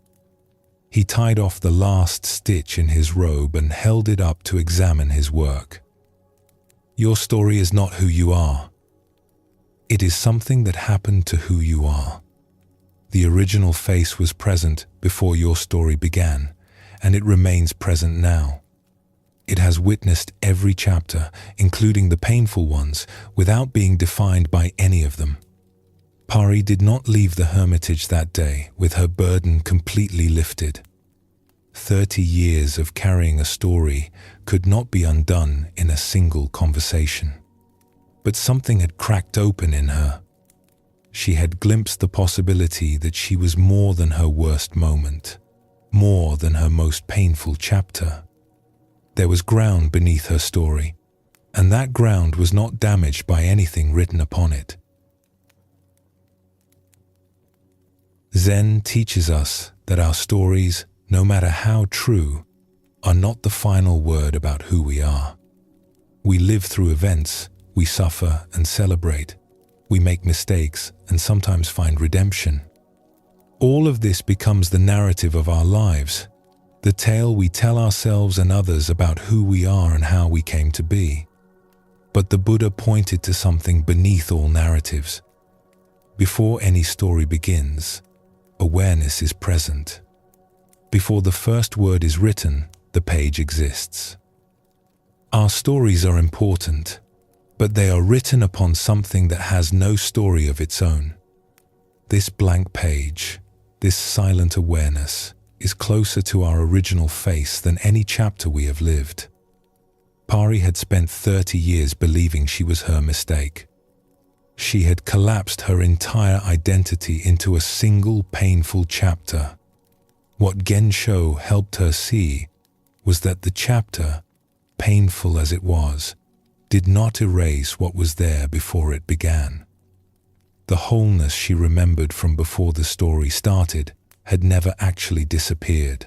He tied off the last stitch in his robe and held it up to examine his work. Your story is not who you are. It is something that happened to who you are. The original face was present before your story began, and it remains present now. It has witnessed every chapter, including the painful ones, without being defined by any of them. Pari did not leave the hermitage that day with her burden completely lifted. 30 years of carrying a story could not be undone in a single conversation. But something had cracked open in her. She had glimpsed the possibility that she was more than her worst moment, more than her most painful chapter. There was ground beneath her story, and that ground was not damaged by anything written upon it. Zen teaches us that our stories, no matter how true, are not the final word about who we are. We live through events, we suffer and celebrate, we make mistakes and sometimes find redemption. All of this becomes the narrative of our lives, the tale we tell ourselves and others about who we are and how we came to be. But the Buddha pointed to something beneath all narratives. Before any story begins, awareness is present. Before the first word is written, the page exists. Our stories are important, but they are written upon something that has no story of its own. This blank page, this silent awareness, is closer to our original face than any chapter we have lived. Pari had spent 30 years believing she was her mistake. She had collapsed her entire identity into a single painful chapter. What Gensho helped her see was that the chapter, painful as it was, did not erase what was there before it began. The wholeness she remembered from before the story started had never actually disappeared.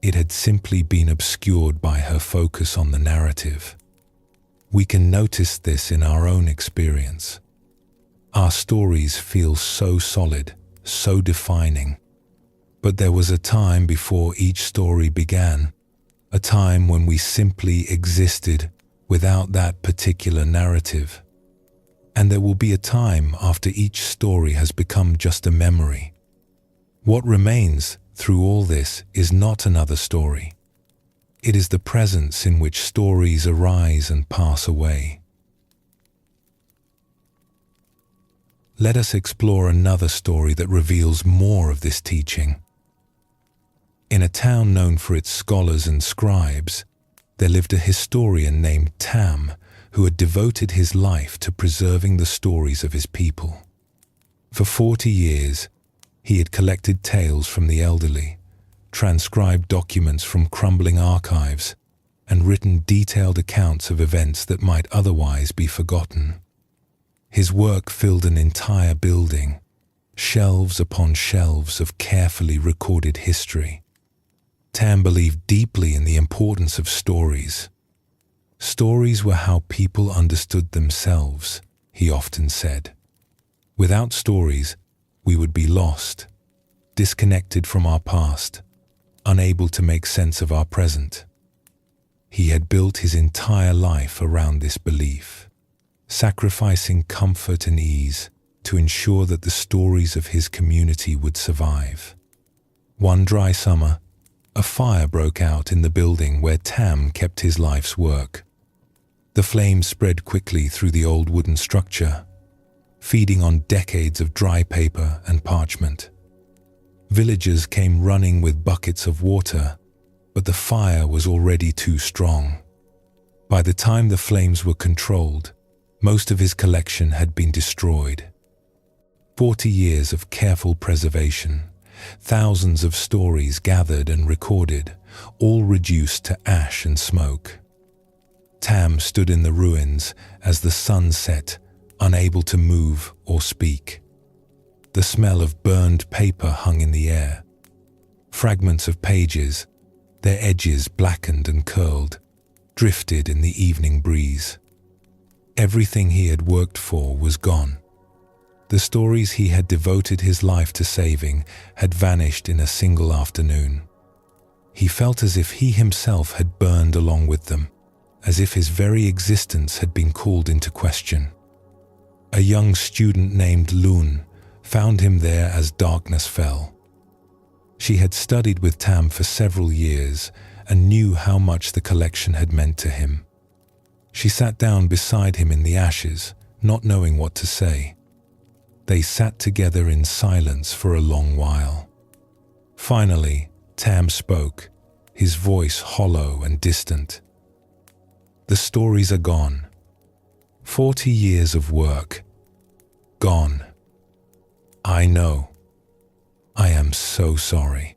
It had simply been obscured by her focus on the narrative. We can notice this in our own experience. Our stories feel so solid, so defining. But there was a time before each story began, a time when we simply existed without that particular narrative. And there will be a time after each story has become just a memory. What remains through all this is not another story. It is the presence in which stories arise and pass away. Let us explore another story that reveals more of this teaching. In a town known for its scholars and scribes, there lived a historian named Tam who had devoted his life to preserving the stories of his people. For 40 years, he had collected tales from the elderly, transcribed documents from crumbling archives, and written detailed accounts of events that might otherwise be forgotten. His work filled an entire building, shelves upon shelves of carefully recorded history. Tam believed deeply in the importance of stories. Stories were how people understood themselves, he often said. Without stories, we would be lost, disconnected from our past, unable to make sense of our present. He had built his entire life around this belief, sacrificing comfort and ease to ensure that the stories of his community would survive. One dry summer, a fire broke out in the building where Tam kept his life's work. The flames spread quickly through the old wooden structure, feeding on decades of dry paper and parchment. Villagers came running with buckets of water, but the fire was already too strong. By the time the flames were controlled, most of his collection had been destroyed. 40 years of careful preservation, thousands of stories gathered and recorded, all reduced to ash and smoke. Tam stood in the ruins as the sun set, unable to move or speak. The smell of burned paper hung in the air. Fragments of pages, their edges blackened and curled, drifted in the evening breeze. Everything he had worked for was gone. The stories he had devoted his life to saving had vanished in a single afternoon. He felt as if he himself had burned along with them, as if his very existence had been called into question. A young student named Lun found him there as darkness fell. She had studied with Tam for several years and knew how much the collection had meant to him. She sat down beside him in the ashes, not knowing what to say. They sat together in silence for a long while. Finally, Tam spoke, his voice hollow and distant. "The stories are gone. 40 years of work. Gone. I know. I am so sorry.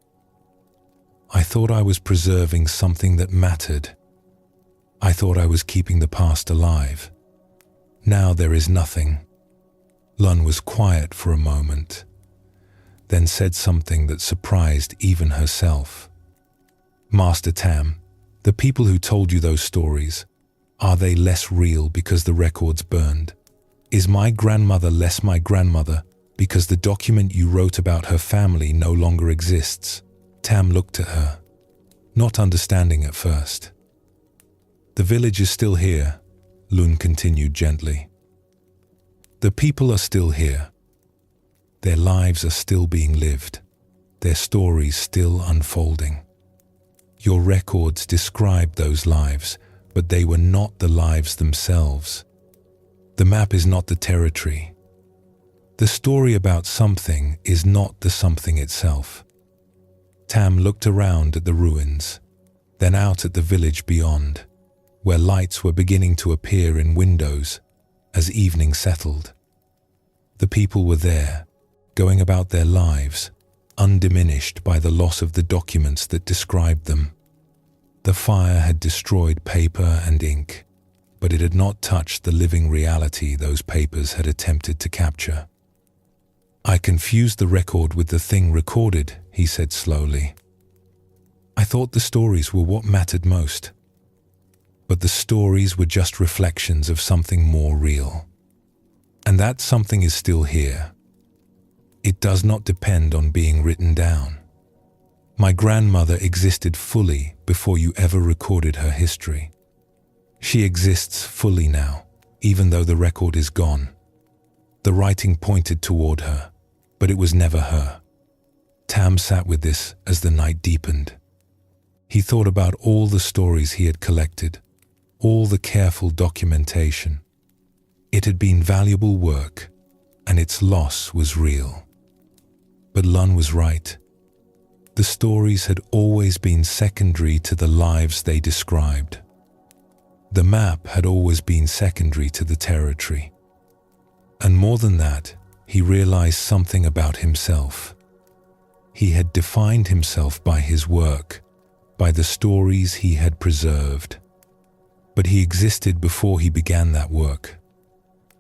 I thought I was preserving something that mattered. I thought I was keeping the past alive. Now there is nothing." Lun was quiet for a moment, then said something that surprised even herself. "Master Tam, the people who told you those stories, are they less real because the records burned? Is my grandmother less my grandmother because the document you wrote about her family no longer exists?" Tam looked at her, not understanding at first. "The village is still here," Lun continued gently. "The people are still here. Their lives are still being lived, their stories still unfolding. Your records describe those lives, but they were not the lives themselves. The map is not the territory. The story about something is not the something itself." Tam looked around at the ruins, then out at the village beyond, where lights were beginning to appear in windows as evening settled. The people were there, going about their lives, undiminished by the loss of the documents that described them. The fire had destroyed paper and ink, but it had not touched the living reality those papers had attempted to capture. "I confused the record with the thing recorded," he said slowly. "I thought the stories were what mattered most. But the stories were just reflections of something more real. And that something is still here. It does not depend on being written down. My grandmother existed fully before you ever recorded her history. She exists fully now, even though the record is gone. The writing pointed toward her, but it was never her." Tam sat with this as the night deepened. He thought about all the stories he had collected, all the careful documentation. It had been valuable work, and its loss was real. But Lun was right. The stories had always been secondary to the lives they described. The map had always been secondary to the territory. And more than that, he realized something about himself. He had defined himself by his work, by the stories he had preserved. But he existed before he began that work.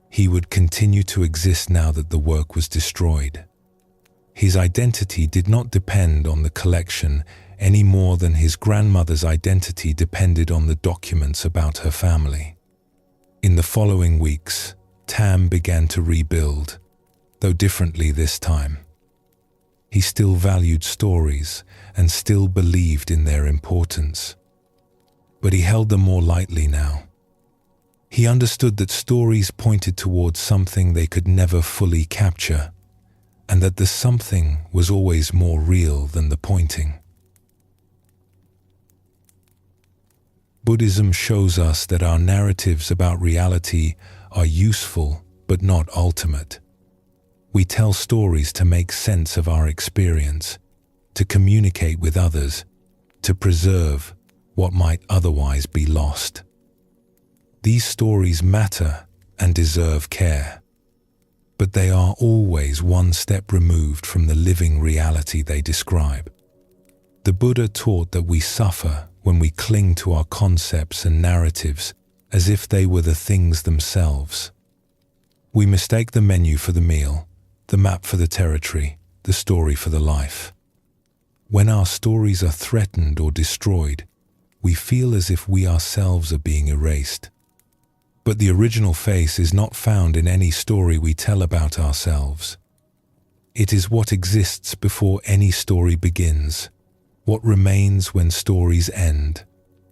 He would continue to exist now that the work was destroyed. His identity did not depend on the collection any more than his grandmother's identity depended on the documents about her family. In the following weeks, Tam began to rebuild, though differently this time. He still valued stories and still believed in their importance. But he held them more lightly now. He understood that stories pointed towards something they could never fully capture, and that the something was always more real than the pointing. Buddhism shows us that our narratives about reality are useful but not ultimate. We tell stories to make sense of our experience, to communicate with others, to preserve what might otherwise be lost. These stories matter and deserve care, but they are always one step removed from the living reality they describe. The Buddha taught that we suffer when we cling to our concepts and narratives as if they were the things themselves. We mistake the menu for the meal, the map for the territory, the story for the life. When our stories are threatened or destroyed, we feel as if we ourselves are being erased. But the original face is not found in any story we tell about ourselves. It is what exists before any story begins, what remains when stories end,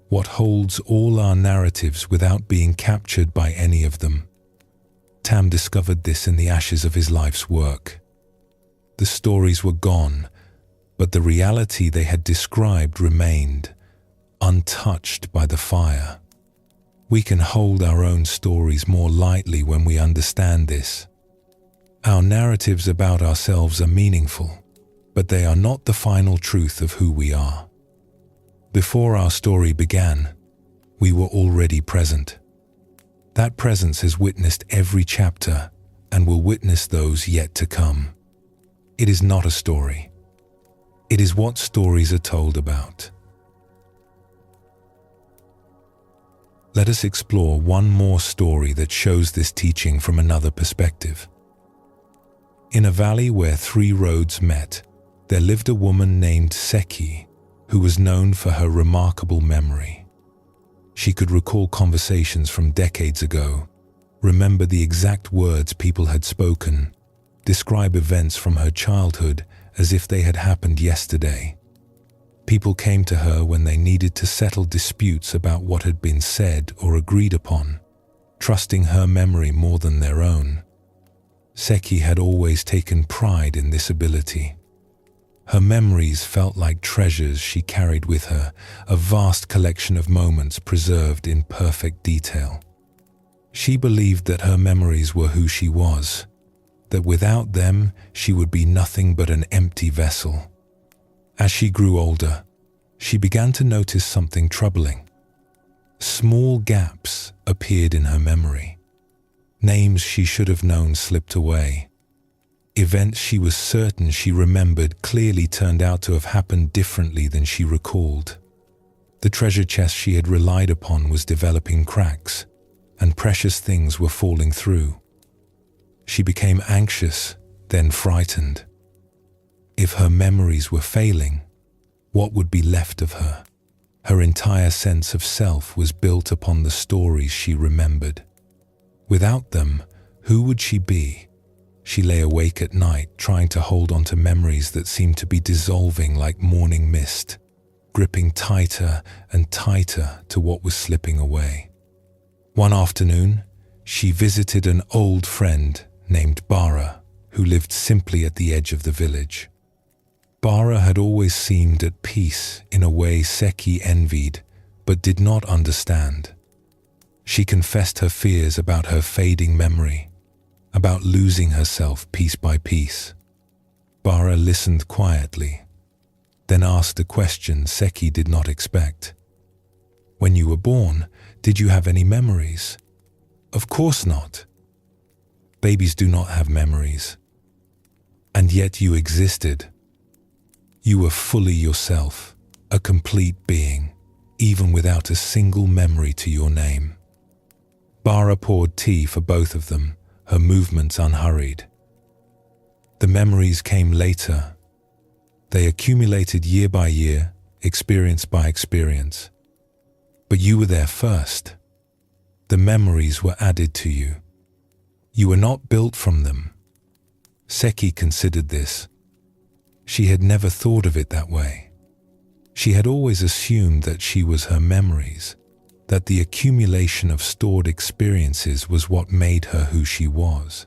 what holds all our narratives without being captured by any of them. Tam discovered this in the ashes of his life's work. The stories were gone, but the reality they had described remained, untouched by the fire. We can hold our own stories more lightly when we understand this. Our narratives about ourselves are meaningful, but they are not the final truth of who we are. Before our story began, we were already present. That presence has witnessed every chapter and will witness those yet to come. It is not a story. It is what stories are told about. Let us explore one more story that shows this teaching from another perspective. In a valley where 3 roads met, there lived a woman named Seki, who was known for her remarkable memory. She could recall conversations from decades ago, remember the exact words people had spoken, describe events from her childhood as if they had happened yesterday. People came to her when they needed to settle disputes about what had been said or agreed upon, trusting her memory more than their own. Seki had always taken pride in this ability. Her memories felt like treasures she carried with her, a vast collection of moments preserved in perfect detail. She believed that her memories were who she was, that without them she would be nothing but an empty vessel. As she grew older, she began to notice something troubling. Small gaps appeared in her memory. Names she should have known slipped away. Events she was certain she remembered clearly turned out to have happened differently than she recalled. The treasure chest she had relied upon was developing cracks, and precious things were falling through. She became anxious, then frightened. If her memories were failing, what would be left of her? Her entire sense of self was built upon the stories she remembered. Without them, who would she be? She lay awake at night, trying to hold on to memories that seemed to be dissolving like morning mist, gripping tighter and tighter to what was slipping away. One afternoon, she visited an old friend named Bara, who lived simply at the edge of the village. Bara had always seemed at peace in a way Seki envied, but did not understand. She confessed her fears about her fading memory, about losing herself piece by piece. Bara listened quietly, then asked a question Seki did not expect. "When you were born, did you have any memories?" "Of course not. Babies do not have memories. And yet you existed. You were fully yourself, a complete being, even without a single memory to your name." Bara poured tea for both of them, her movements unhurried. The memories came later. They accumulated year by year, experience by experience. But you were there first. The memories were added to you. You were not built from them. Seki considered this. She had never thought of it that way. She had always assumed that she was her memories, that the accumulation of stored experiences was what made her who she was.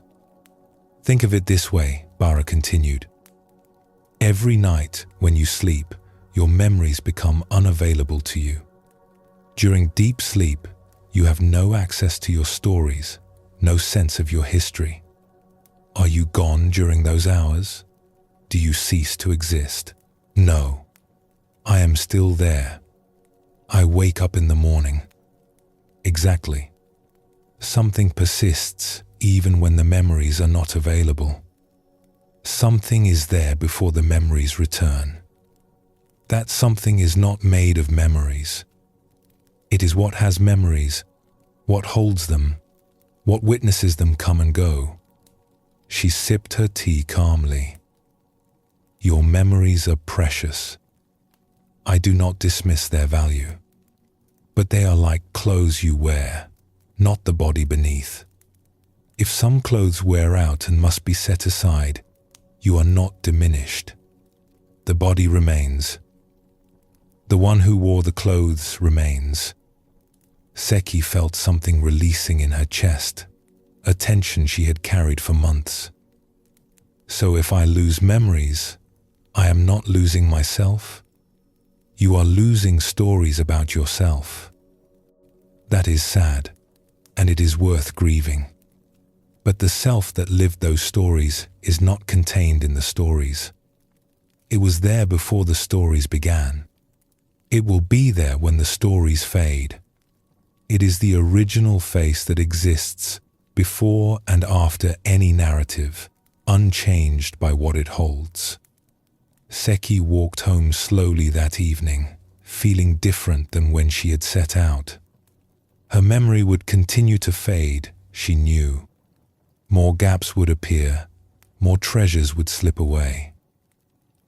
"Think of it this way," Bara continued. "Every night when you sleep, your memories become unavailable to you. During deep sleep, you have no access to your stories, no sense of your history. Are you gone during those hours? Do you cease to exist? No. I am still there. I wake up in the morning." Exactly. Something persists even when the memories are not available. Something is there before the memories return. That something is not made of memories. It is what has memories, what holds them, what witnesses them come and go. She sipped her tea calmly. "Your memories are precious. I do not dismiss their value. But they are like clothes you wear, not the body beneath. If some clothes wear out and must be set aside, you are not diminished. The body remains. The one who wore the clothes remains." Seki felt something releasing in her chest, a tension she had carried for months. So if I lose memories, I am not losing myself? You are losing stories about yourself. That is sad, and it is worth grieving. But the self that lived those stories is not contained in the stories. It was there before the stories began. It will be there when the stories fade. It is the original face that exists before and after any narrative, unchanged by what it holds. Seki walked home slowly that evening, feeling different than when she had set out. Her memory would continue to fade, she knew. More gaps would appear, more treasures would slip away.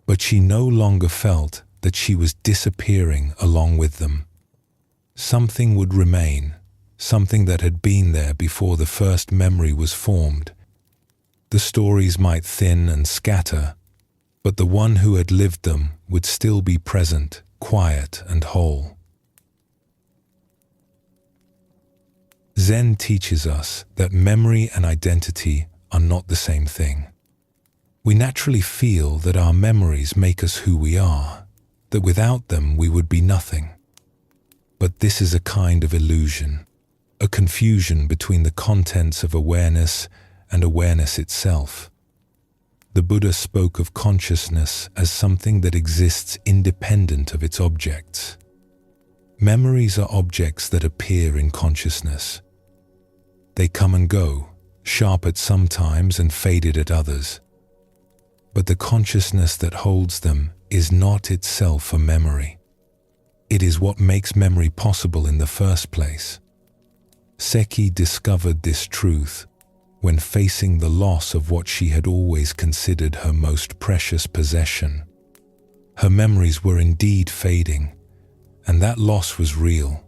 But she no longer felt that she was disappearing along with them. Something would remain, something that had been there before the first memory was formed. The stories might thin and scatter, but the one who had lived them would still be present, quiet and whole. Zen teaches us that memory and identity are not the same thing. We naturally feel that our memories make us who we are, that without them we would be nothing. But this is a kind of illusion, a confusion between the contents of awareness and awareness itself. The Buddha spoke of consciousness as something that exists independent of its objects. Memories are objects that appear in consciousness. They come and go, sharp at some times and faded at others. But the consciousness that holds them is not itself a memory. It is what makes memory possible in the first place. Seki discovered this truth when facing the loss of what she had always considered her most precious possession. Her memories were indeed fading, and that loss was real.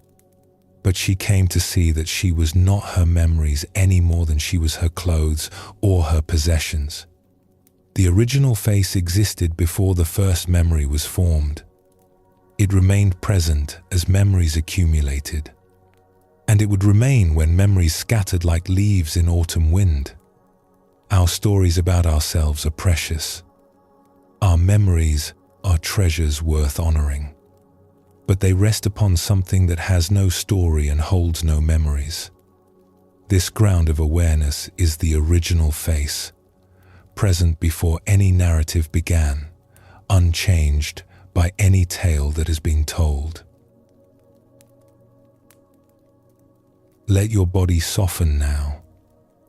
But she came to see that she was not her memories any more than she was her clothes or her possessions. The original face existed before the first memory was formed. It remained present as memories accumulated. And it would remain when memories scattered like leaves in autumn wind. Our stories about ourselves are precious. Our memories are treasures worth honoring. But they rest upon something that has no story and holds no memories. This ground of awareness is the original face, present before any narrative began, unchanged by any tale that has been told. Let your body soften now,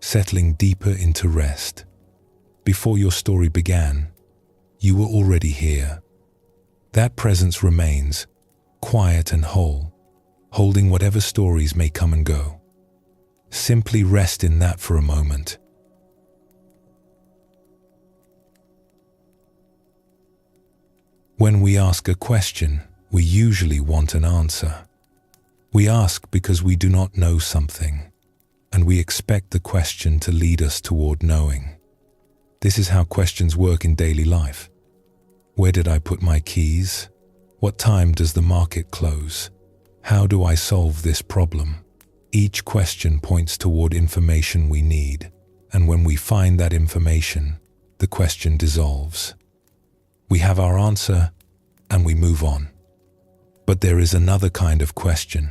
settling deeper into rest. Before your story began, you were already here. That presence remains, quiet and whole, holding whatever stories may come and go. Simply rest in that for a moment. When we ask a question, we usually want an answer. We ask because we do not know something, and we expect the question to lead us toward knowing. This is how questions work in daily life. Where did I put my keys? What time does the market close? How do I solve this problem? Each question points toward information we need, and when we find that information, the question dissolves. We have our answer, and we move on. But there is another kind of question,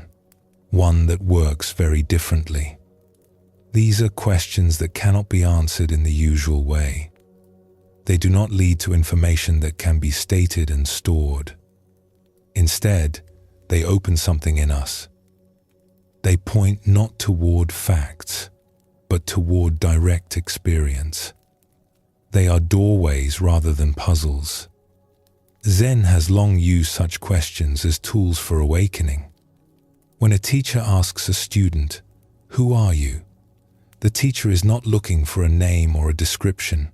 one that works very differently. These are questions that cannot be answered in the usual way. They do not lead to information that can be stated and stored. Instead, they open something in us. They point not toward facts, but toward direct experience. They are doorways rather than puzzles. Zen has long used such questions as tools for awakening. When a teacher asks a student, "Who are you?" the teacher is not looking for a name or a description.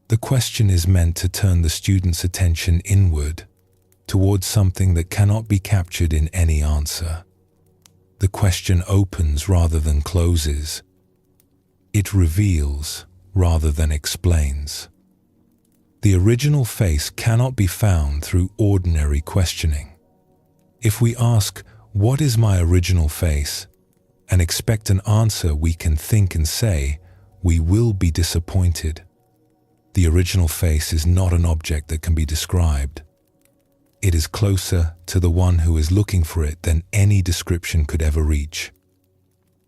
The question is meant to turn the student's attention inward, towards something that cannot be captured in any answer. The question opens rather than closes. It reveals rather than explains. The original face cannot be found through ordinary questioning. If we ask, "What is my original face?" and expect an answer we can think and say, we will be disappointed. The original face is not an object that can be described. It is closer to the one who is looking for it than any description could ever reach.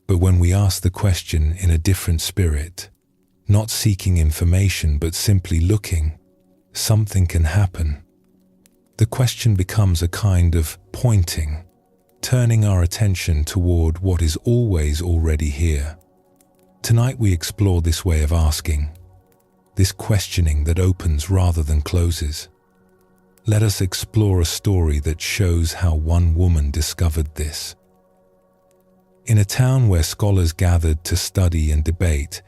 But when we ask the question in a different spirit, not seeking information but simply looking, something can happen. The question becomes a kind of pointing, turning our attention toward what is always already here. Tonight we explore this way of asking, this questioning that opens rather than closes. Let us explore a story that shows how one woman discovered this. In a town where scholars gathered to study and debate,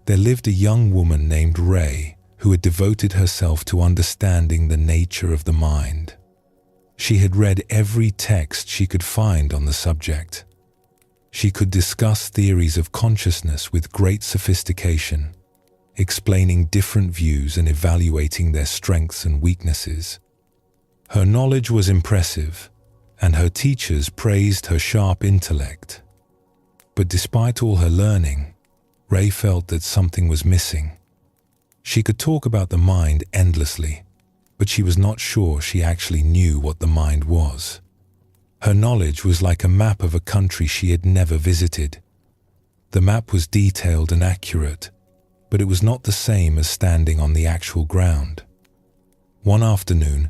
there lived a young woman named Ray who had devoted herself to understanding the nature of the mind. She had read every text she could find on the subject. She could discuss theories of consciousness with great sophistication, explaining different views and evaluating their strengths and weaknesses. Her knowledge was impressive, and her teachers praised her sharp intellect. But despite all her learning, Ray felt that something was missing. She could talk about the mind endlessly, but she was not sure she actually knew what the mind was. Her knowledge was like a map of a country she had never visited. The map was detailed and accurate, but it was not the same as standing on the actual ground. One afternoon,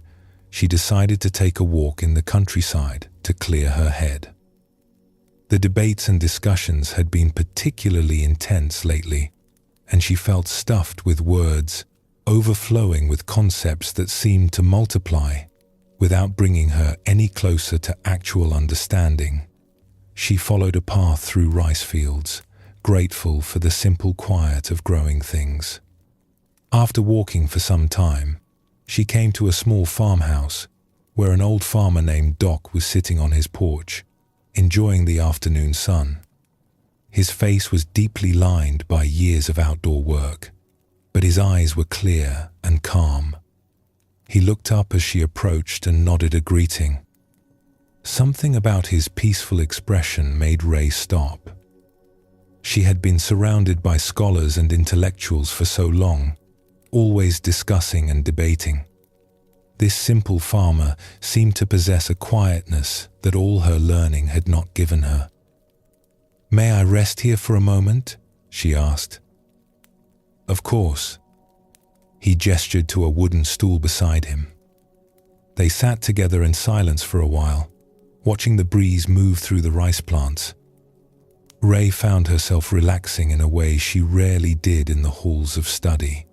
she decided to take a walk in the countryside to clear her head. The debates and discussions had been particularly intense lately, and she felt stuffed with words, overflowing with concepts that seemed to multiply without bringing her any closer to actual understanding. She followed a path through rice fields, grateful for the simple quiet of growing things. After walking for some time, she came to a small farmhouse where an old farmer named Doc was sitting on his porch, enjoying the afternoon sun. His face was deeply lined by years of outdoor work, but his eyes were clear and calm. He looked up as she approached and nodded a greeting. Something about his peaceful expression made Ray stop. She had been surrounded by scholars and intellectuals for so long, always discussing and debating. This simple farmer seemed to possess a quietness that all her learning had not given her. "May I rest here for a moment?" she asked. "Of course." He gestured to a wooden stool beside him. They sat together in silence for a while, watching the breeze move through the rice plants. Ray found herself relaxing in a way she rarely did in the halls of study.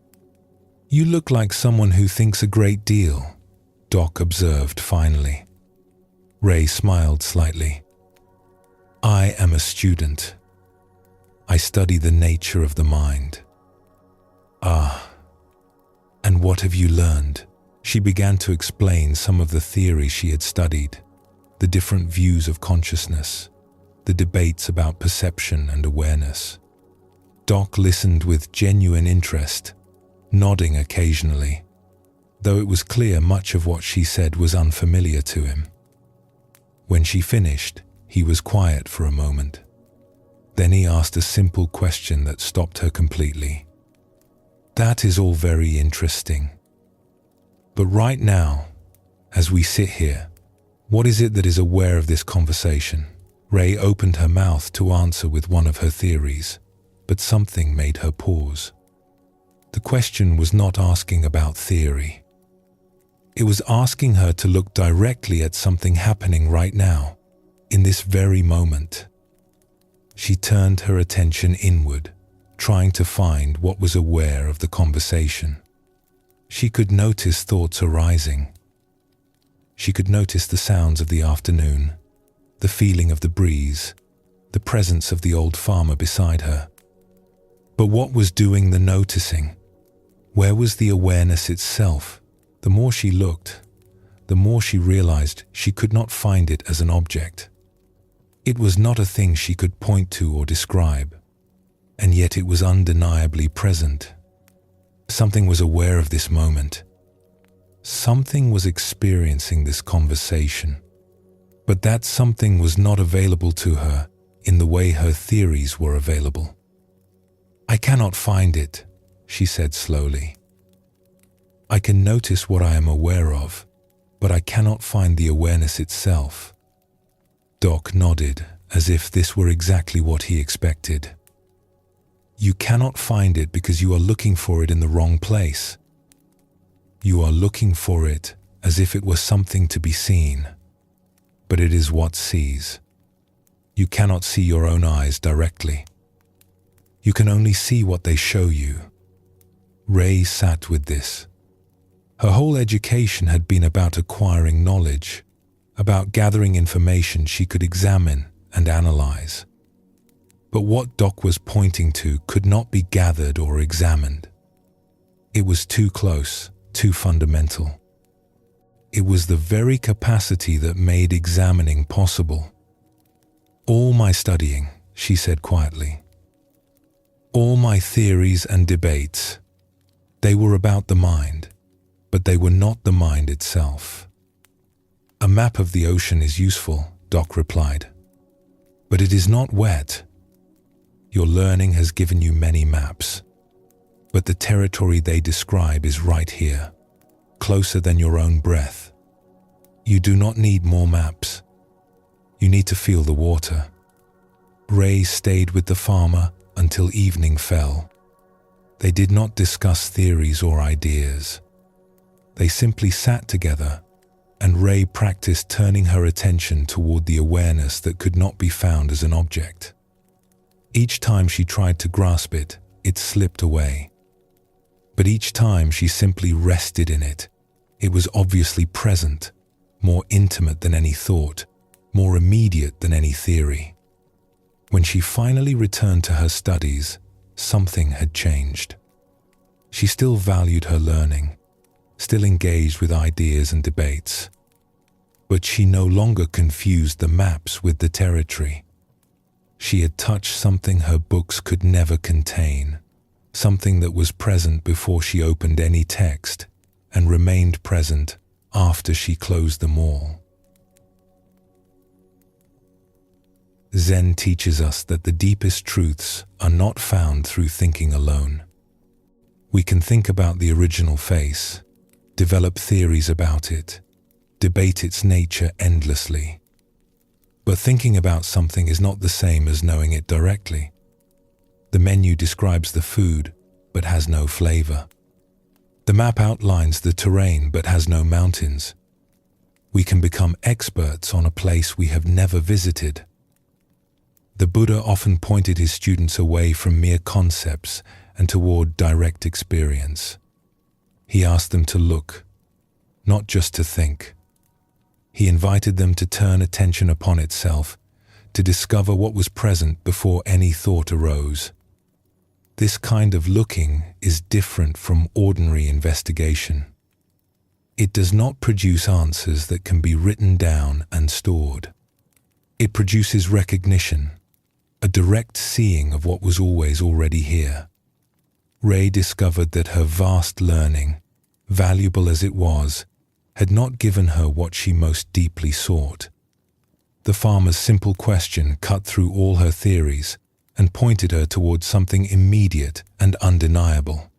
"You look like someone who thinks a great deal," Doc observed finally. Ray smiled slightly. "I am a student. I study the nature of the mind." "Ah, and what have you learned?" She began to explain some of the theories she had studied, the different views of consciousness, the debates about perception and awareness. Doc listened with genuine interest, nodding occasionally, though it was clear much of what she said was unfamiliar to him. When she finished, he was quiet for a moment. Then he asked a simple question that stopped her completely. "That is all very interesting. But right now, as we sit here, what is it that is aware of this conversation?" Ray opened her mouth to answer with one of her theories, but something made her pause. The question was not asking about theory. It was asking her to look directly at something happening right now, in this very moment. She turned her attention inward, trying to find what was aware of the conversation. She could notice thoughts arising. She could notice the sounds of the afternoon, the feeling of the breeze, the presence of the old farmer beside her. But what was doing the noticing? Where was the awareness itself? The more she looked, the more she realized she could not find it as an object. It was not a thing she could point to or describe, and yet it was undeniably present. Something was aware of this moment. Something was experiencing this conversation. But that something was not available to her in the way her theories were available. "I cannot find it," she said slowly. "I can notice what I am aware of, but I cannot find the awareness itself." Doc nodded, as if this were exactly what he expected. "You cannot find it because you are looking for it in the wrong place. You are looking for it as if it were something to be seen, but it is what sees. You cannot see your own eyes directly. You can only see what they show you." Ray sat with this. Her whole education had been about acquiring knowledge, about gathering information she could examine and analyze. But what Doc was pointing to could not be gathered or examined. It was too close, too fundamental. It was the very capacity that made examining possible. "All my studying," she said quietly, "all my theories and debates, they were about the mind, but they were not the mind itself." "A map of the ocean is useful," Doc replied, "but it is not wet. Your learning has given you many maps, but the territory they describe is right here, closer than your own breath. You do not need more maps. You need to feel the water." Ray stayed with the farmer until evening fell. They did not discuss theories or ideas. They simply sat together, and Ray practiced turning her attention toward the awareness that could not be found as an object. Each time she tried to grasp it, it slipped away. But each time she simply rested in it, it was obviously present, more intimate than any thought, more immediate than any theory. When she finally returned to her studies, something had changed. She still valued her learning, still engaged with ideas and debates, but she no longer confused the maps with the territory. She had touched something her books could never contain, something that was present before she opened any text and remained present after she closed them all. Zen teaches us that the deepest truths are not found through thinking alone. We can think about the original face, develop theories about it, debate its nature endlessly. But thinking about something is not the same as knowing it directly. The menu describes the food, but has no flavor. The map outlines the terrain, but has no mountains. We can become experts on a place we have never visited. The Buddha often pointed his students away from mere concepts and toward direct experience. He asked them to look, not just to think. He invited them to turn attention upon itself, to discover what was present before any thought arose. This kind of looking is different from ordinary investigation. It does not produce answers that can be written down and stored. It produces recognition, a direct seeing of what was always already here. Ray discovered that her vast learning, valuable as it was, had not given her what she most deeply sought. The farmer's simple question cut through all her theories and pointed her towards something immediate and undeniable.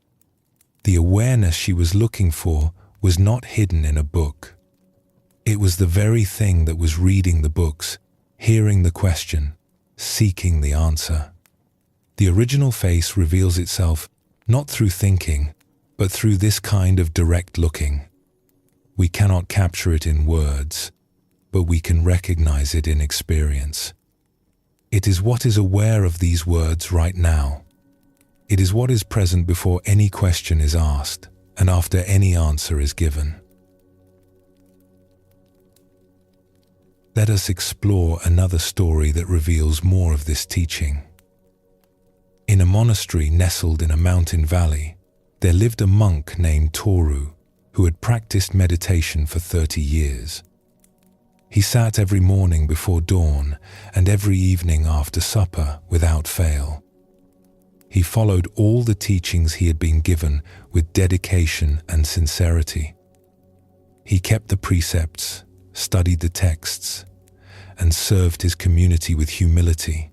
The awareness she was looking for was not hidden in a book. It was the very thing that was reading the books, hearing the question, seeking the answer. The original face reveals itself not through thinking, but through this kind of direct looking. We cannot capture it in words, but we can recognize it in experience. It is what is aware of these words right now. It is what is present before any question is asked and after any answer is given. Let us explore another story that reveals more of this teaching. In a monastery nestled in a mountain valley, there lived a monk named Toru who had practiced meditation for 30 years. He sat every morning before dawn and every evening after supper without fail. He followed all the teachings he had been given with dedication and sincerity. He kept the precepts, studied the texts, and served his community with humility,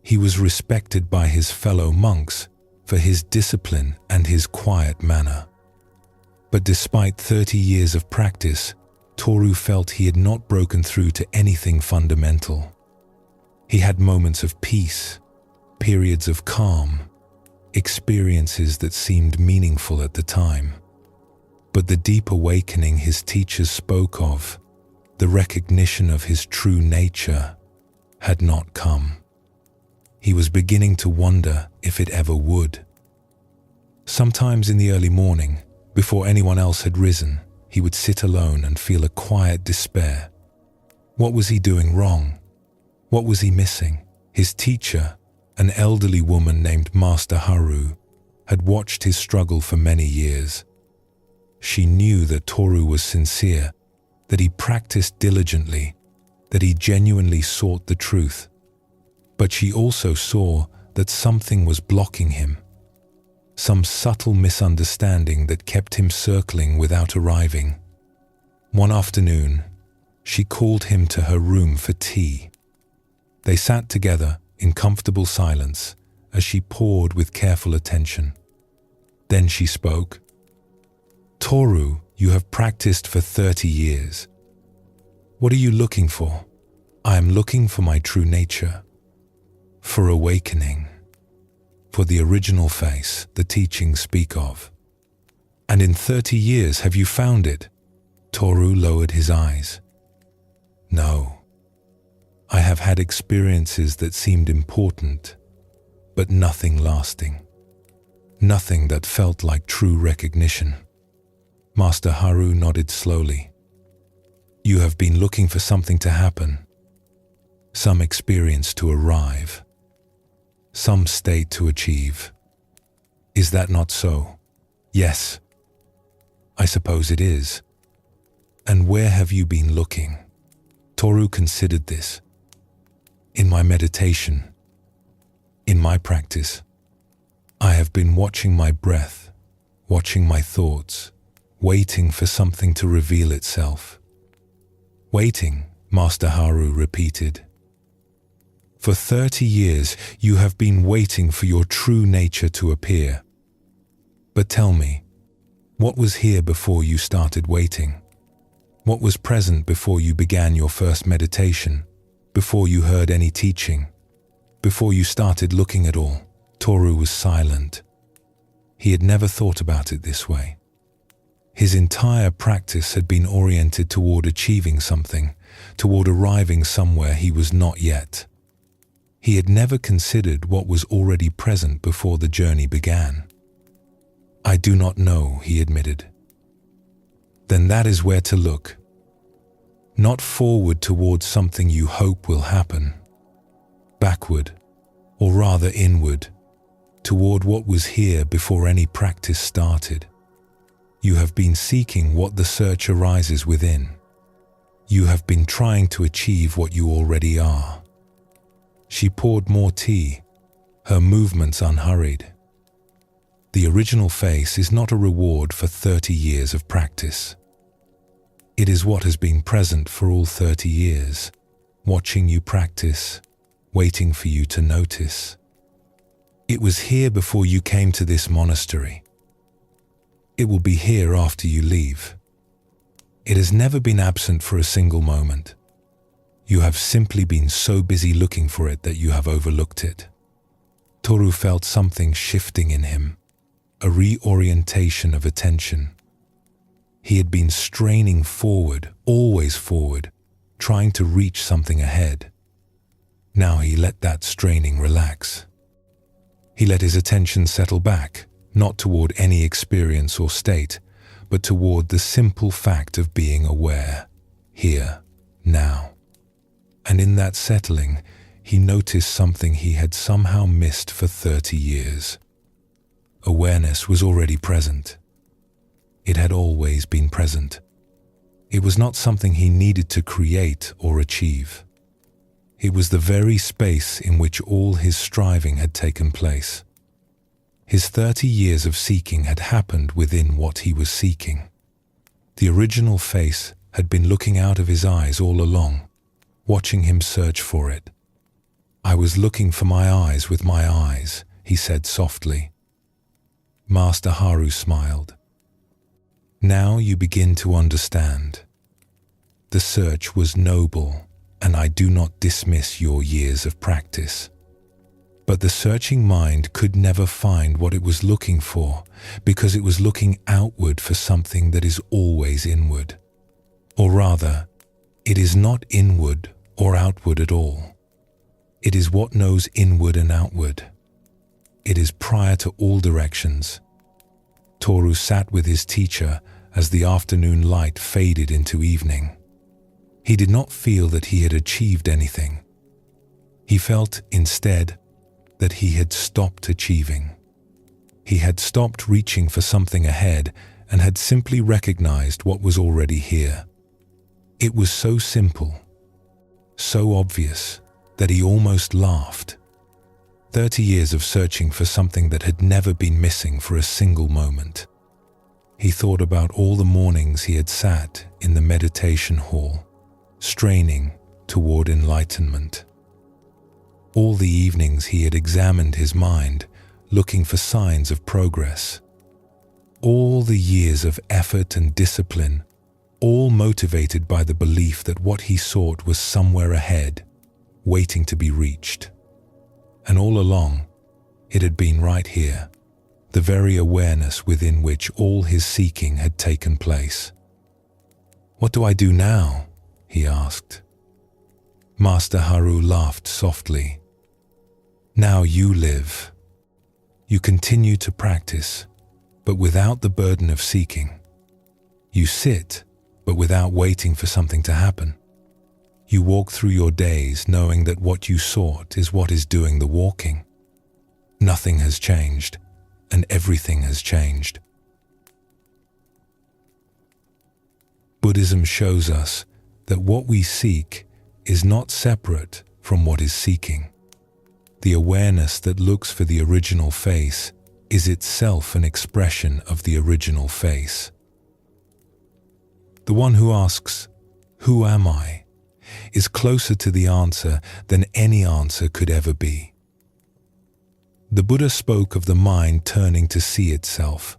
He was respected by his fellow monks for his discipline and his quiet manner. But despite 30 years of practice, Toru felt he had not broken through to anything fundamental. He had moments of peace, periods of calm, experiences that seemed meaningful at the time. But the deep awakening his teachers spoke of, the recognition of his true nature, had not come. He was beginning to wonder if it ever would. Sometimes in the early morning, before anyone else had risen, he would sit alone and feel a quiet despair. What was he doing wrong? What was he missing? His teacher, an elderly woman named Master Haru, had watched his struggle for many years. She knew that Toru was sincere, that he practiced diligently, that he genuinely sought the truth. But she also saw that something was blocking him, some subtle misunderstanding that kept him circling without arriving. One afternoon, she called him to her room for tea. They sat together in comfortable silence as she poured with careful attention. Then she spoke. "Toru, you have practiced for 30 years. What are you looking for?" "I am looking for my true nature, for awakening, for the original face the teachings speak of." "And in 30 years have you found it?" Toru lowered his eyes. "No. I have had experiences that seemed important, but nothing lasting. Nothing that felt like true recognition." Master Haru nodded slowly. "You have been looking for something to happen, some experience to arrive, some state to achieve. Is that not so?" "Yes, I suppose it is." "And where have you been looking?" Toru considered this. "In my meditation, in my practice, I have been watching my breath, watching my thoughts, waiting for something to reveal itself." "Waiting," Master Haru repeated. "For 30 years you have been waiting for your true nature to appear. But tell me, what was here before you started waiting? What was present before you began your first meditation, before you heard any teaching, before you started looking at all?" Toru was silent. He had never thought about it this way. His entire practice had been oriented toward achieving something, toward arriving somewhere he was not yet. He had never considered what was already present before the journey began. "I do not know," he admitted. "Then that is where to look. Not forward towards something you hope will happen. Backward, or rather inward, toward what was here before any practice started. You have been seeking what the search arises within. You have been trying to achieve what you already are." She poured more tea, her movements unhurried. The original face is not a reward for 30 years of practice. It is what has been present for all 30 years, watching you practice, waiting for you to notice. It was here before you came to this monastery. It will be here after you leave. It has never been absent for a single moment. You have simply been so busy looking for it that you have overlooked it." Toru felt something shifting in him, a reorientation of attention. He had been straining forward, always forward, trying to reach something ahead. Now he let that straining relax. He let his attention settle back, not toward any experience or state, but toward the simple fact of being aware, here, now. And in that settling, he noticed something he had somehow missed for 30 years. Awareness was already present. It had always been present. It was not something he needed to create or achieve. It was the very space in which all his striving had taken place. His 30 years of seeking had happened within what he was seeking. The original face had been looking out of his eyes all along, watching him search for it. "I was looking for my eyes with my eyes," he said softly. Master Haru smiled. "Now you begin to understand. The search was noble, and I do not dismiss your years of practice. But the searching mind could never find what it was looking for because it was looking outward for something that is always inward. Or rather, it is not inward or outward at all. It is what knows inward and outward. It is prior to all directions." Toru sat with his teacher as the afternoon light faded into evening. He did not feel that he had achieved anything. He felt, instead, that he had stopped achieving. He had stopped reaching for something ahead and had simply recognized what was already here. It was so simple, so obvious, that he almost laughed. 30 years of searching for something that had never been missing for a single moment. He thought about all the mornings he had sat in the meditation hall, straining toward enlightenment. All the evenings he had examined his mind, looking for signs of progress. All the years of effort and discipline, all motivated by the belief that what he sought was somewhere ahead, waiting to be reached. And all along, it had been right here, the very awareness within which all his seeking had taken place. "What do I do now?" he asked. Master Haru laughed softly. "Now you live. You continue to practice, but without the burden of seeking. You sit, but without waiting for something to happen. You walk through your days knowing that what you sought is what is doing the walking. Nothing has changed, and everything has changed." Buddhism shows us that what we seek is not separate from what is seeking. The awareness that looks for the original face is itself an expression of the original face. The one who asks, "Who am I?" is closer to the answer than any answer could ever be. The Buddha spoke of the mind turning to see itself,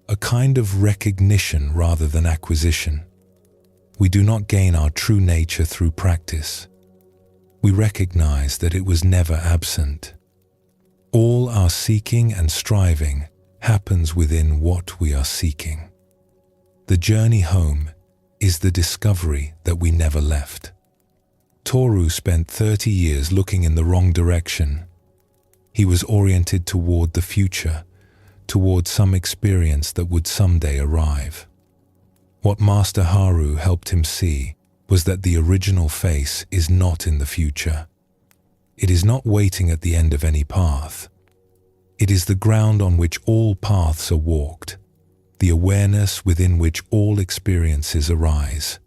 a kind of recognition rather than acquisition. We do not gain our true nature through practice. We recognize that it was never absent. All our seeking and striving happens within what we are seeking. The journey home is the discovery that we never left. Toru spent 30 years looking in the wrong direction. He was oriented toward the future, toward some experience that would someday arrive. What Master Haru helped him see was that the original face is not in the future. It is not waiting at the end of any path. It is the ground on which all paths are walked, the awareness within which all experiences arise.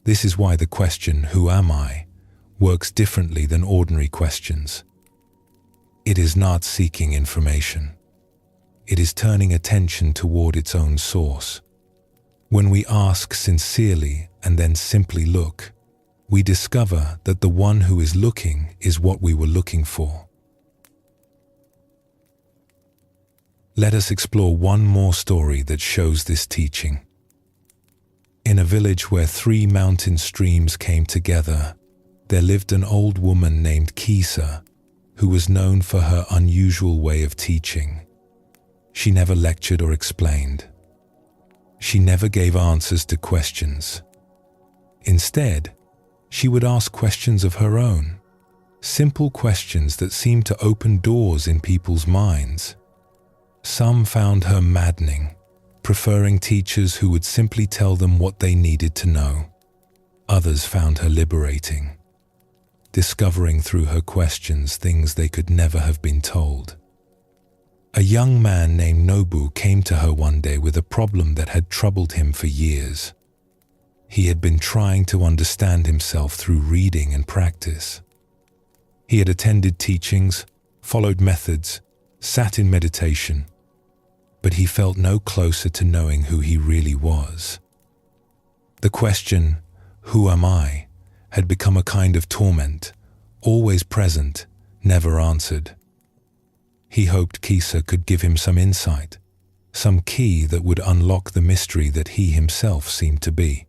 This is why the question, "Who am I?" works differently than ordinary questions. It is not seeking information. It is turning attention toward its own source. When we ask sincerely and then simply look, we discover that the one who is looking is what we were looking for. Let us explore one more story that shows this teaching. In a village where 3 mountain streams came together, there lived an old woman named Kisa, who was known for her unusual way of teaching. She never lectured or explained. She never gave answers to questions. Instead, she would ask questions of her own, simple questions that seemed to open doors in people's minds. Some found her maddening, preferring teachers who would simply tell them what they needed to know. Others found her liberating, discovering through her questions things they could never have been told. A young man named Nobu came to her one day with a problem that had troubled him for years. He had been trying to understand himself through reading and practice. He had attended teachings, followed methods, sat in meditation, but he felt no closer to knowing who he really was. The question, "Who am I?" had become a kind of torment, always present, never answered. He hoped Kisa could give him some insight, some key that would unlock the mystery that he himself seemed to be.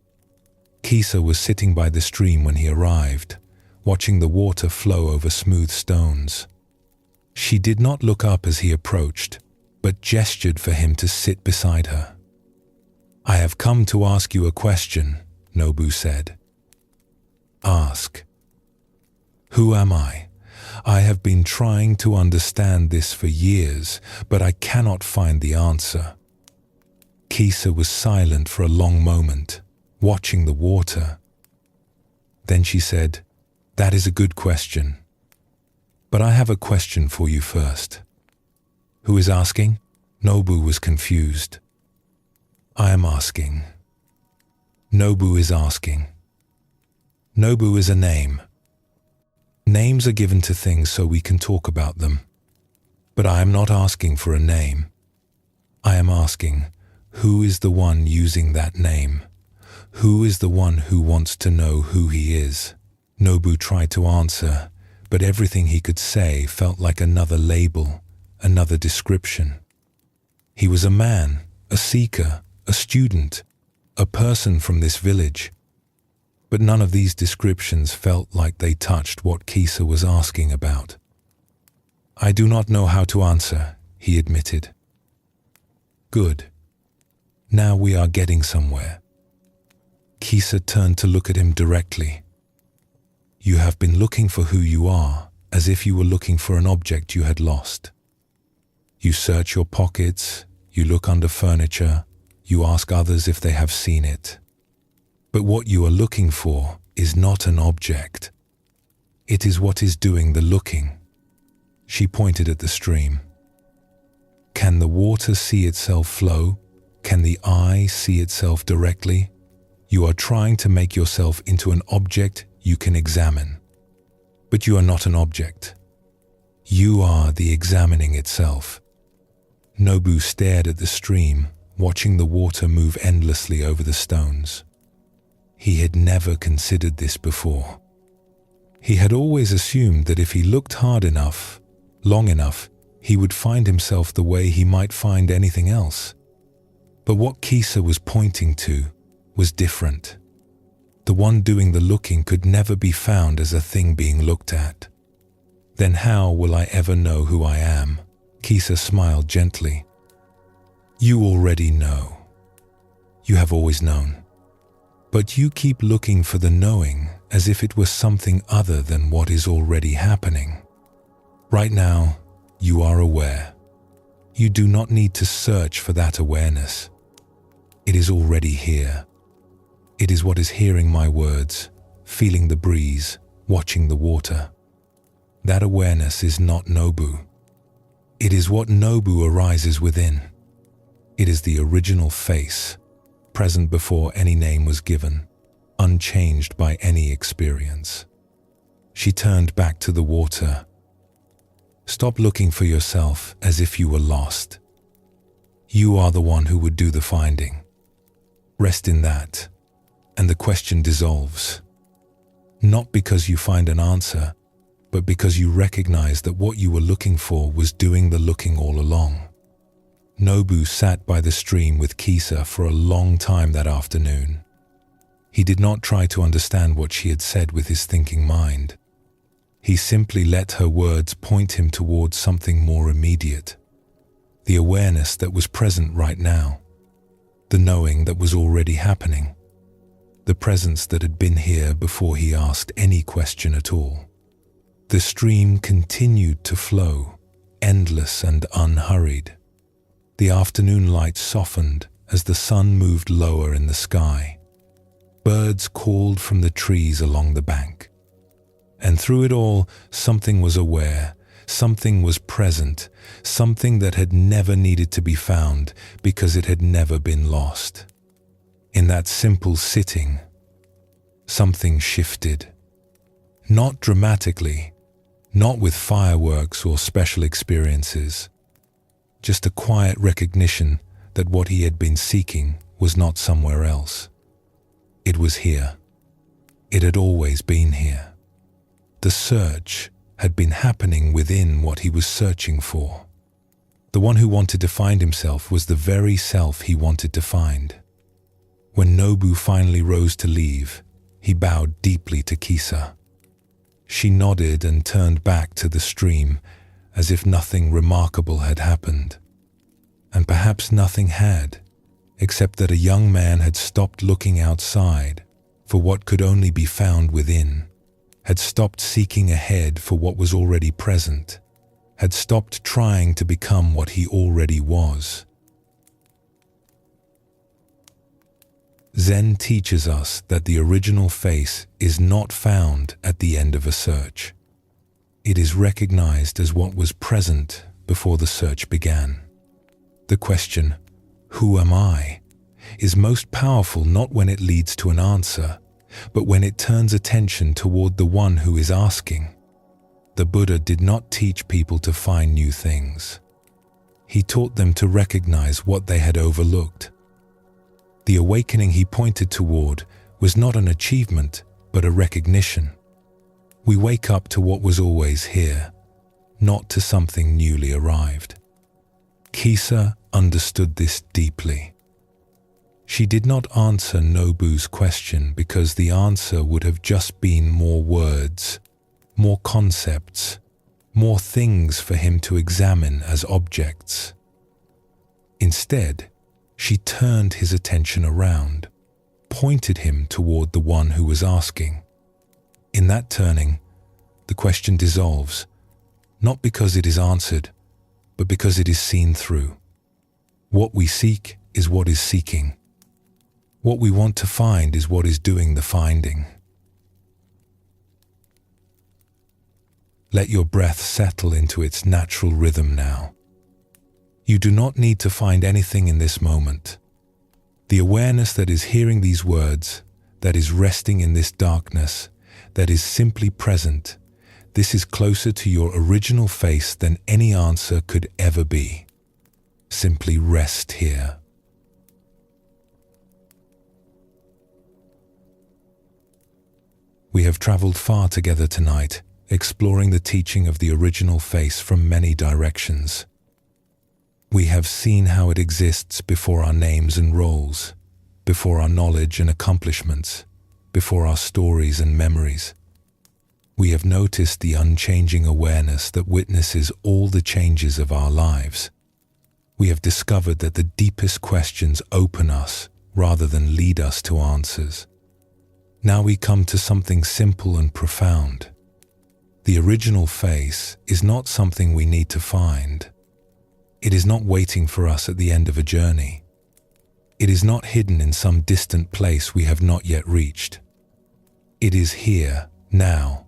Kisa was sitting by the stream when he arrived, watching the water flow over smooth stones. She did not look up as he approached, but gestured for him to sit beside her. "I have come to ask you a question," Nobu said. "Ask." "Who am I? I have been trying to understand this for years, but I cannot find the answer." Kisa was silent for a long moment, watching the water. Then she said, "That is a good question. But I have a question for you first." "Who is asking?" Nobu was confused. "I am asking." Nobu is asking. Nobu is a name. Names are given to things so we can talk about them. But I am not asking for a name. I am asking, who is the one using that name? Who is the one who wants to know who he is? Nobu tried to answer, but everything he could say felt like another label, another description. He was a man, a seeker, a student, a person from this village. But none of these descriptions felt like they touched what Kisa was asking about. "I do not know how to answer," he admitted. "Good. Now we are getting somewhere." Kisa turned to look at him directly. "You have been looking for who you are, as if you were looking for an object you had lost. You search your pockets, you look under furniture, you ask others if they have seen it. But what you are looking for is not an object. It is what is doing the looking." She pointed at the stream. "Can the water see itself flow? Can the eye see itself directly? You are trying to make yourself into an object you can examine. But you are not an object. You are the examining itself." Nobu stared at the stream, watching the water move endlessly over the stones. He had never considered this before. He had always assumed that if he looked hard enough, long enough, he would find himself the way he might find anything else. But what Kisa was pointing to was different. The one doing the looking could never be found as a thing being looked at. "Then how will I ever know who I am?" Kisa smiled gently. "You already know. You have always known. But you keep looking for the knowing as if it was something other than what is already happening. Right now, you are aware. You do not need to search for that awareness. It is already here. It is what is hearing my words, feeling the breeze, watching the water. That awareness is not Nobu. It is what Nobu arises within. It is the original face, present before any name was given, unchanged by any experience." She turned back to the water. "Stop looking for yourself as if you were lost. You are the one who would do the finding. Rest in that, and the question dissolves. Not because you find an answer, but because you recognize that what you were looking for was doing the looking all along." Nobu sat by the stream with Kisa for a long time that afternoon. He did not try to understand what she had said with his thinking mind. He simply let her words point him towards something more immediate. The awareness that was present right now. The knowing that was already happening. The presence that had been here before he asked any question at all. The stream continued to flow, endless and unhurried. The afternoon light softened as the sun moved lower in the sky. Birds called from the trees along the bank. And through it all, something was aware, something was present, something that had never needed to be found because it had never been lost. In that simple sitting, something shifted. Not dramatically, not with fireworks or special experiences. Just a quiet recognition that what he had been seeking was not somewhere else. It was here. It had always been here. The search had been happening within what he was searching for. The one who wanted to find himself was the very self he wanted to find. When Nobu finally rose to leave, he bowed deeply to Kisa. She nodded and turned back to the stream as if nothing remarkable had happened. And perhaps nothing had, except that a young man had stopped looking outside for what could only be found within, had stopped seeking ahead for what was already present, had stopped trying to become what he already was. Zen teaches us that the original face is not found at the end of a search. It is recognized as what was present before the search began. The question, "Who am I?" is most powerful not when it leads to an answer, but when it turns attention toward the one who is asking. The Buddha did not teach people to find new things. He taught them to recognize what they had overlooked. The awakening he pointed toward was not an achievement, but a recognition. We wake up to what was always here, not to something newly arrived. Kisa understood this deeply. She did not answer Nobu's question because the answer would have just been more words, more concepts, more things for him to examine as objects. Instead, she turned his attention around, pointed him toward the one who was asking. In that turning, the question dissolves, not because it is answered, but because it is seen through. What we seek is what is seeking. What we want to find is what is doing the finding. Let your breath settle into its natural rhythm now. You do not need to find anything in this moment. The awareness that is hearing these words, that is resting in this darkness, that is simply present, this is closer to your original face than any answer could ever be. Simply rest here. We have traveled far together tonight, exploring the teaching of the original face from many directions. We have seen how it exists before our names and roles, before our knowledge and accomplishments, before our stories and memories. We have noticed the unchanging awareness that witnesses all the changes of our lives. We have discovered that the deepest questions open us rather than lead us to answers. Now we come to something simple and profound. The original face is not something we need to find. It is not waiting for us at the end of a journey. It is not hidden in some distant place we have not yet reached. It is here, now,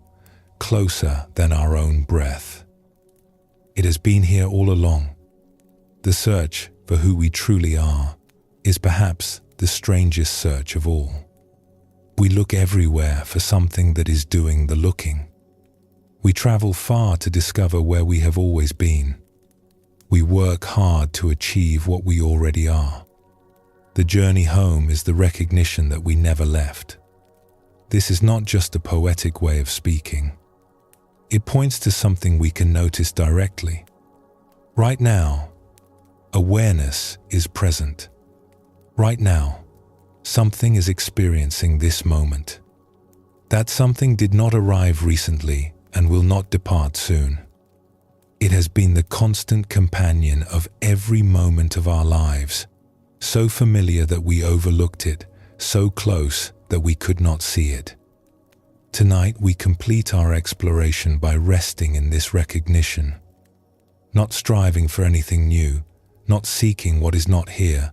closer than our own breath. It has been here all along. The search for who we truly are is perhaps the strangest search of all. We look everywhere for something that is doing the looking. We travel far to discover where we have always been. We work hard to achieve what we already are. The journey home is the recognition that we never left. This is not just a poetic way of speaking. It points to something we can notice directly. Right now, awareness is present. Right now, something is experiencing this moment. That something did not arrive recently and will not depart soon. It has been the constant companion of every moment of our lives, so familiar that we overlooked it, so close that we could not see it. Tonight we complete our exploration by resting in this recognition, not striving for anything new, not seeking what is not here,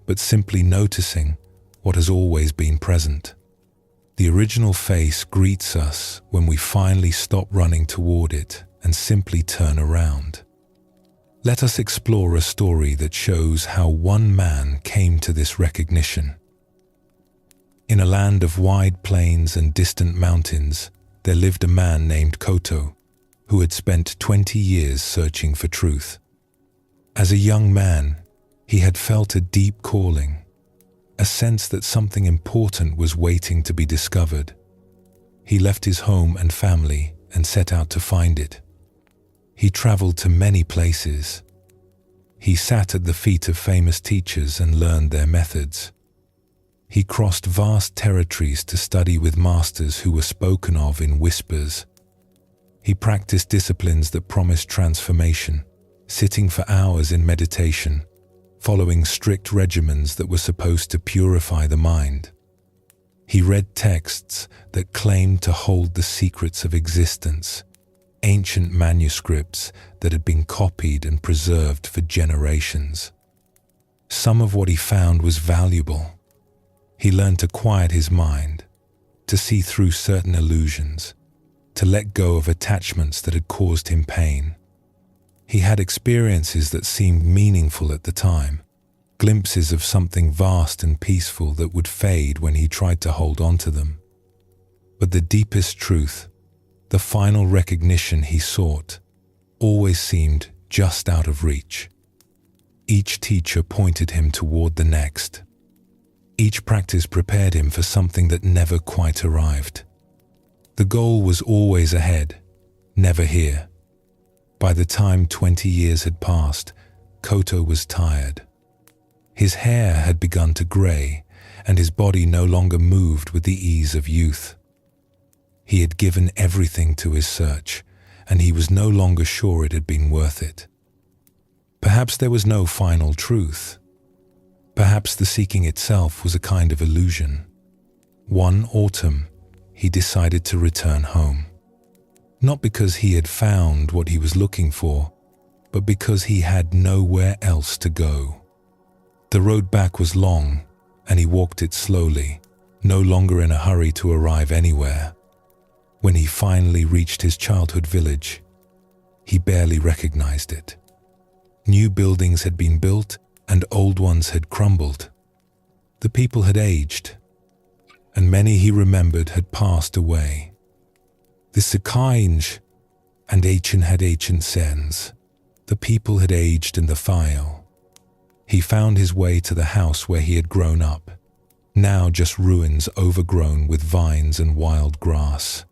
but simply noticing what has always been present. The original face greets us when we finally stop running toward it and simply turn around. Let us explore a story that shows how one man came to this recognition. In a land of wide plains and distant mountains, there lived a man named Koto, who had spent 20 years searching for truth. As a young man, he had felt a deep calling, a sense that something important was waiting to be discovered. He left his home and family and set out to find it. He traveled to many places. He sat at the feet of famous teachers and learned their methods. He crossed vast territories to study with masters who were spoken of in whispers. He practiced disciplines that promised transformation, sitting for hours in meditation, following strict regimens that were supposed to purify the mind. He read texts that claimed to hold the secrets of existence, ancient manuscripts that had been copied and preserved for generations. Some of what he found was valuable. He learned to quiet his mind, to see through certain illusions, to let go of attachments that had caused him pain. He had experiences that seemed meaningful at the time, glimpses of something vast and peaceful that would fade when he tried to hold on to them. But the deepest truth, the final recognition he sought, always seemed just out of reach. Each teacher pointed him toward the next. Each practice prepared him for something that never quite arrived. The goal was always ahead, never here. By the time 20 years had passed, Koto was tired. His hair had begun to gray, and his body no longer moved with the ease of youth. He had given everything to his search, and he was no longer sure it had been worth it. Perhaps there was no final truth. Perhaps the seeking itself was a kind of illusion. One autumn, he decided to return home. Not because he had found what he was looking for, but because he had nowhere else to go. The road back was long, and he walked it slowly, no longer in a hurry to arrive anywhere. When he finally reached his childhood village, he barely recognized it. New buildings had been built, and old ones had crumbled. The people had aged, and many he remembered had passed away. The Sakainj and Ancient had ancient sens. The people had aged in the file. He found his way to the house where he had grown up, now just ruins overgrown with vines and wild grass.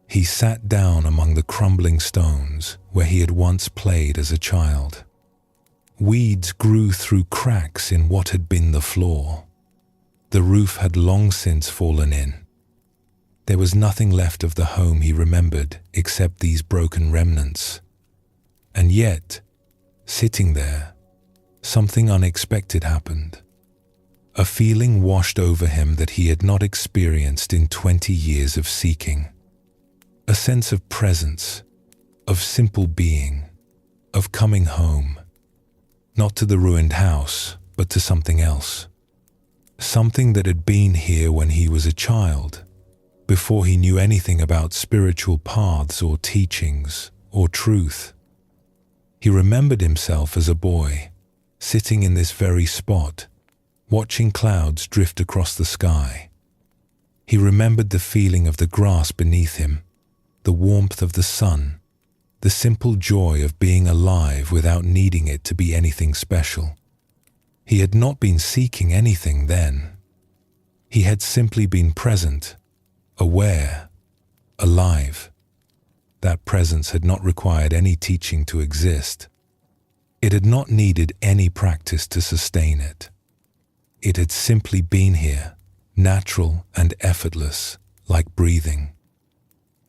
He sat down among the crumbling stones where he had once played as a child. Weeds grew through cracks in what had been the floor. The roof had long since fallen in. There was nothing left of the home he remembered except these broken remnants. And yet, sitting there, something unexpected happened. A feeling washed over him that he had not experienced in 20 years of seeking. A sense of presence, of simple being, of coming home. Not to the ruined house, but to something else. Something that had been here when he was a child, before he knew anything about spiritual paths or teachings or truth. He remembered himself as a boy, sitting in this very spot, watching clouds drift across the sky. He remembered the feeling of the grass beneath him, the warmth of the sun, the simple joy of being alive without needing it to be anything special. He had not been seeking anything then. He had simply been present, aware, alive. That presence had not required any teaching to exist. It had not needed any practice to sustain it. It had simply been here, natural and effortless, like breathing.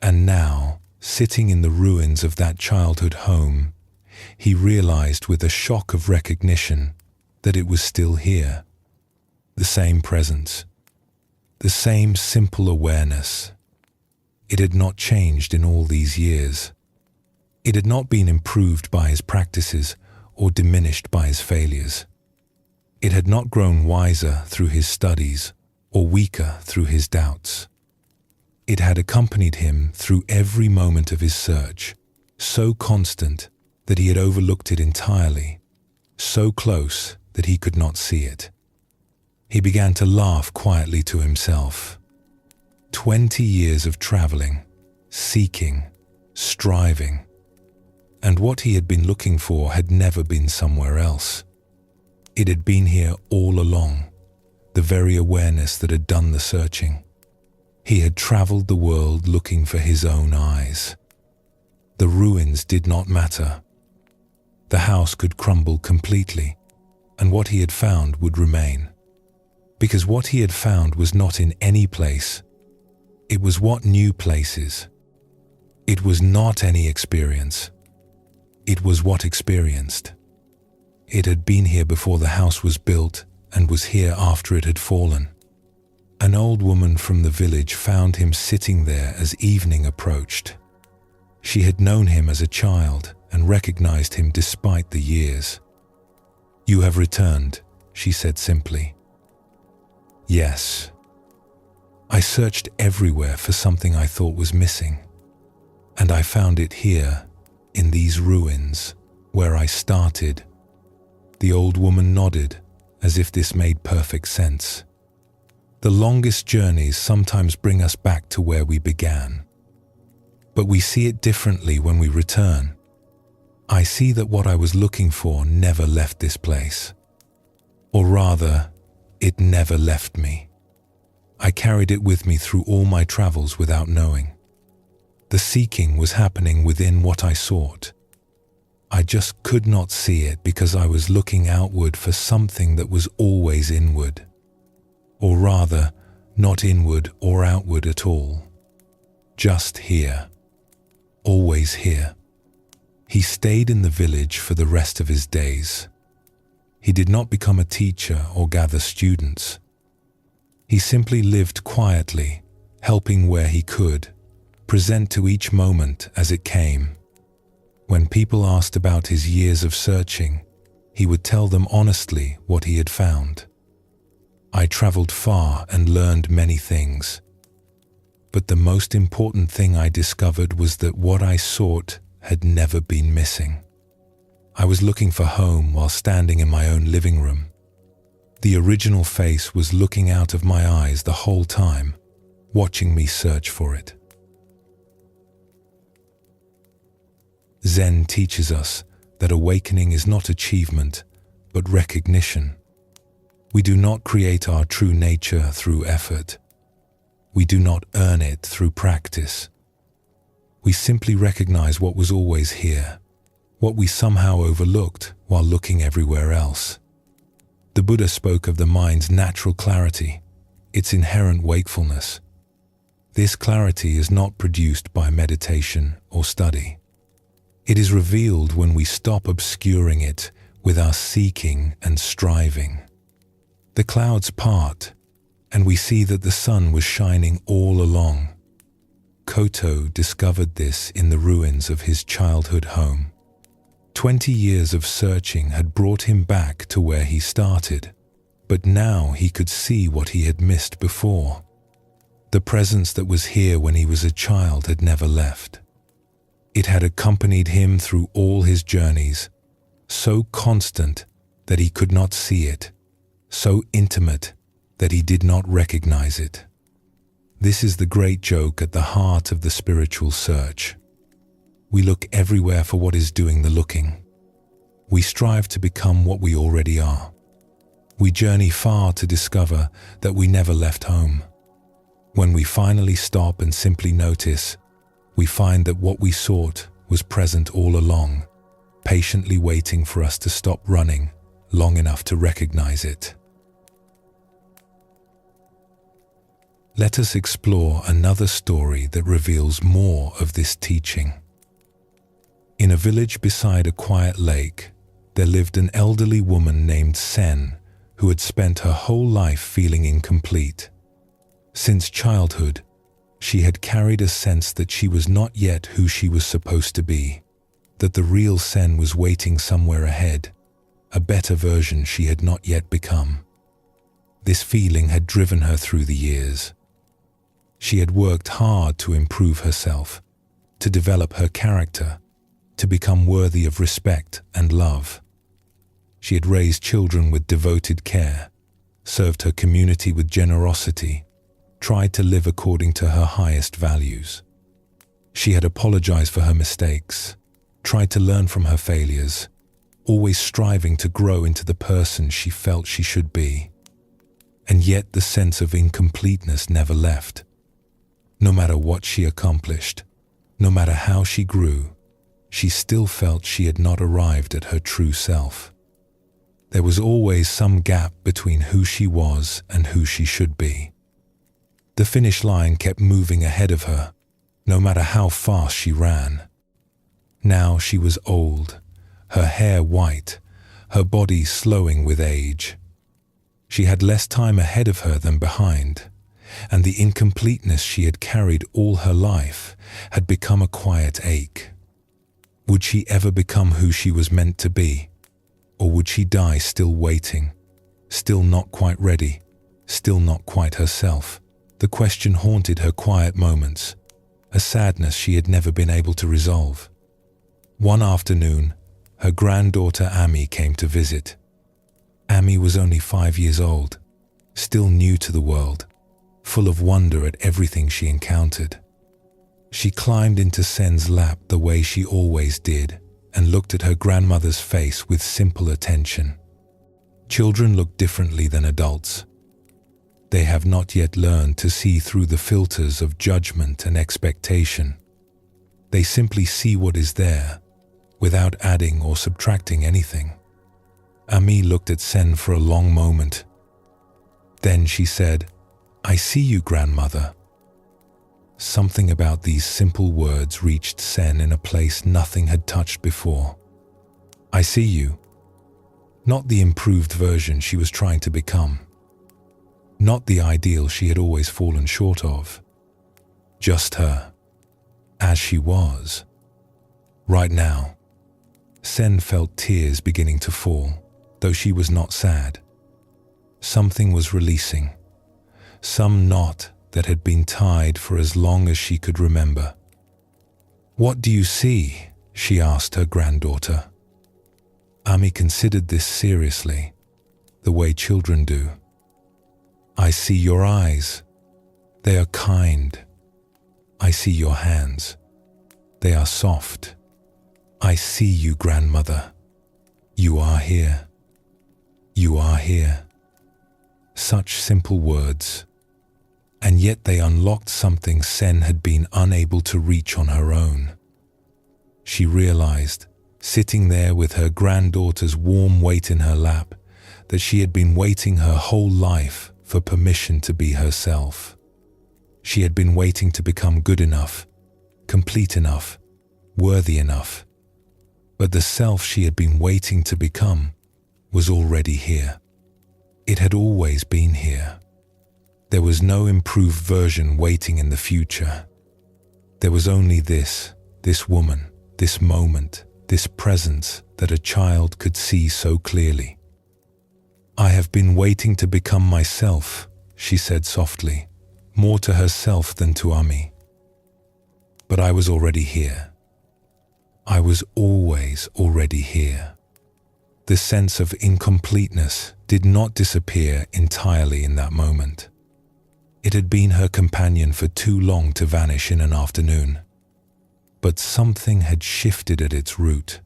And now, sitting in the ruins of that childhood home, he realized with a shock of recognition that it was still here. The same presence, the same simple awareness. It had not changed in all these years. It had not been improved by his practices or diminished by his failures. It had not grown wiser through his studies or weaker through his doubts. It had accompanied him through every moment of his search, so constant that he had overlooked it entirely, so close that he could not see it. He began to laugh quietly to himself. 20 years of traveling, seeking, striving, and what he had been looking for had never been somewhere else. It had been here all along, the very awareness that had done the searching. He had traveled the world looking for his own eyes. The ruins did not matter. The house could crumble completely, and what he had found would remain. Because what he had found was not in any place. It was what new places. It was not any experience. It was what experienced. It had been here before the house was built and was here after it had fallen. An old woman from the village found him sitting there as evening approached. She had known him as a child and recognized him despite the years. "You have returned," she said simply. "Yes." I searched everywhere for something I thought was missing, and I found it here, in these ruins, where I started. The old woman nodded, as if this made perfect sense. The longest journeys sometimes bring us back to where we began. But we see it differently when we return. I see that what I was looking for never left this place. Or rather, it never left me. I carried it with me through all my travels without knowing. The seeking was happening within what I sought. I just could not see it because I was looking outward for something that was always inward. Or rather, not inward or outward at all. Just here. Always here. He stayed in the village for the rest of his days. He did not become a teacher or gather students. He simply lived quietly, helping where he could, present to each moment as it came. When people asked about his years of searching, he would tell them honestly what he had found. I traveled far and learned many things. But the most important thing I discovered was that what I sought had never been missing. I was looking for home while standing in my own living room. The original face was looking out of my eyes the whole time, watching me search for it. Zen teaches us that awakening is not achievement, but recognition. We do not create our true nature through effort. We do not earn it through practice. We simply recognize what was always here, what we somehow overlooked while looking everywhere else. The Buddha spoke of the mind's natural clarity, its inherent wakefulness. This clarity is not produced by meditation or study. It is revealed when we stop obscuring it with our seeking and striving. The clouds part, and we see that the sun was shining all along. Koto discovered this in the ruins of his childhood home. 20 years of searching had brought him back to where he started, but now he could see what he had missed before. The presence that was here when he was a child had never left. It had accompanied him through all his journeys, so constant that he could not see it, so intimate that he did not recognize it. This is the great joke at the heart of the spiritual search. We look everywhere for what is doing the looking. We strive to become what we already are. We journey far to discover that we never left home. When we finally stop and simply notice, we find that what we sought was present all along, patiently waiting for us to stop running long enough to recognize it. Let us explore another story that reveals more of this teaching. In a village beside a quiet lake, there lived an elderly woman named Sen, who had spent her whole life feeling incomplete. Since childhood, she had carried a sense that she was not yet who she was supposed to be, that the real Sen was waiting somewhere ahead, a better version she had not yet become. This feeling had driven her through the years. She had worked hard to improve herself, to develop her character, to become worthy of respect and love. She had raised children with devoted care, served her community with generosity, tried to live according to her highest values. She had apologized for her mistakes, tried to learn from her failures, always striving to grow into the person she felt she should be. And yet the sense of incompleteness never left. No matter what she accomplished, no matter how she grew, she still felt she had not arrived at her true self. There was always some gap between who she was and who she should be. The finish line kept moving ahead of her, no matter how fast she ran. Now she was old, her hair white, her body slowing with age. She had less time ahead of her than behind, and the incompleteness she had carried all her life had become a quiet ache. Would she ever become who she was meant to be? Or would she die still waiting, still not quite ready, still not quite herself? The question haunted her quiet moments, a sadness she had never been able to resolve. One afternoon, her granddaughter Ami came to visit. Ami was only 5 years old, still new to the world, full of wonder at everything she encountered. She climbed into Sen's lap the way she always did and looked at her grandmother's face with simple attention. Children look differently than adults. They have not yet learned to see through the filters of judgment and expectation. They simply see what is there, without adding or subtracting anything. Ami looked at Sen for a long moment. Then she said, "I see you, grandmother." Something about these simple words reached Sen in a place nothing had touched before. I see you. Not the improved version she was trying to become. Not the ideal she had always fallen short of. Just her, as she was. Right now, Sen felt tears beginning to fall, though she was not sad. Something was releasing. Some knot that had been tied for as long as she could remember. "What do you see?" she asked her granddaughter. Ami considered this seriously, the way children do. "I see your eyes. They are kind. I see your hands. They are soft. I see you, grandmother. You are here. You are here." Such simple words, and yet they unlocked something Sen had been unable to reach on her own. She realized, sitting there with her granddaughter's warm weight in her lap, that she had been waiting her whole life for permission to be herself. She had been waiting to become good enough, complete enough, worthy enough. But the self she had been waiting to become was already here. It had always been here. There was no improved version waiting in the future. There was only this woman, this moment, this presence that a child could see so clearly. "I have been waiting to become myself," she said softly, more to herself than to Ami. "But I was already here. I was always already here." The sense of incompleteness did not disappear entirely in that moment. It had been her companion for too long to vanish in an afternoon. But something had shifted at its root.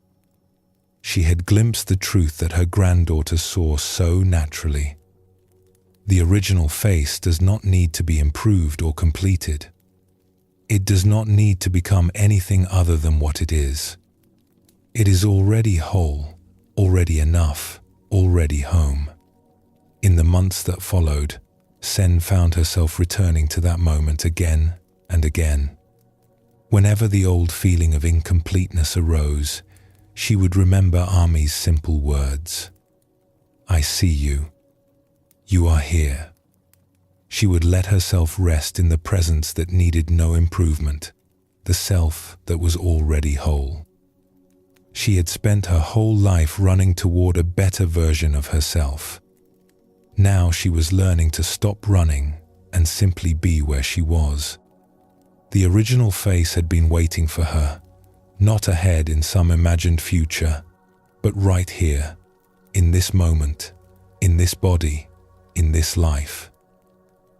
She had glimpsed the truth that her granddaughter saw so naturally. The original face does not need to be improved or completed. It does not need to become anything other than what it is. It is already whole, already enough, already home. In the months that followed, Sen found herself returning to that moment again and again. Whenever the old feeling of incompleteness arose, she would remember Ami's simple words. "I see you. You are here." She would let herself rest in the presence that needed no improvement, the self that was already whole. She had spent her whole life running toward a better version of herself. Now she was learning to stop running and simply be where she was. The original face had been waiting for her, not ahead in some imagined future, but right here, in this moment, in this body, in this life.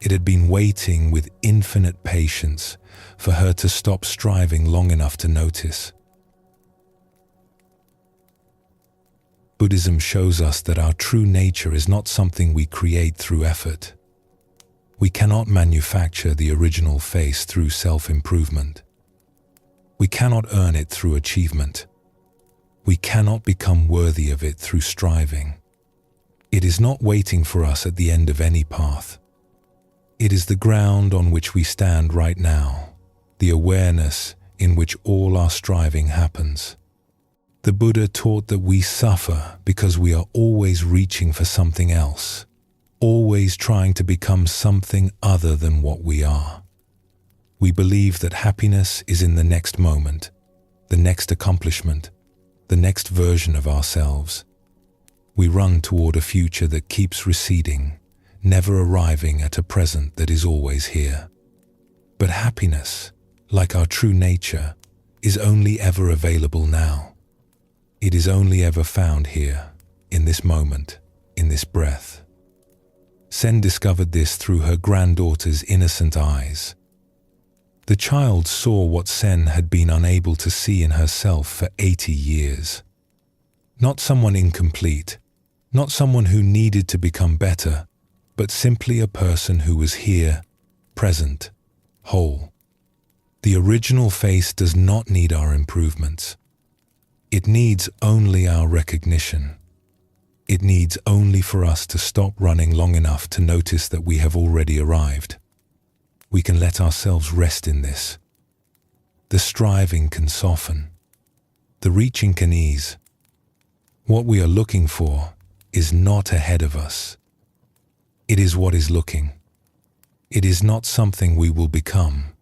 It had been waiting with infinite patience for her to stop striving long enough to notice. Buddhism shows us that our true nature is not something we create through effort. We cannot manufacture the original face through self-improvement. We cannot earn it through achievement. We cannot become worthy of it through striving. It is not waiting for us at the end of any path. It is the ground on which we stand right now, the awareness in which all our striving happens. The Buddha taught that we suffer because we are always reaching for something else, always trying to become something other than what we are. We believe that happiness is in the next moment, the next accomplishment, the next version of ourselves. We run toward a future that keeps receding, never arriving at a present that is always here. But happiness, like our true nature, is only ever available now. It is only ever found here, in this moment, in this breath. Sen discovered this through her granddaughter's innocent eyes. The child saw what Sen had been unable to see in herself for 80 years. Not someone incomplete, not someone who needed to become better, but simply a person who was here, present, whole. The original face does not need our improvements. It needs only our recognition. It needs only for us to stop running long enough to notice that we have already arrived. We can let ourselves rest in this. The striving can soften. The reaching can ease. What we are looking for is not ahead of us. It is what is looking. It is not something we will become.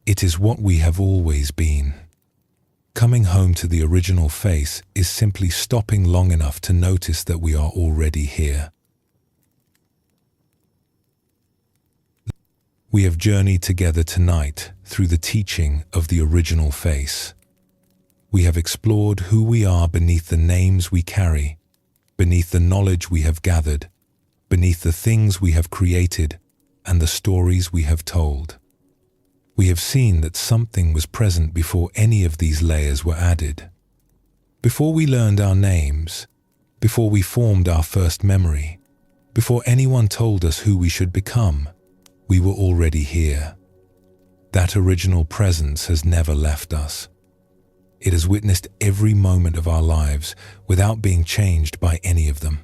It is what we have always been. Coming home to the original face is simply stopping long enough to notice that we are already here. We have journeyed together tonight through the teaching of the original face. We have explored who we are beneath the names we carry, beneath the knowledge we have gathered, beneath the things we have created, and the stories we have told. We have seen that something was present before any of these layers were added. Before we learned our names, before we formed our first memory, before anyone told us who we should become, we were already here. That original presence has never left us. It has witnessed every moment of our lives without being changed by any of them.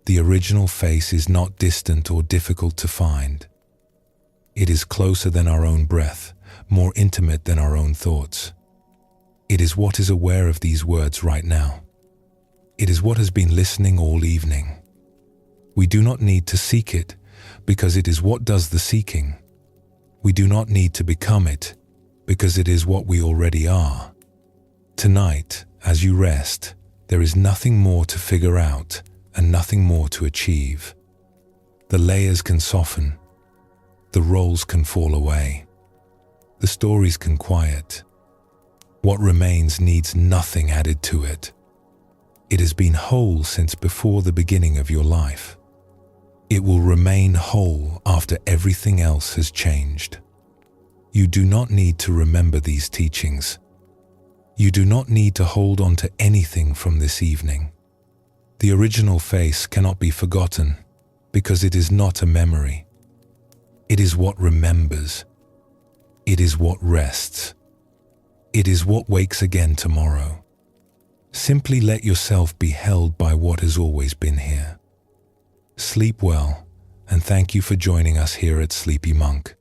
The original face is not distant or difficult to find. It is closer than our own breath, more intimate than our own thoughts. It is what is aware of these words right now. It is what has been listening all evening. We do not need to seek it, because it is what does the seeking. We do not need to become it, because it is what we already are. Tonight, as you rest, there is nothing more to figure out and nothing more to achieve. The layers can soften. The roles can fall away. The stories can quiet. What remains needs nothing added to it. It has been whole since before the beginning of your life. It will remain whole after everything else has changed. You do not need to remember these teachings. You do not need to hold on to anything from this evening. The original face cannot be forgotten because it is not a memory. It is what remembers. It is what rests. It is what wakes again tomorrow. Simply let yourself be held by what has always been here. Sleep well, and thank you for joining us here at Sleepy Monk.